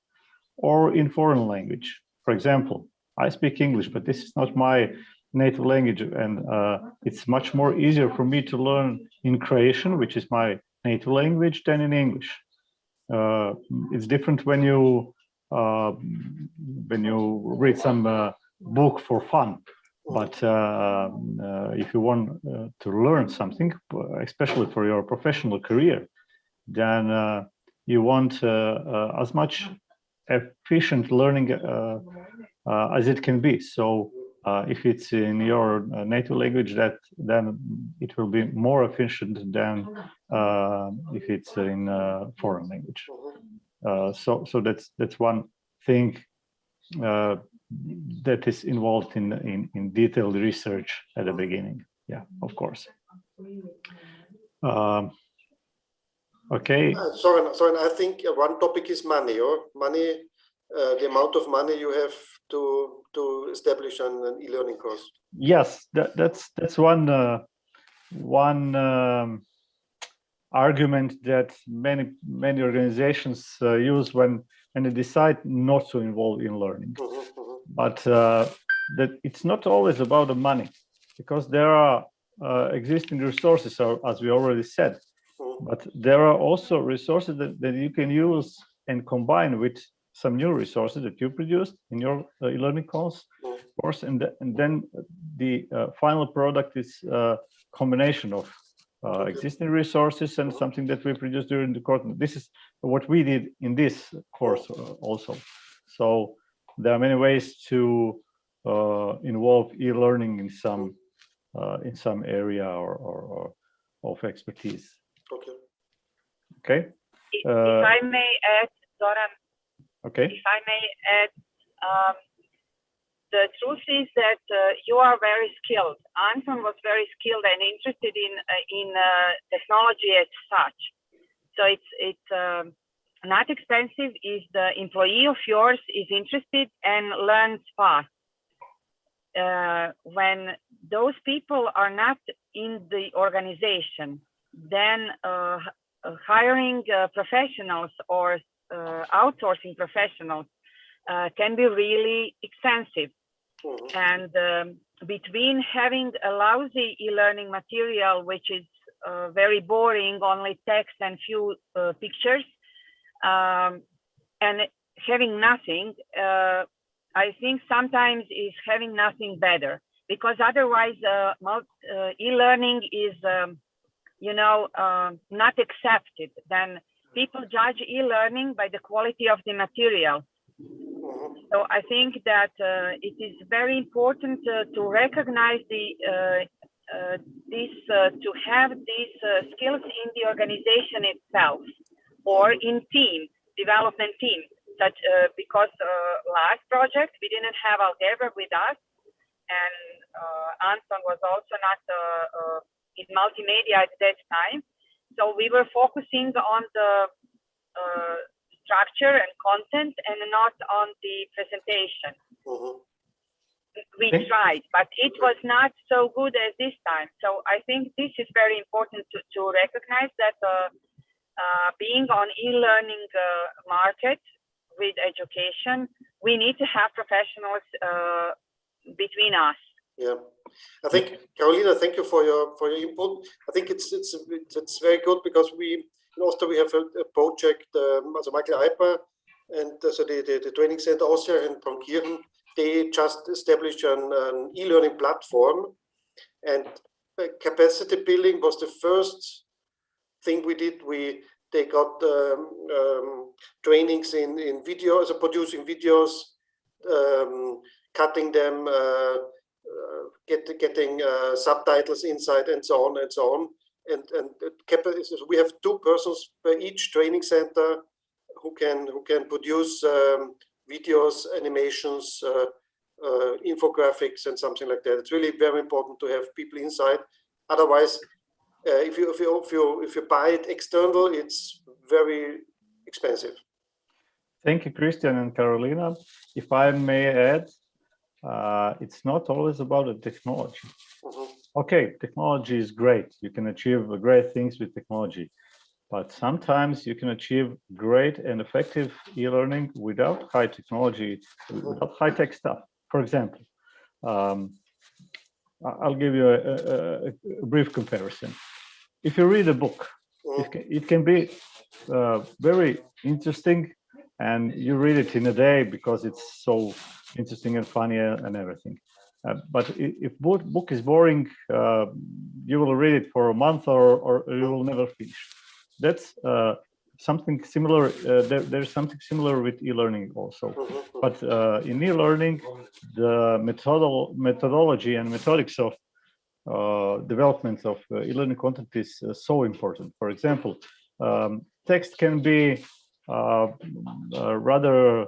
or in foreign language. For example, I speak English, but this is not my native language, and it's much more easier for me to learn in Croatian, which is my native language, than in English. It's different when you read some book for fun, but if you want to learn something, especially for your professional career, then you want as much efficient learning as it can be. So if it's in your native language, then it will be more efficient than if it's in foreign language. So that's one thing that is involved in detailed research at the beginning. Yeah, of course. Okay. Sorry, I think one topic is money, or money, the amount of money you have to establish an e-learning course. Yes, that's one argument that many organizations use when they decide not to involve in learning. But that it's not always about the money, because there are existing resources, as we already said. But there are also resources that you can use and combine with some new resources that you produced in your e-learning course, and then the final product is a combination of existing resources and something that we produced during the course. This is what we did in this course also. So there are many ways to involve e-learning in some area or of expertise. Okay. If I may add, Zoran. Okay. If I may add, the truth is that you are very skilled. Anton was very skilled and interested in technology as such. So it's not expensive if the employee of yours is interested and learns fast. When those people are not in the organization, then hiring professionals or outsourcing professionals can be really expensive. And between having a lousy e-learning material, which is very boring, only text and few pictures, and having nothing, I think sometimes is having nothing better, because otherwise e-learning is, not accepted. Then people judge e-learning by the quality of the material. So I think that it is very important to recognize to have these skills in the organization itself or in development team. Such because last project we didn't have algebra with us, and Anton was also not in multimedia at that time. So we were focusing on the structure and content and not on the presentation. We tried, but it was not so good as this time. So I think this is very important to recognize that being on e-learning market with education, we need to have professionals between us. Yeah, I think Carolina, thank you for your input. I think it's very good because we in Austria we have a project. Also Michael Eiper and so the training center Austria and Pankirchen, they just established an e-learning platform, and capacity building was the first thing we did. They got trainings in videos, so producing videos, cutting them, getting subtitles inside, and so on and so on. And we have 2 persons per each training center who can produce videos, animations, infographics, and something like that. It's really very important to have people inside. Otherwise, if you buy it external, it's very expensive. Thank you, Christian and Carolina. If I may add, it's not always about the technology. Okay, technology is great. You can achieve great things with technology, but sometimes you can achieve great and effective e-learning without high technology, without high-tech stuff. For example, I'll give you a brief comparison. If you read a book, it can be very interesting, and you read it in a day because it's so interesting and funny and everything. But if book is boring, you will read it for a month or you will never finish. That's something similar. There's something similar with e-learning also. But in e-learning, the methodology and methodics of development of e-learning content is so important. For example, text can be rather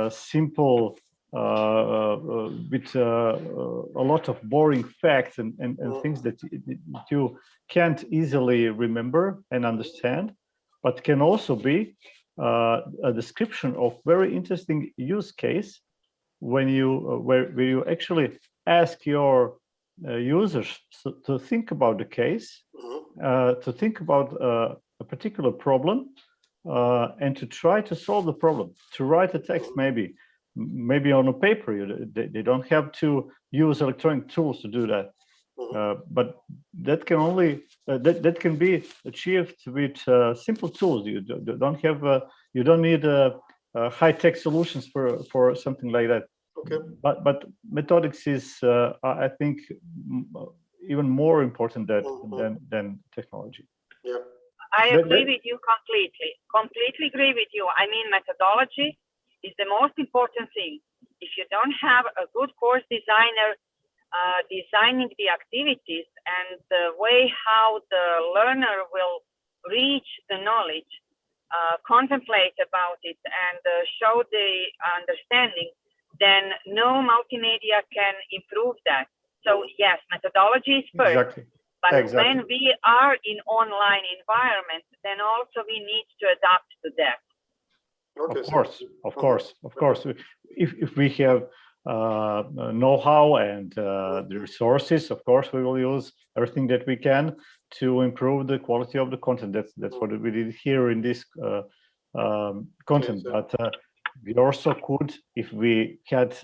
simple with a lot of boring facts and things that you can't easily remember and understand, but can also be a description of very interesting use case when where you actually ask your users to think about the case, to think about a particular problem, and to try to solve the problem, to write a text maybe on a paper. They don't have to use electronic tools to do that, but that can only that can be achieved with simple tools. You don't need high-tech solutions for something like that. Okay. But methodics is I think even more important than technology. Yeah. I agree with you completely. Completely agree with you. I mean, methodology is the most important thing. If you don't have a good course designer designing the activities and the way how the learner will reach the knowledge, contemplate about it, and show the understanding, then no multimedia can improve that. So yes, methodology is first. Exactly. But Exactly. when we are in online environment, then also we need to adapt to that. Of course. If we have know-how and the resources, of course, we will use everything that we can to improve the quality of the content. That's what we did here in this content. But we also could, if we had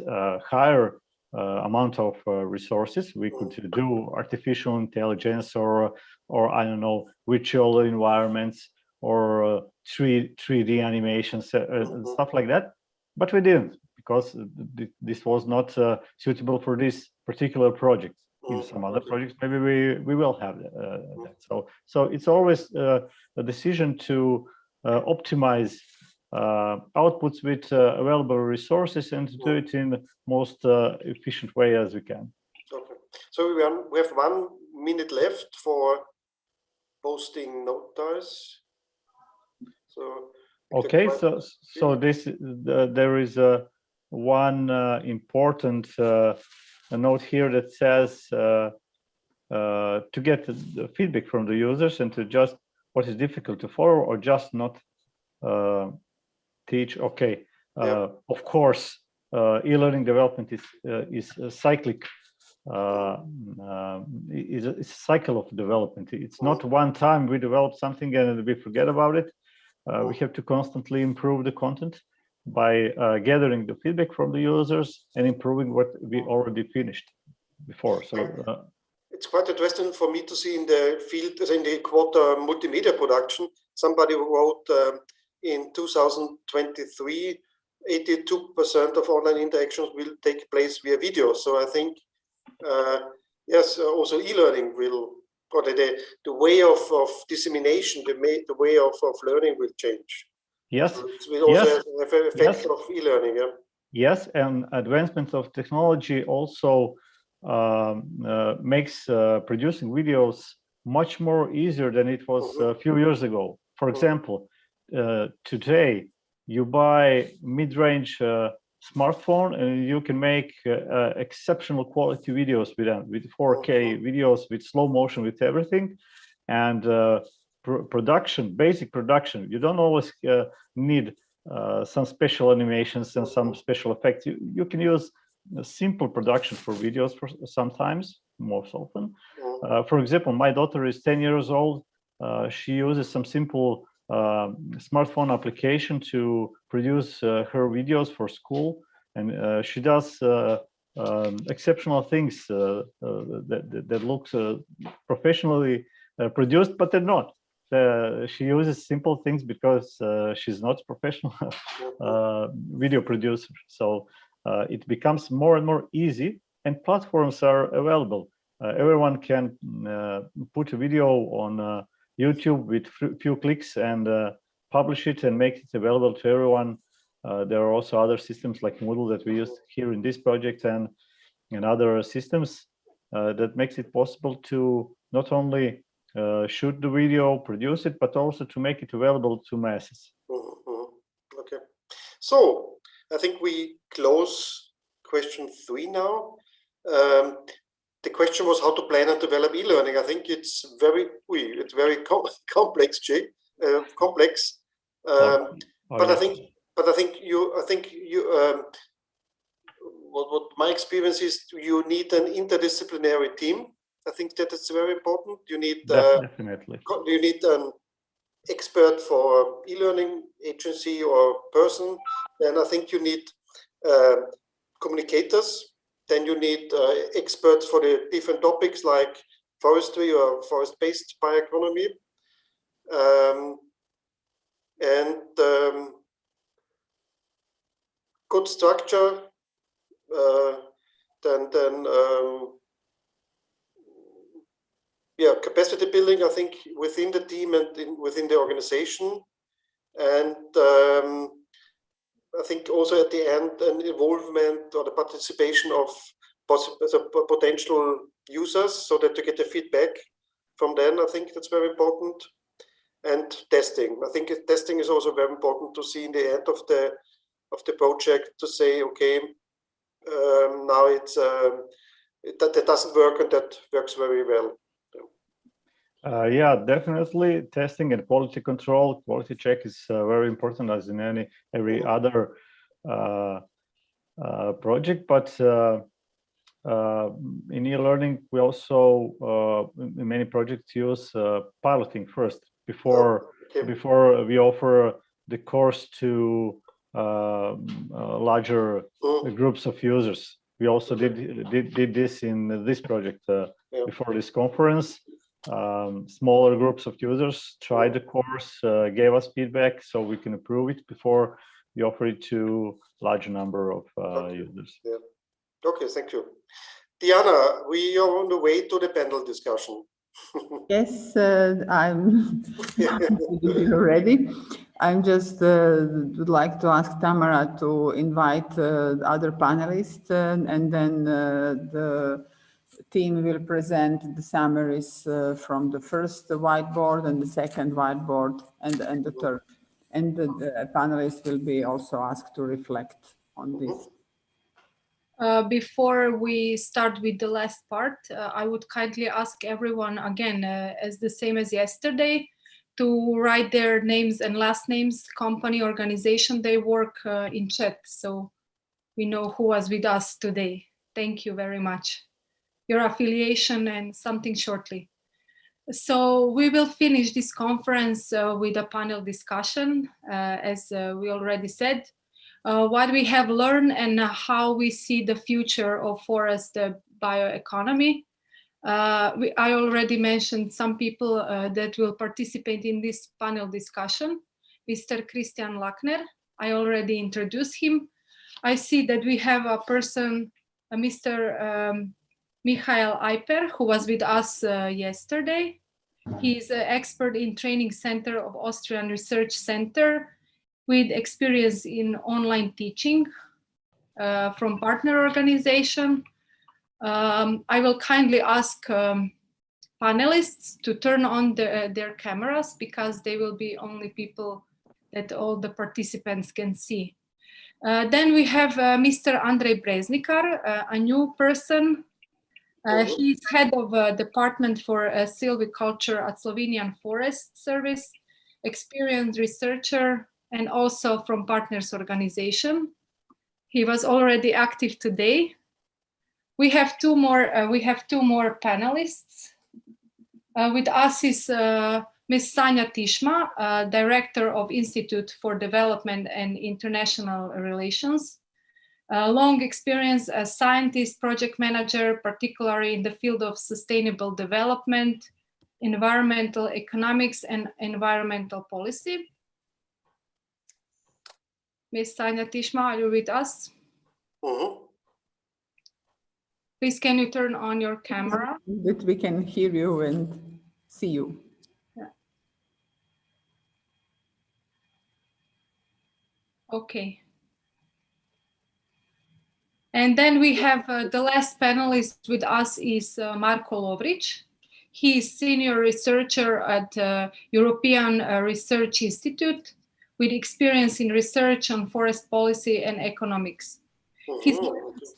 higher amount of resources, we could do artificial intelligence or I don't know, virtual environments or 3D animations, stuff like that. But we didn't, because this was not suitable for this particular project. In some other projects, maybe we will have that. So it's always a decision to optimize outputs with available resources and to do it in the most efficient way as we can. Okay. So we have 1 minute left for posting notice. So okay, so this there is one important note here that says to get the feedback from the users and to adjust what is difficult to follow or just not teach. Okay, of course, e-learning development is cyclic. It's a cycle of development. It's not one time we develop something and we forget about it. We have to constantly improve the content by gathering the feedback from the users and improving what we already finished before. So it's quite interesting for me to see in the field, in the quarter multimedia production, somebody wrote in 2023, 82% of online interactions will take place via video. So I think, yes, also e-learning will, or the way of dissemination, the way of learning will change. Yes. So it will also have an effect of e-learning. Yeah. Yes, and advancement of technology also makes producing videos much more easier than it was a few years ago. For example, today you buy mid-range smartphone and you can make exceptional quality videos with them, with 4K videos, with slow motion, with everything. And production, basic production, you don't always need some special animations and some special effects. You can use simple production for videos for sometimes, most often. For example, my daughter is 10 years old. She uses some simple smartphone application to produce her videos for school, and she does exceptional things that looks professionally produced, but they're not. She uses simple things because she's not a professional video producer. So it becomes more and more easy, and platforms are available. Everyone can put a video on YouTube with few clicks and publish it and make it available to everyone. There are also other systems like Moodle that we use here in this project and other systems that makes it possible to not only shoot the video, produce it, but also to make it available to masses. Okay, so I think we close question 3 now. The question was how to plan and develop e-learning. I think it's very complex, Jay. Complex. But I think what my experience is, you need an interdisciplinary team. I think that is very important. You need definitely. You need an expert for e-learning agency or person. Then I think you need communicators. Then you need experts for the different topics like forestry or forest-based bioeconomy. And good structure. Capacity building, I think, within the team and within the organization. And I think also at the end, an involvement or the participation of potential users so that you get the feedback from them. I think that's very important. And testing. I think testing is also very important to see in the end of the project to say, okay, now it's that doesn't work and that works very well. Yeah, definitely. Testing and quality control, quality check is very important, as in every other project. But in e-learning, we also in many projects use piloting first before we offer the course to larger groups of users. We also did this in this project before this conference. Smaller groups of users tried the course, gave us feedback so we can improve it before we offer it to larger number of users. Yeah. Okay, thank you. Diana, we are on the way to the panel discussion. Yes, I'm ready. I'm just would like to ask Tamara to invite other panelists, and then the team will present the summaries from the first whiteboard and the second whiteboard and the third. And the panelists will be also asked to reflect on this. Before we start with the last part, I would kindly ask everyone again, as the same as yesterday, to write their names and last names, company, organization they work in chat, so we know who was with us today. Thank you very much. Your affiliation and something shortly. So we will finish this conference with a panel discussion, as we already said. What we have learned and how we see the future of forest bioeconomy. I already mentioned some people that will participate in this panel discussion. Mr. Christian Lackner, I already introduced him. I see that we have a person, Mr. Michael Eiper, who was with us yesterday. He is an expert in training center of Austrian Research Center, with experience in online teaching from partner organization. I will kindly ask panelists to turn on their cameras, because they will be only people that all the participants can see. Then we have Mr. Andrej Breznikar, a new person. He's head of Department for Silviculture at Slovenian Forest Service, experienced researcher, and also from Partners Organization. He was already active today. We have two more panelists. With us is Ms. Sanja Tišma, Director of Institute for Development and International Relations. Long experience as scientist, project manager, particularly in the field of sustainable development, environmental economics, and environmental policy. Ms. Sanja Tišma, are you with us? Please, can you turn on your camera? That we can hear you and see you. Yeah. Okay. And then we have the last panelist with us is Marko Lovrić. He is senior researcher at European Research Institute with experience in research on forest policy and economics. He's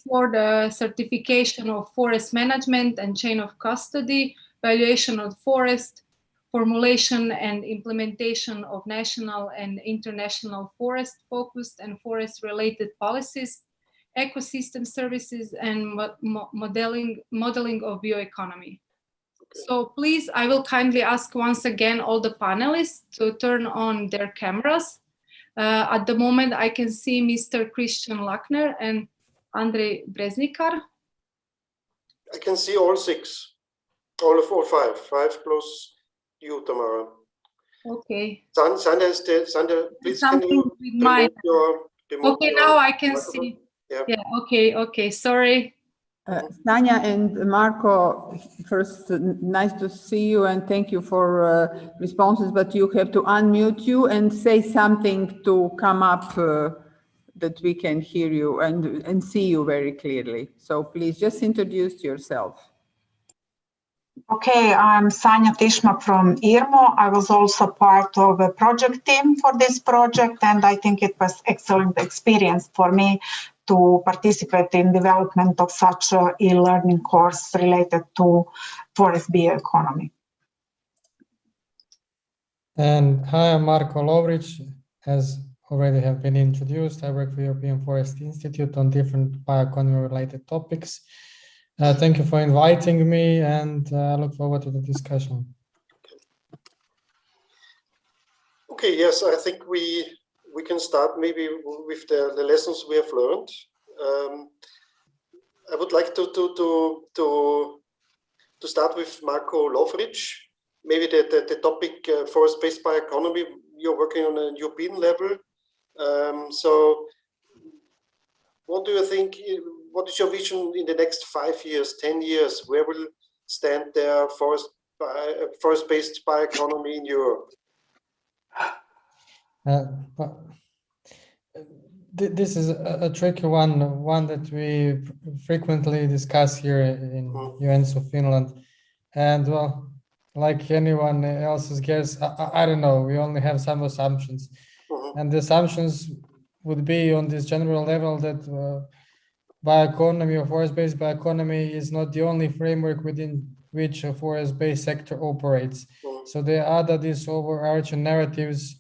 for the certification of forest management and chain of custody, valuation of forest, formulation and implementation of national and international forest-focused and forest-related policies, ecosystem services, and modeling of bioeconomy. So please, I will kindly ask once again all the panelists to turn on their cameras. At the moment, I can see Mr. Christian Lackner and Andrej Breznikar. I can see all six, all five plus you, Tamara. Okay. Sanja, please something can you with remove okay, now I can see. Yeah. Okay, sorry. Sanja and Marko, first, nice to see you and thank you for responses, but you have to unmute you and say something to come up that we can hear you and see you very clearly. So please just introduce yourself. Okay, I'm Sanja Tišma from IRMO. I was also part of a project team for this project, and I think it was excellent experience for me to participate in development of such a e-learning course related to forest bioeconomy. And hi, I'm Marko Lovric. As already have been introduced, I work for European Forest Institute on different bioeconomy related topics. Thank you for inviting me, and I look forward to the discussion. Okay, yes, I think we can start maybe with the lessons we have learned. I would like to start with Marko Lovric. Maybe the topic forest-based bioeconomy, you're working on a European level. So what do you think, what is your vision in the next 5 years, 10 years? Where will stand there forest-based bioeconomy in Europe? This is a tricky one that we frequently discuss here in UNSO Finland. And well, like anyone else's guess, I don't know, we only have some assumptions. And the assumptions would be on this general level that bioeconomy or forest-based bioeconomy is not the only framework within which a forest-based sector operates. So there are these overarching narratives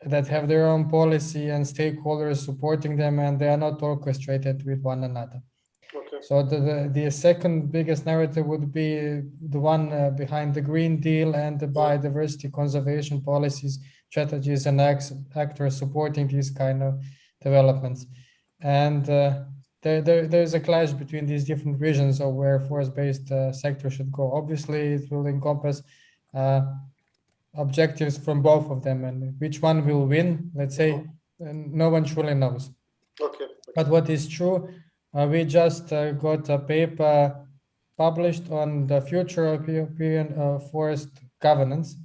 that have their own policy and stakeholders supporting them, and they are not orchestrated with one another. Okay. So the second biggest narrative would be the one behind the Green Deal and the biodiversity conservation policies, strategies, and actors supporting these kind of developments. And there's a clash between these different visions of where forest-based sector should go. Obviously, it will encompass objectives from both of them, and which one will win, let's say, no one truly knows. Okay. But what is true, we just got a paper published on the future of European forest governance,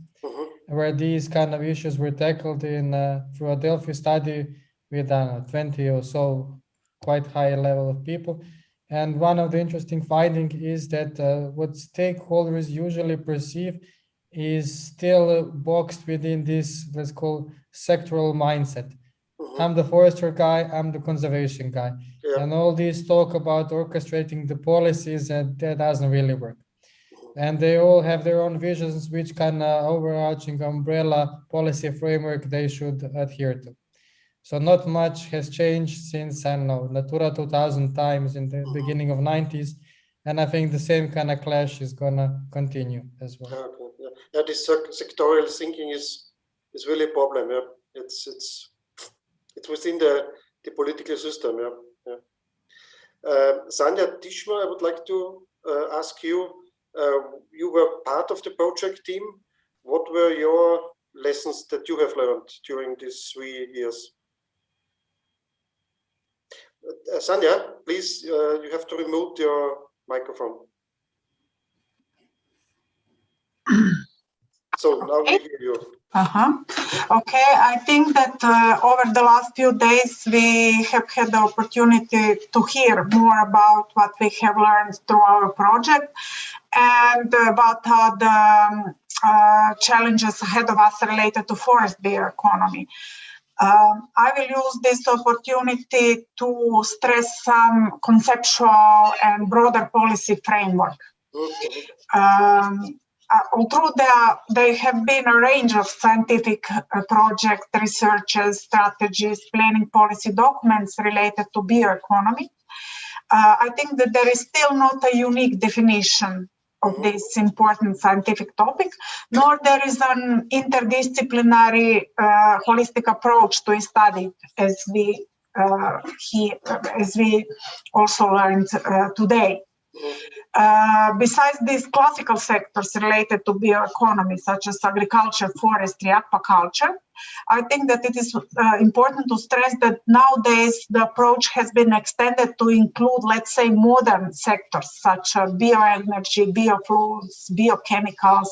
where these kind of issues were tackled in through a Delphi study with 20 or so quite high level of people. And one of the interesting findings is that what stakeholders usually perceive is still boxed within this, let's call, sectoral mindset. I'm the forester guy, I'm the conservation guy. Yeah. And all these talk about orchestrating the policies, and that doesn't really work. And they all have their own visions, which kind of overarching umbrella policy framework they should adhere to. So not much has changed since, I don't know, Natura 2000 times in the beginning of 90s. And I think the same kind of clash is gonna continue as well. Okay. Yeah, this sectorial thinking is really a problem. Yeah, it's within the political system. Yeah, yeah. Sanja Tischmer, I would like to ask you. You were part of the project team. What were your lessons that you have learned during these 3 years? Sanja, please, you have to remove your microphone. So now we hear you. Okay, I think that over the last few days we have had the opportunity to hear more about what we have learned through our project and about the challenges ahead of us related to forest bioeconomy. I will use this opportunity to stress some conceptual and broader policy framework. Although there have been a range of scientific projects, researches, strategies, planning policy documents related to bioeconomy, I think that there is still not a unique definition of this important scientific topic, nor there is an interdisciplinary holistic approach to study, as we also learned today. Besides these classical sectors related to bioeconomy, such as agriculture, forestry, aquaculture, I think that it is important to stress that nowadays the approach has been extended to include, let's say, modern sectors such as bioenergy, biofuels, biochemicals,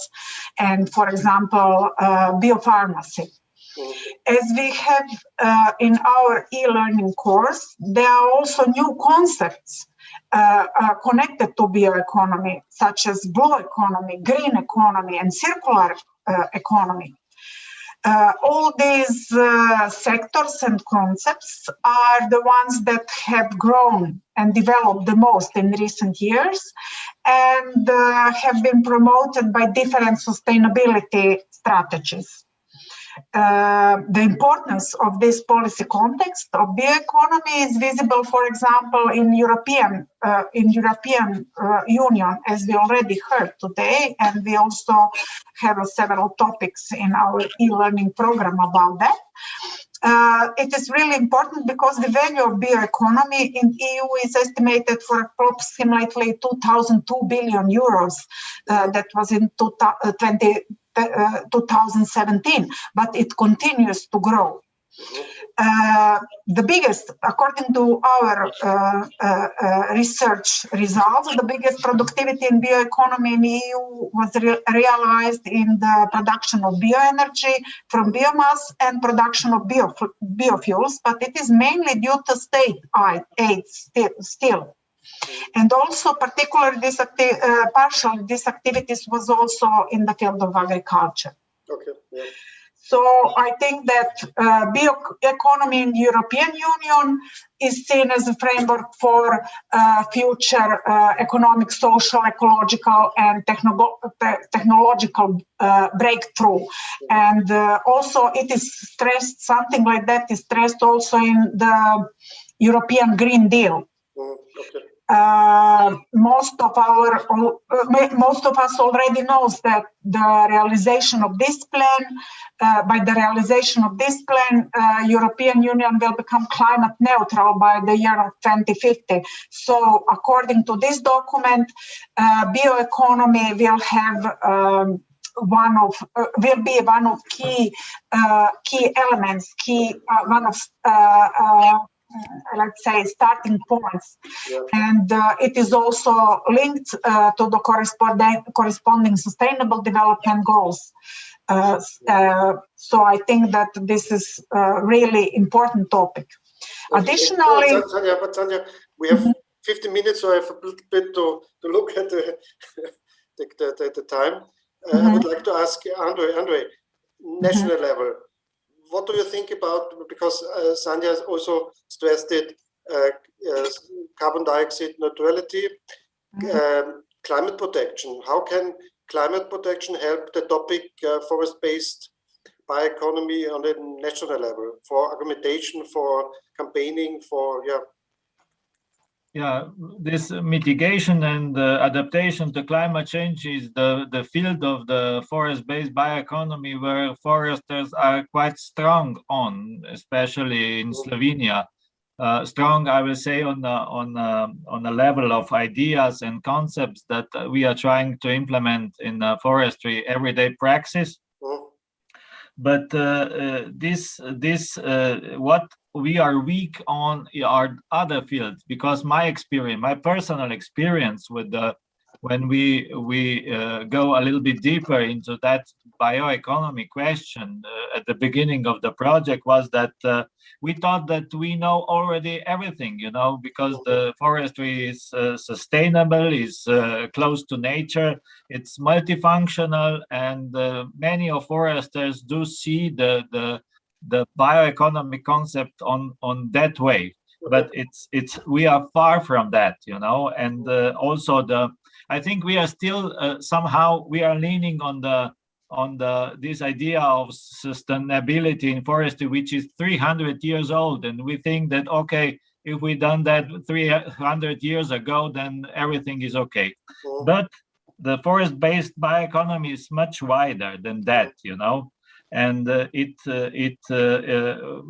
and, for example, biopharmacy. As we have in our e-learning course, there are also new concepts connected to bioeconomy, such as blue economy, green economy, and circular economy. All these sectors and concepts are the ones that have grown and developed the most in recent years and have been promoted by different sustainability strategies. The importance of this policy context of bioeconomy is visible, for example, in European Union, as we already heard today, and we also have several topics in our e-learning program about that. It is really important because the value of bioeconomy in EU is estimated for approximately 2,002 billion euros. That was in 2017, but it continues to grow. The biggest, according to our research results, the biggest productivity in bioeconomy in the EU was realized in the production of bioenergy from biomass and production of biofuels, but it is mainly due to state aid still. And also, particularly, partially, these activities was also in the field of agriculture. Okay. Yeah. So I think that bioeconomy in the European Union is seen as a framework for future economic, social, ecological, and technological breakthrough. And also it is stressed, something like that is stressed also in the European Green Deal. Okay. Most of us already knows that the realization of this plan, by the realization of this plan, European Union will become climate neutral by the year of 2050. So, according to this document, bioeconomy will have will be one of key elements, one of let's say starting points, and it is also linked to the corresponding sustainable development goals. So I think that this is a really important topic. Okay. Additionally, Sanja, we have 15 minutes, so I have a little bit to look at the time. I would like to ask Andre, national level. What do you think about, because Sanja also stressed it, carbon dioxide neutrality, climate protection. How can climate protection help the topic forest-based bioeconomy on a national level, for argumentation, for campaigning, for, Yeah, this mitigation and adaptation to climate change is the field of the forest-based bioeconomy where foresters are quite strong on, especially in Slovenia. Strong, I will say, on a level of ideas and concepts that we are trying to implement in forestry everyday praxis. But what we are weak on are other fields, because my personal experience with when we go a little bit deeper into that bioeconomy question at the beginning of the project was that we thought that we know already everything, because the forestry is sustainable, is close to nature, it's multifunctional, and many of foresters do see the bioeconomy concept on that way. But we are far from that, and also I think we are still somehow we are leaning on this idea of sustainability in forestry, which is 300 years old, and we think that okay, if we done that 300 years ago, then everything is okay. But the forest-based bioeconomy is much wider than that, and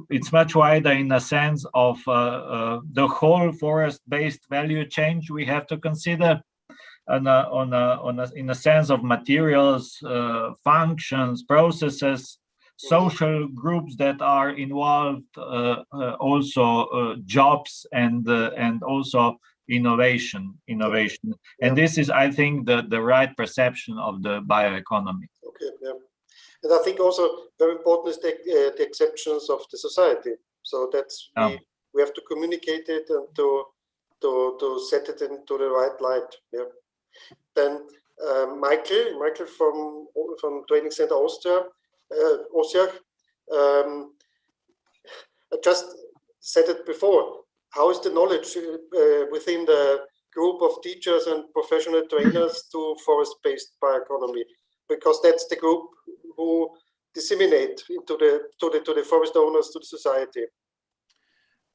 it's much wider in a sense of the whole forest-based value chain we have to consider. In a sense of materials, functions, processes, social groups that are involved, also jobs and also innovation. And this is, I think, the right perception of the bioeconomy. Okay, yeah. And I think also very important is the exceptions of the society. So that's we have to communicate it and to set it into the right light. Yeah. Then Michael from Training Center Austria, I just said it before. How is the knowledge within the group of teachers and professional trainers to forest-based bioeconomy? because that's the group who disseminate into the forest owners, to the society.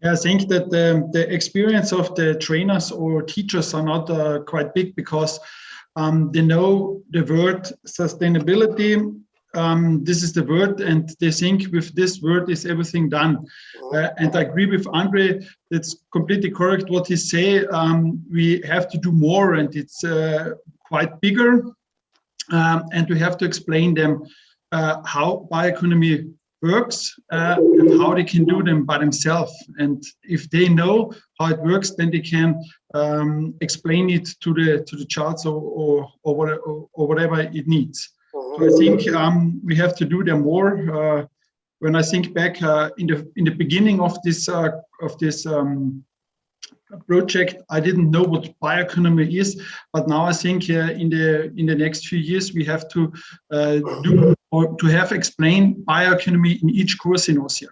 I think that the experience of the trainers or teachers are not quite big, because they know the word sustainability. This is the word, and they think with this word is everything done. And I agree with Andre, that's completely correct what he say. We have to do more, and it's quite bigger. And we have to explain them how bioeconomy works and how they can do them by themselves. And if they know how it works, then they can explain it to the charts or whatever it needs. So I think we have to do them more. When I think back in the beginning of this project, I didn't know what bioeconomy is, but now I think in the next few years we have to do or to have explained bioeconomy in each course in Austria.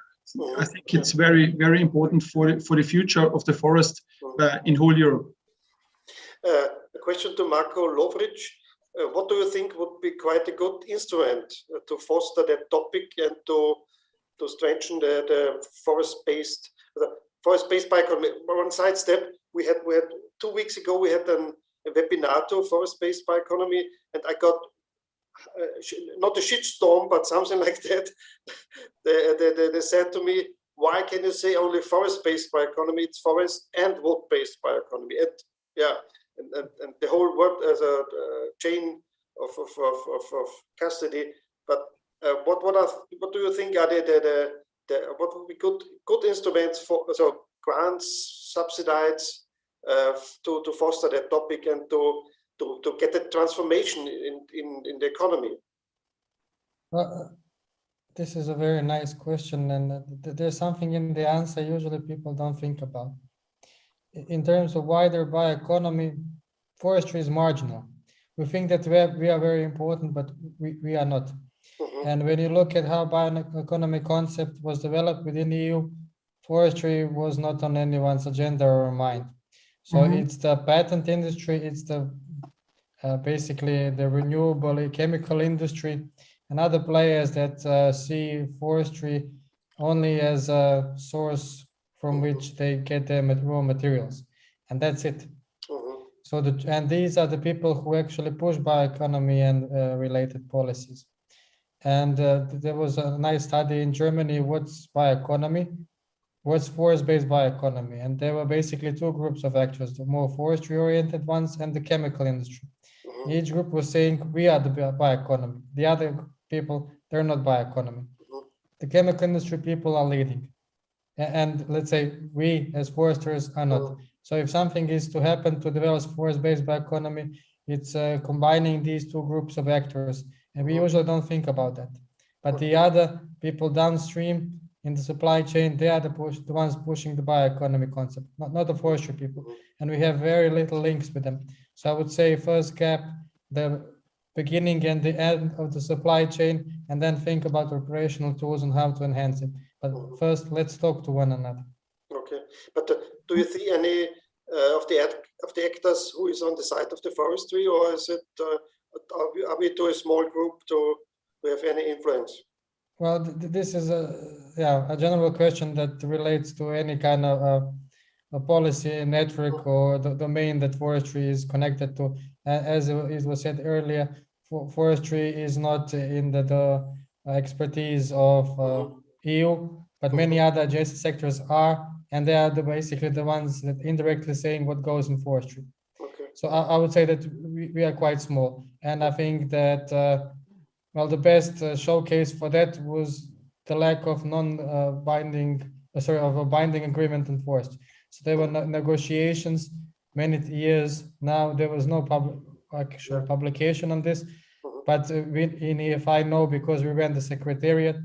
I think it's very, very important for the future of the forest in whole Europe. A question to Marko Lovric. What do you think would be quite a good instrument to foster that topic and to strengthen the forest-based bioeconomy? One side step, we had 2 weeks ago, we had a webinar to forest-based bioeconomy, and I got not a shitstorm, but something like that. They said to me, why can you say only forest-based bioeconomy? It's forest and wood-based bioeconomy. And yeah, and the whole world as a chain of custody. But what do you think are what would be good instruments for grants, subsidies to foster that topic and to get a transformation in the economy? Well, this is a very nice question, and there's something in the answer usually people don't think about. In terms of wider bioeconomy, forestry is marginal. We think that we are very important, but we are not. And when you look at how bioeconomy concept was developed within the EU, forestry was not on anyone's agenda or mind. So it's the patent industry, it's the basically the renewable chemical industry and other players that see forestry only as a source from which they get their raw materials, and that's it. So and these are the people who actually push bioeconomy and related policies. And there was a nice study in Germany, what's bioeconomy, what's forest-based bioeconomy, and there were basically two groups of actors, the more forestry-oriented ones and the chemical industry. Each group was saying, we are the bioeconomy. The other people, they're not bioeconomy. The chemical industry people are leading. And let's say we as foresters are not. So if something is to happen to develop forest-based bioeconomy, it's combining these two groups of actors. And we usually don't think about that. But the other people downstream in the supply chain, they are the ones pushing the bioeconomy concept, not the forestry people. And we have very little links with them. So I would say first gap, the beginning and the end of the supply chain, and then think about operational tools and how to enhance it. But first, let's talk to one another. Okay, but do you see any of the actors who is on the side of the forestry, or is it are we too a small group to have any influence? Well, this is a general question that relates to any kind of a policy network or the domain that forestry is connected to. As it was said earlier, forestry is not in the expertise of EU, but many other adjacent sectors are, and they are basically the ones that indirectly saying what goes in forestry. Okay. So I would say that we are quite small, and I think that well, the best showcase for that was the lack of non-binding, of a binding agreement on forest. So there were negotiations many years. Now there was no actual publication on this, but in EFI know because we ran the secretariat,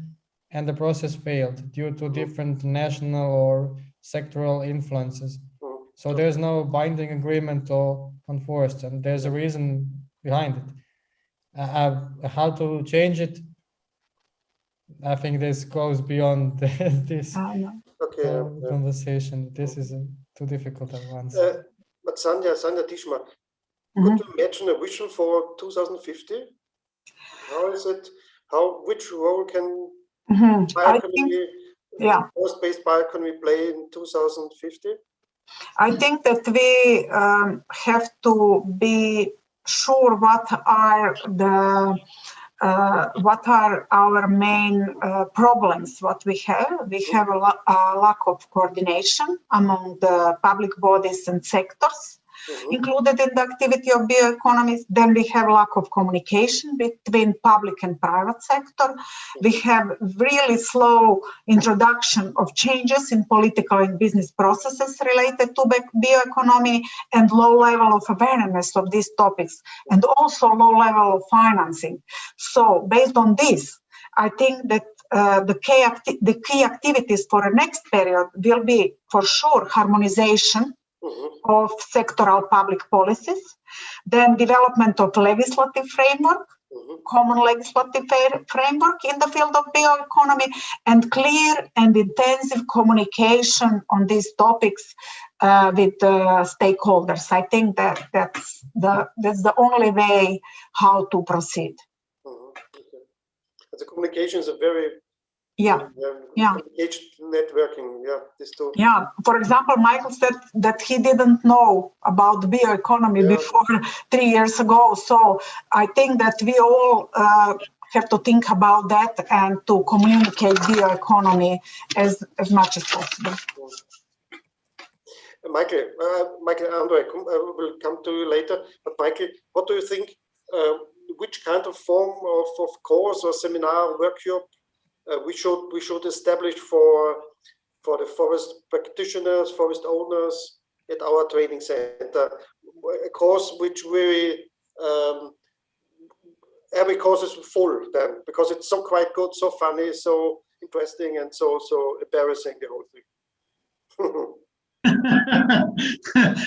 and the process failed due to different national or sectoral influences. So there's no binding agreement on forest, and there's a reason behind it. How to change it? I think this goes beyond this conversation. This is too difficult at once. But Sanja Tischma, could you imagine a vision for 2050? How is it? Which role can bioeconomy, forest-based bioeconomy play in 2050? I think that we have to be sure what are our main problems. What we have a lack of coordination among the public bodies and sectors included in the activity of bioeconomies. Then we have lack of communication between public and private sector. We have really slow introduction of changes in political and business processes related to bioeconomy, and low level of awareness of these topics, and also low level of financing. So based on this, I think that the key activities for the next period will be, for sure, harmonization of sectoral public policies, then development of legislative framework, common legislative framework in the field of bioeconomy, and clear and intensive communication on these topics with stakeholders. I think that's the only way how to proceed. The communication is a very communication networking. This too. For example, Michael said that he didn't know about bioeconomy before 3 years ago. So I think that we all have to think about that and to communicate bioeconomy as much as possible. Michael, Andrei, will come to you later. But Michael, what do you think? Which kind of form of course or seminar workshop we should establish for the forest practitioners, forest owners at our training center? A course which really every course is full then, because it's so quite good, so funny, so interesting, and so embarrassing, the whole thing.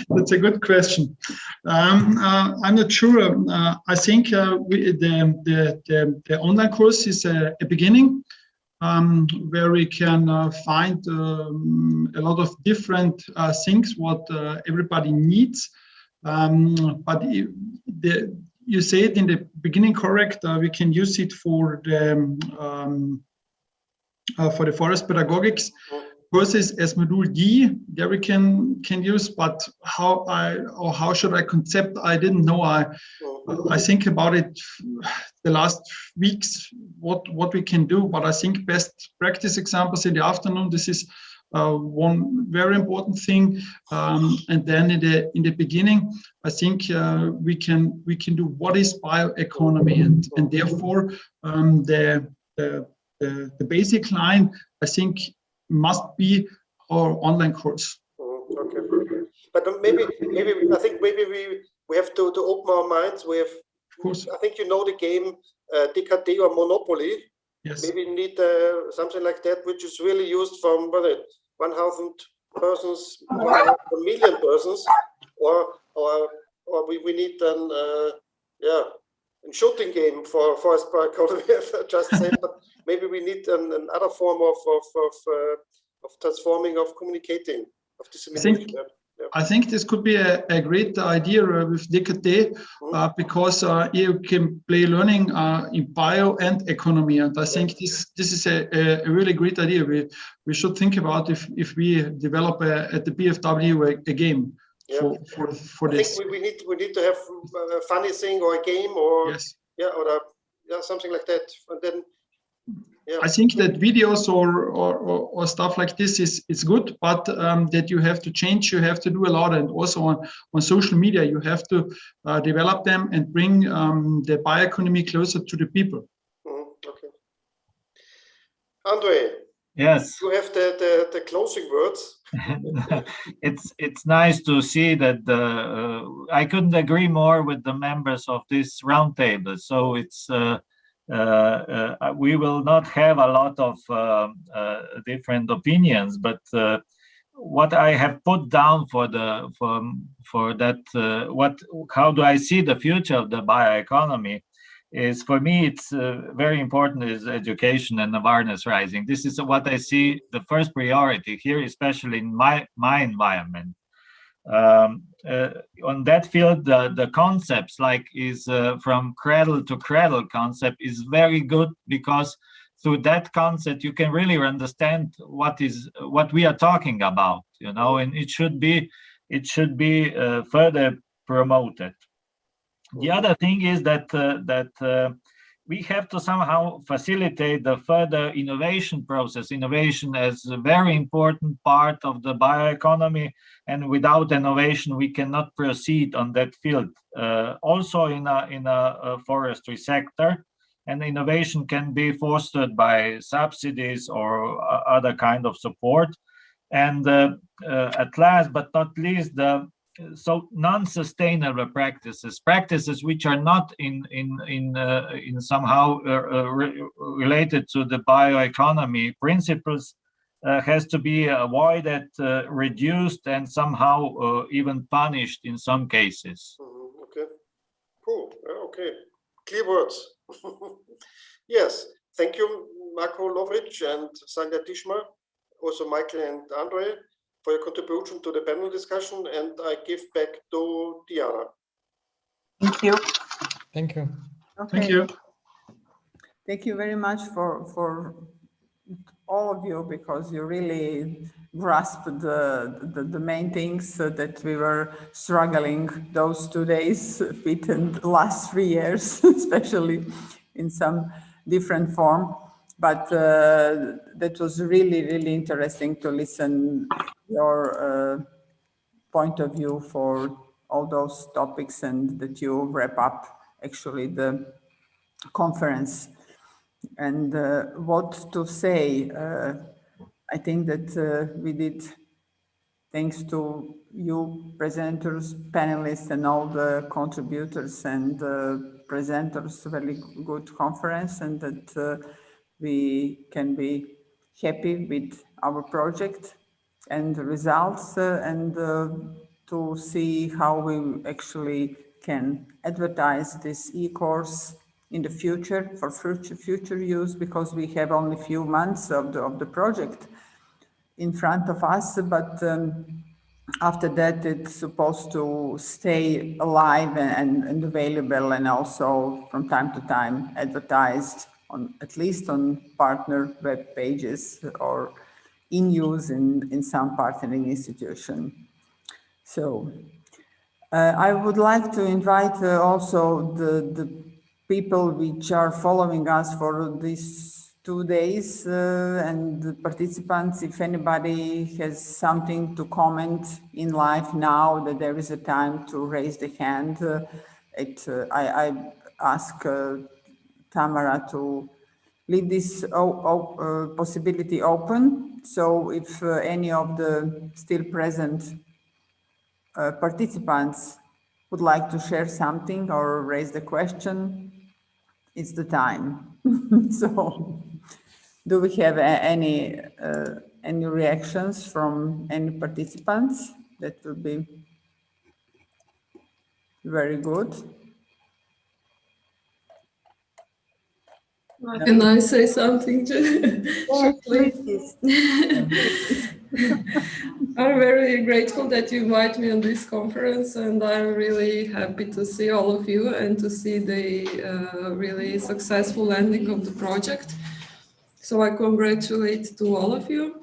That's a good question. I'm not sure. I think the online course is a beginning where we can find a lot of different things what everybody needs. But you say it in the beginning correct. We can use it for the forest pedagogics courses as module D. There we can use, but how should I concept? I didn't know. I think about it the last weeks what we can do, but I think best practice examples in the afternoon. This is one very important thing, and then in the beginning, I think we can do what is bioeconomy, and therefore the basic line, I think, must be our online course. Okay, but maybe I think maybe we have to open our minds. We have, of course. I think you know the game DKT or Monopoly. Yes. Maybe we need something like that, which is really used from 1,000 persons, 1 million persons, or we need an a shooting game for forest bioeconomy. Just say, but maybe we need another form of transforming, of communicating, of dissemination. I think this could be a great idea with DKT because you can play learning in bio and economy, and I think this is a really great idea. We should think about if we develop at the VET4BioEconomy a game for this. I think we need to have a funny thing or a game or something like that, and then. Yeah. I think that videos or stuff like this is good, but that you have to change, you have to do a lot, and also on social media you have to develop them and bring the bioeconomy closer to the people. Okay. Andrei. Yes. You have the closing words. It's nice to see that I couldn't agree more with the members of this roundtable. So it's. We will not have a lot of different opinions, but what I have put down for that, how do I see the future of the bioeconomy? Is for me, it's very important is education and awareness raising. This is what I see the first priority here, especially in my environment. On that field, the concepts like is from cradle to cradle concept is very good, because through that concept you can really understand what we are talking about, you know, and it should be further promoted. The other thing is that we have to somehow facilitate the further innovation process. Innovation is a very important part of the bioeconomy, and without innovation, we cannot proceed on that field. Also in a forestry sector, and innovation can be fostered by subsidies or other kind of support. And at last but not least, so non-sustainable practices which are not in somehow related to the bioeconomy principles has to be avoided, reduced, and somehow even punished in some cases. Okay, cool. Okay, clear words. Yes, thank you, Marko Lovric and Sanja Tischma, also Michael and Andre, for your contribution to the panel discussion, and I give back to Diana. Thank you. Thank you. Okay. Thank you. Thank you very much for all of you, because you really grasped the main things that we were struggling those 2 days with in the last 3 years, especially in some different form. But that was really, really interesting to listen your point of view for all those topics, and that you wrap up actually the conference. And what to say, I think that we did, thanks to you presenters, panelists, and all the contributors and presenters, very good conference, and that we can be happy with our project and the results, and to see how we actually can advertise this e-course in the future for future use, because we have only few months of the project in front of us, but after that it's supposed to stay alive and available, and also from time to time advertised on, at least on partner web pages, or in use in some partnering institution. So I would like to invite also the people which are following us for these 2 days, and the participants, if anybody has something to comment in live now, that there is a time to raise the hand. I ask Tamara to leave this possibility open. So if any of the still present participants would like to share something or raise the question, it's the time. So do we have any reactions from any participants? That would be very good. Can I say something shortly? I'm very grateful that you invite me on this conference, and I'm really happy to see all of you and to see the really successful ending of the project. So I congratulate to all of you.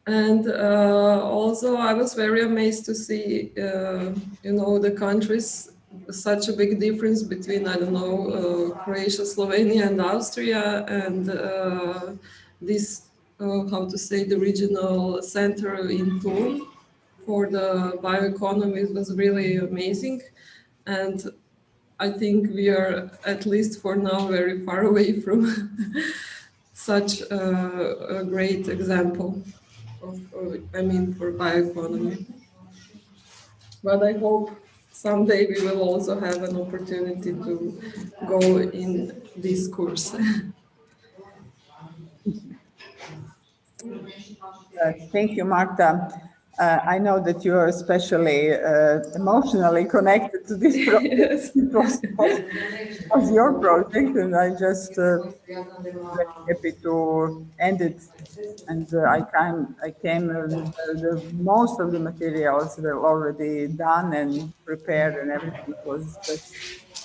And also I was very amazed to see, you know, the countries, such a big difference between, I don't know, Croatia, Slovenia and Austria, and this, how to say, the regional center in Thun for the bioeconomy was really amazing. And I think we are, at least for now, very far away from such a great example of, I mean, for bioeconomy. But I hope someday we will also have an opportunity to go in this course. Thank you, Marta. I know that you are especially emotionally connected to this project. Yes. It was your project, and I just very happy to end it. And I came most of the materials were already done and prepared, and everything was just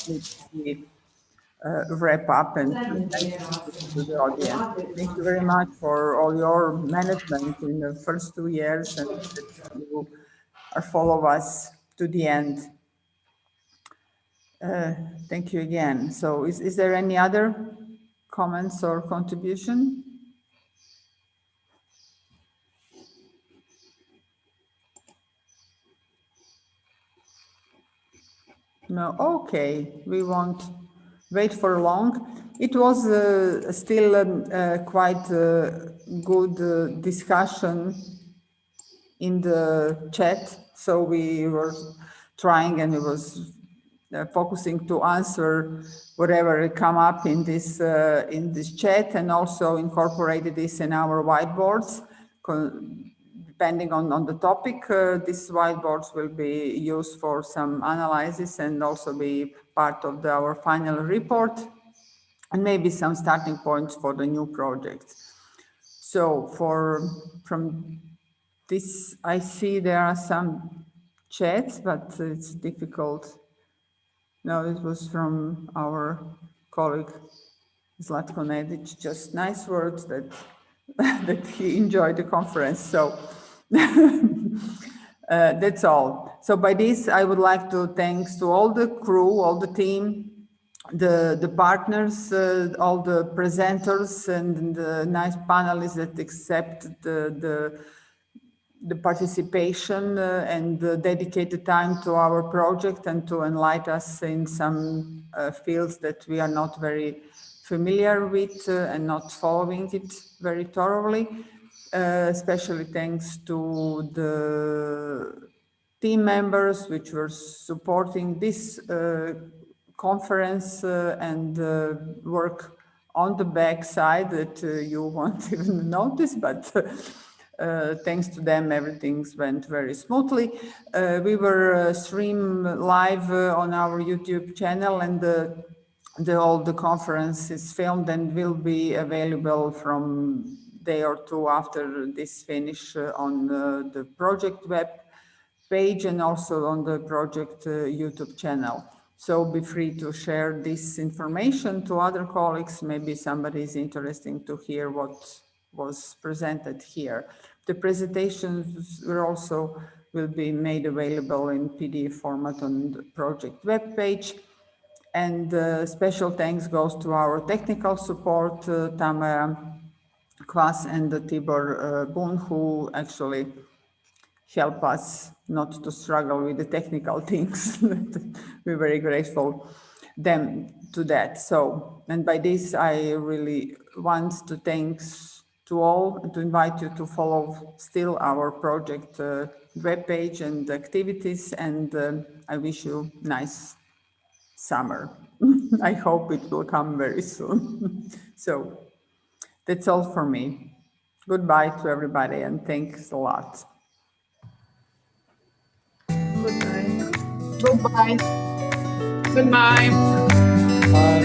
need to be wrap up and present to the audience. Thank you very much for all your management in the first 2 years, and that you are follow us to the end. Thank you again. So is there any other comments or contribution? No, okay, we won't wait for long. It was still quite good discussion in the chat, so we were trying and it was focusing to answer whatever come up in this chat, and also incorporated this in our whiteboards. Depending on the topic, these whiteboards will be used for some analysis and also be part of our final report, and maybe some starting points for the new projects. So from this, I see there are some chats, but it's difficult. No, it was from our colleague Zlatko Nedic, just nice words that that he enjoyed the conference. So that's all. So by this, I would like to thanks to all the crew, all the team, the partners, all the presenters, and the nice panelists that accepted the participation and the dedicated time to our project and to enlighten us in some fields that we are not very familiar with and not following it very thoroughly. Especially thanks to the team members which were supporting this conference and work on the back side that you won't even notice, but thanks to them, everything went very smoothly. We were streamed live on our YouTube channel, and all the conference is filmed and will be available from day or two after this finish on the project web page and also on the project YouTube channel. So be free to share this information to other colleagues. Maybe somebody is interested to hear what was presented here. The presentations will be made available in PDF format on the project web page. And special thanks goes to our technical support, Tamara Kvass and Tibor Bun, who actually help us not to struggle with the technical things. We're very grateful them to that. So, and by this, I really want to thanks to all, to invite you to follow still our project webpage and activities, and I wish you nice summer. I hope it will come very soon. So that's all for me. Goodbye to everybody and thanks a lot. Goodbye. Goodbye. Goodbye. Bye.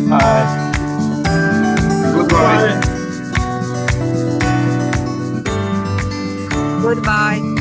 Bye. Goodbye. Goodbye.